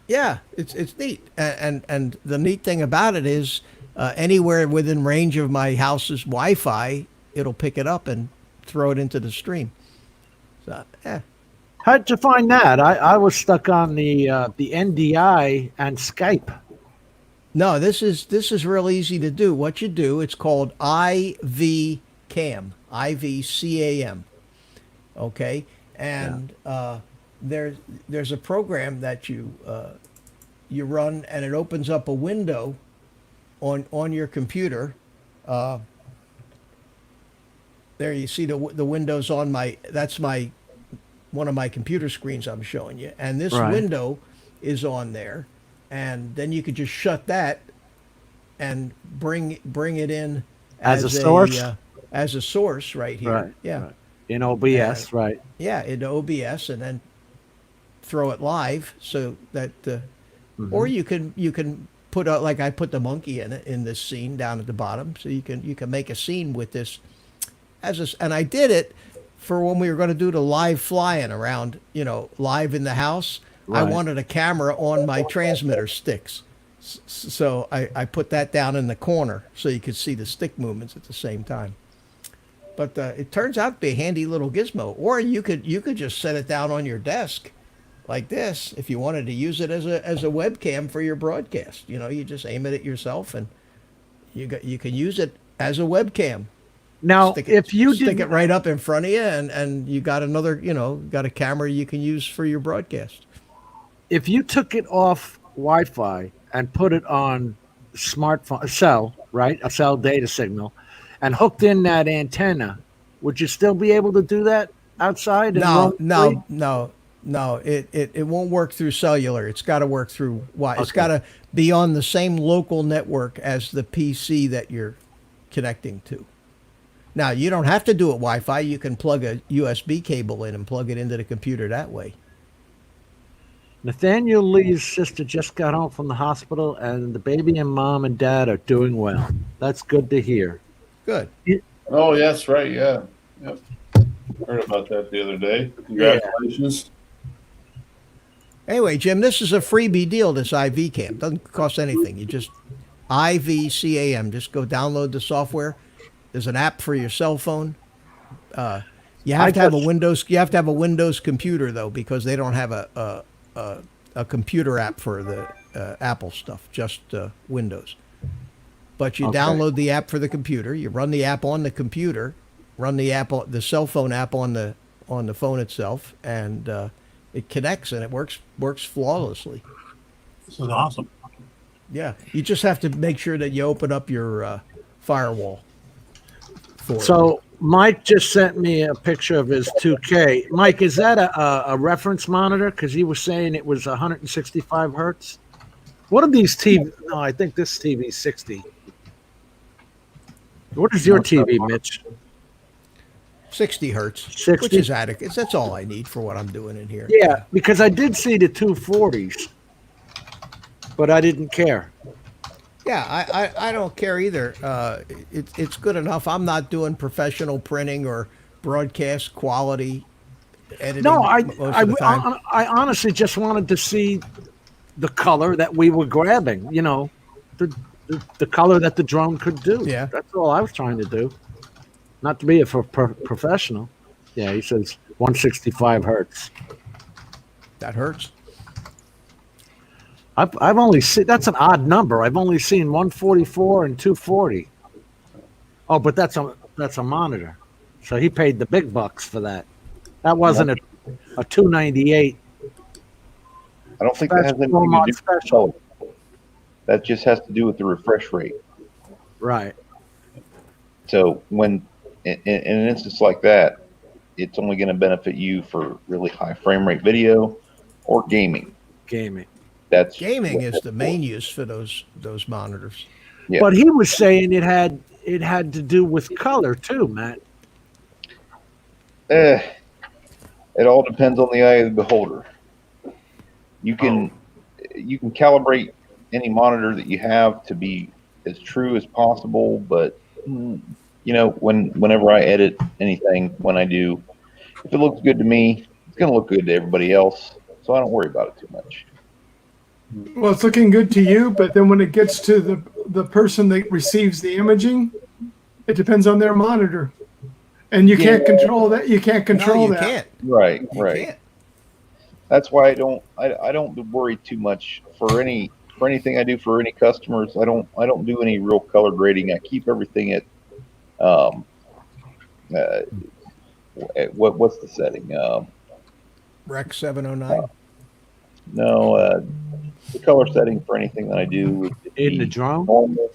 [SPEAKER 8] Yeah, it's neat. And the neat thing about it is anywhere within range of my house's Wi-Fi, it'll pick it up and throw it into the stream. So, yeah.
[SPEAKER 2] How'd you find that? I was stuck on the NDI and Skype.
[SPEAKER 8] No, this is real easy to do. What you do, it's called IVcam, IVcam. Okay, and there's a program that you run, and it opens up a window on your computer. There you see the windows on that's one of my computer screens I'm showing you, and this window is on there, and then you could just shut that and bring it in
[SPEAKER 2] as a source.
[SPEAKER 8] As a source right here.
[SPEAKER 2] Right.
[SPEAKER 8] Yeah.
[SPEAKER 2] Right. In OBS, right.
[SPEAKER 8] Yeah, into OBS, and then throw it live so that or you can put out, like I put the monkey in this scene down at the bottom, so you can make a scene with this and I did it for when we were going to do the live flying around, live in the house. Right. I wanted a camera on my transmitter sticks. So I put that down in the corner so you could see the stick movements at the same time. But it turns out to be a handy little gizmo. Or you could just set it down on your desk like this if you wanted to use it as a webcam for your broadcast. You just aim it at yourself, and you can use it as a webcam.
[SPEAKER 2] Now,
[SPEAKER 8] stick it right up in front of you, and you got another, got a camera you can use for your broadcast.
[SPEAKER 2] If you took it off Wi-Fi and put it on smartphone, a cell data signal, and hooked in that antenna, would you still be able to do that outside?
[SPEAKER 8] No. It won't work through cellular. It's got to work through Wi. Okay. It's got to be on the same local network as the PC that you're connecting to. Now, you don't have to do it Wi-Fi. You can plug a USB cable in and plug it into the computer that way.
[SPEAKER 2] Nathaniel Lee's sister just got home from the hospital, and the baby and mom and dad are doing well. That's good to hear.
[SPEAKER 8] Good.
[SPEAKER 4] Oh, yes, right. Yeah. Yep. Heard about that the other day. Congratulations.
[SPEAKER 8] Yeah. Anyway, Jim, this is a freebie deal, this IVcam. Doesn't cost anything. You just IVcam. Just go download the software. There's an app for your cell phone. You have to have a Windows computer though, because they don't have a computer app for the Apple stuff, just Windows. But you download the app for the computer. You run the app on the computer, run the cell phone app on the phone itself, and it connects and it works flawlessly.
[SPEAKER 11] This is awesome.
[SPEAKER 8] Yeah, you just have to make sure that you open up your firewall.
[SPEAKER 2] So Mike just sent me a picture of his 2K. Mike, is that a reference monitor? Because he was saying it was 165 hertz. What are these TV? No, I think this TV is 60. What is your TV, Mitch?
[SPEAKER 8] 60 hertz,
[SPEAKER 2] 60?
[SPEAKER 8] which is adequate. That's all I need for what I'm doing in here.
[SPEAKER 2] Yeah, because I did see the 240s, but I didn't care.
[SPEAKER 8] Yeah, I don't care either. It's good enough. I'm not doing professional printing or broadcast quality editing.
[SPEAKER 2] No,
[SPEAKER 8] most of the time.
[SPEAKER 2] I honestly just wanted to see the color that we were grabbing. You know, the color that the drone could do.
[SPEAKER 8] Yeah,
[SPEAKER 2] that's all I was trying to do. Not to be a professional. Yeah, he says 165 hertz.
[SPEAKER 8] That hurts.
[SPEAKER 2] I've only seen, that's an odd number. I've only seen 144 and 240. Oh, but that's a monitor. So he paid the big bucks for that. That wasn't a 298.
[SPEAKER 13] I don't think that has anything to do with color. That just has to do with the refresh rate.
[SPEAKER 2] Right.
[SPEAKER 13] So when in an instance like that, it's only going to benefit you for really high frame rate video or gaming.
[SPEAKER 2] Gaming.
[SPEAKER 13] That's
[SPEAKER 8] gaming is the main use for those monitors.
[SPEAKER 13] Yeah.
[SPEAKER 2] But he was saying it had to do with color too, Matt.
[SPEAKER 13] It all depends on the eye of the beholder. You can calibrate any monitor that you have to be as true as possible, but you know, whenever I edit anything, when I do, if it looks good to me, it's going to look good to everybody else. So I don't worry about it too much.
[SPEAKER 1] Well, it's looking good to you, but then when it gets to the person that receives the imaging, it depends on their monitor, and you can't control that. You can't control that.
[SPEAKER 8] Can't.
[SPEAKER 13] Right.
[SPEAKER 8] You can't.
[SPEAKER 13] That's why I don't worry too much for anything I do for any customers. I don't do any real color grading. I keep everything at what's the setting?
[SPEAKER 8] Rec 709.
[SPEAKER 13] No, the color setting for anything that I do would
[SPEAKER 2] in the drone.
[SPEAKER 13] Normal.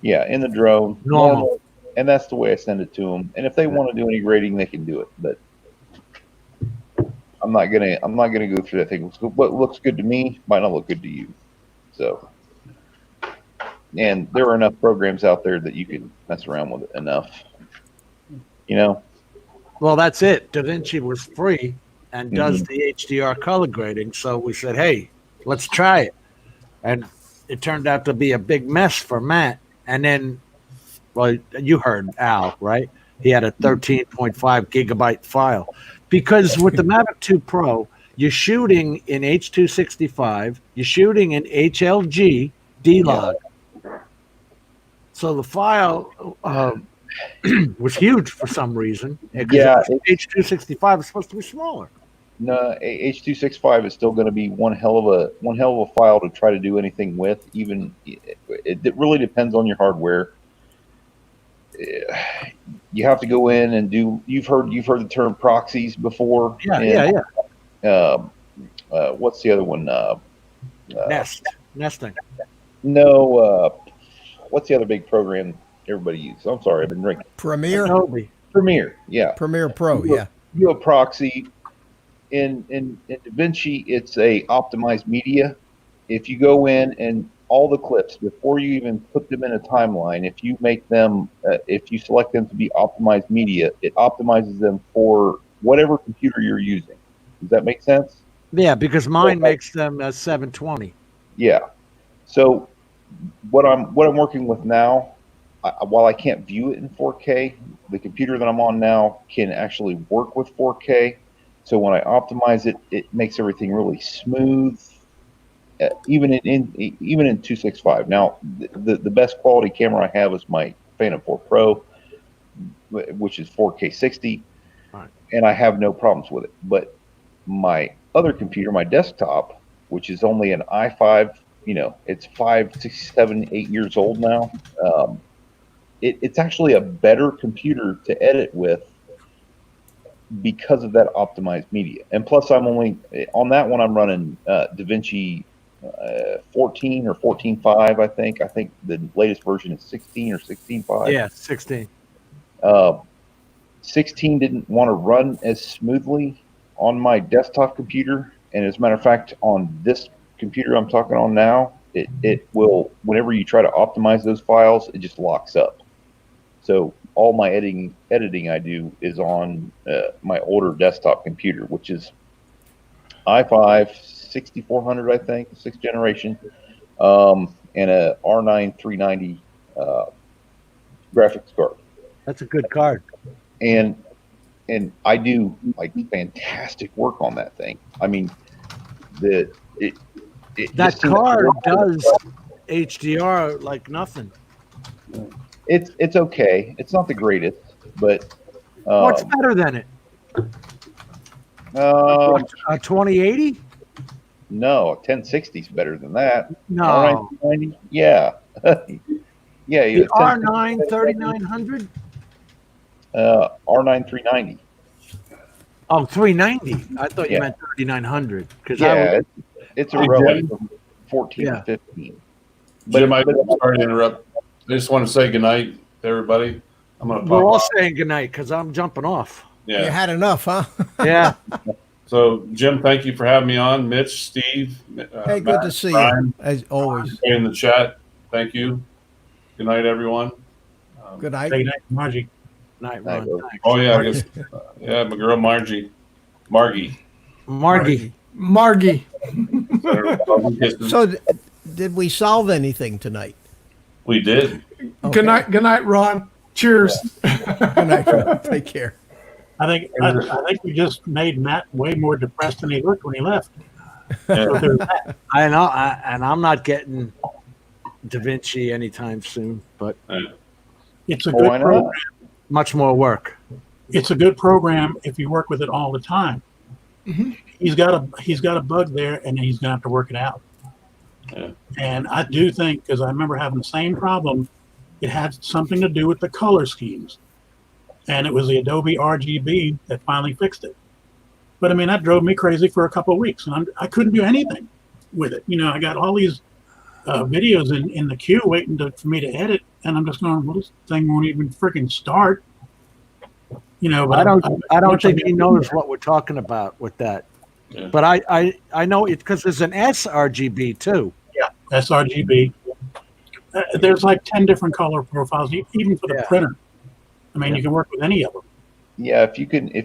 [SPEAKER 13] Yeah, in the drone.
[SPEAKER 2] Normal.
[SPEAKER 13] And that's the way I send it to them. And if they want to do any grading, they can do it. But I'm not gonna go through that thing. What looks good to me might not look good to you. So, and there are enough programs out there that you can mess around with it enough. You know.
[SPEAKER 2] Well, that's it. Davinci was free and does the HDR color grading. So we said, hey, let's try it. And it turned out to be a big mess for Matt. And then, well, you heard Al, right? He had a 13.5 gigabyte file. Because with the Mavic 2 Pro, you're shooting in H.265, you're shooting in HLG D-Log. So the file was huge for some reason.
[SPEAKER 13] Yeah,
[SPEAKER 2] H.265 is supposed to be smaller.
[SPEAKER 13] No, H.265 is still going to be one hell of a file to try to do anything with. Even it really depends on your hardware. You have to go in and do. You've heard the term proxies before.
[SPEAKER 2] Yeah.
[SPEAKER 13] What's the other one?
[SPEAKER 2] Nesting.
[SPEAKER 13] No. What's the other big program everybody uses? I'm sorry, I've been drinking.
[SPEAKER 8] Premiere.
[SPEAKER 13] Premiere. Yeah.
[SPEAKER 8] Premiere Pro. Yeah.
[SPEAKER 13] You have proxy. In Davinci, it's a optimized media. If you go in and all the clips before you even put them in a timeline, if you make them, if you select them to be optimized media, it optimizes them for whatever computer you're using. Does that make sense?
[SPEAKER 2] Yeah, because mine makes them 720.
[SPEAKER 13] Yeah. So what I'm working with now, while I can't view it in 4K, the computer that I'm on now can actually work with 4K. So when I optimize it, it makes everything really smooth, even in 265. Now, the best quality camera I have is my Phantom 4 Pro, which is 4K 60, and I have no problems with it. But my other computer, my desktop, which is only an i5, it's 5, 6, 7, 8 years old now. It's actually a better computer to edit with, because of that optimized media. And plus I'm only on that one, I'm running Davinci 14 or 14.5, I think the latest version is 16 or 16.5.
[SPEAKER 2] Yeah, 16.
[SPEAKER 13] 16 didn't want to run as smoothly on my desktop computer, and as a matter of fact, on this computer I'm talking on now, it will, whenever you try to optimize those files, it just locks up. So all my editing I do is on my older desktop computer, which is i5 6400, I think, 6th generation, and a R9 390 graphics card.
[SPEAKER 2] That's a good card.
[SPEAKER 13] And I do like fantastic work on that thing. I mean, that
[SPEAKER 2] card does HDR like nothing.
[SPEAKER 13] It's okay. It's not the greatest, but
[SPEAKER 2] what's better than it? A 2080?
[SPEAKER 13] No, 1060 is better than that.
[SPEAKER 2] No.
[SPEAKER 13] R9 yeah. Yeah.
[SPEAKER 2] The R9 3900?
[SPEAKER 13] R9 390.
[SPEAKER 2] Oh, 390. I thought you meant 3900.
[SPEAKER 13] Yeah, it's a relic from 14 to 15.
[SPEAKER 4] But Jim, I'm sorry to interrupt. I just want to say goodnight to everybody.
[SPEAKER 2] We're all saying goodnight because I'm jumping off.
[SPEAKER 8] Yeah. You had enough, huh?
[SPEAKER 2] Yeah.
[SPEAKER 4] So, Jim, thank you for having me on. Mitch, Steve.
[SPEAKER 8] Hey, good to see you, as always.
[SPEAKER 4] In the chat. Thank you. Good night, everyone.
[SPEAKER 8] Good night.
[SPEAKER 11] Good night, Margie.
[SPEAKER 2] Night, Ron.
[SPEAKER 4] Oh, yeah, I guess. Yeah, my girl, Margie. Margie.
[SPEAKER 8] So, did we solve anything tonight?
[SPEAKER 4] We did.
[SPEAKER 1] Okay. Good night, Ron. Cheers.
[SPEAKER 8] Good night, Ron. Take care.
[SPEAKER 11] I think we just made Matt way more depressed than he looked when he left.
[SPEAKER 2] I know, and I'm not getting Davinci anytime soon, but
[SPEAKER 11] it's a good program.
[SPEAKER 2] Much more work.
[SPEAKER 11] It's a good program if you work with it all the time.
[SPEAKER 1] Mm-hmm.
[SPEAKER 11] He's got a bug there, and he's gonna have to work it out.
[SPEAKER 4] Yeah.
[SPEAKER 11] And I do think, because I remember having the same problem, it had something to do with the color schemes. And it was the Adobe RGB that finally fixed it. But I mean, that drove me crazy for a couple of weeks, and I couldn't do anything with it. You know, I got all these videos in the queue waiting for me to edit, and I'm just going, well, this thing won't even freaking start. You know, but
[SPEAKER 2] I don't think he knows what we're talking about with that. Yeah. But I know it because there's an sRGB too.
[SPEAKER 11] Yeah, sRGB. There's like 10 different color profiles, even for the printer. I mean, you can work with any of them.
[SPEAKER 13] Yeah, if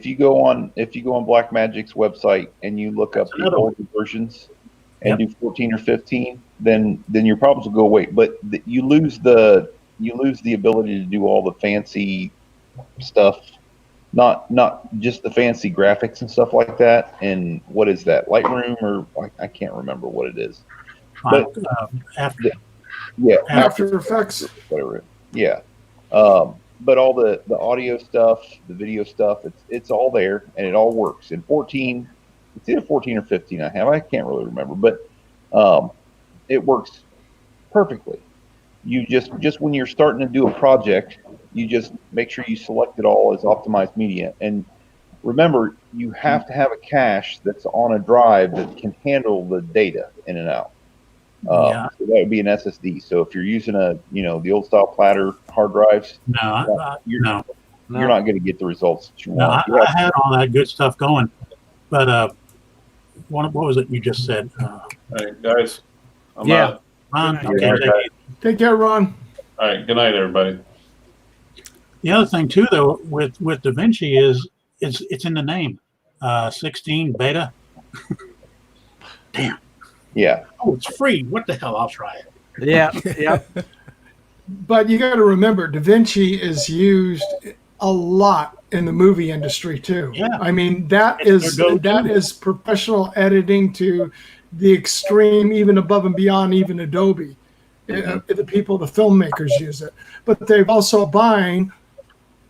[SPEAKER 13] you go on Blackmagic's website and you look up the older versions and do 14 or 15, then your problems will go away. But you lose the ability to do all the fancy stuff, not just the fancy graphics and stuff like that. And what is that? Lightroom, or I can't remember what it is. But
[SPEAKER 11] After
[SPEAKER 1] Effects,
[SPEAKER 13] whatever. Yeah. But all the audio stuff, the video stuff, it's all there and it all works. In 14, it's either 14 or 15 I can't really remember, but it works perfectly. You just when you're starting to do a project, you just make sure you select it all as optimized media. And remember, you have to have a cache that's on a drive that can handle the data in and out. So that would be an SSD. So if you're using the old style platter hard drives, you're not going to get the results that you want.
[SPEAKER 11] I had all that good stuff going, but what was it you just said?
[SPEAKER 4] All right, guys.
[SPEAKER 11] Ron,
[SPEAKER 1] take care, Ron.
[SPEAKER 4] All right, good night, everybody.
[SPEAKER 11] The other thing too, though, with Davinci is it's in the name, 16 beta. Damn.
[SPEAKER 13] Yeah.
[SPEAKER 11] Oh, it's free. What the hell? I'll try it.
[SPEAKER 2] Yeah.
[SPEAKER 1] But you got to remember, Davinci is used a lot in the movie industry too.
[SPEAKER 11] Yeah.
[SPEAKER 1] I mean, that is professional editing to the extreme, even above and beyond even Adobe. The filmmakers use it. But they've also buying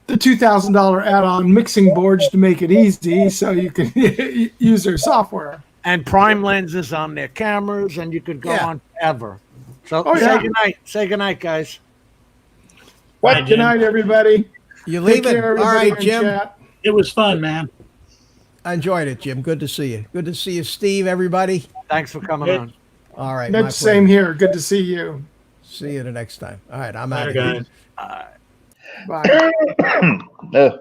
[SPEAKER 1] the $2,000 add-on mixing boards to make it easy so you can use their software.
[SPEAKER 2] And prime lenses on their cameras, and you could go on forever. So say goodnight, guys.
[SPEAKER 1] Good night, everybody.
[SPEAKER 8] You leaving? All right, Jim.
[SPEAKER 1] Chat.
[SPEAKER 11] It was fun, man.
[SPEAKER 8] I enjoyed it, Jim. Good to see you. Good to see you, Steve, everybody.
[SPEAKER 2] Thanks for coming on.
[SPEAKER 8] All right.
[SPEAKER 1] Mitch, same here. Good to see you.
[SPEAKER 8] See you the next time. All right, I'm out of here.
[SPEAKER 11] Guys.
[SPEAKER 1] Bye.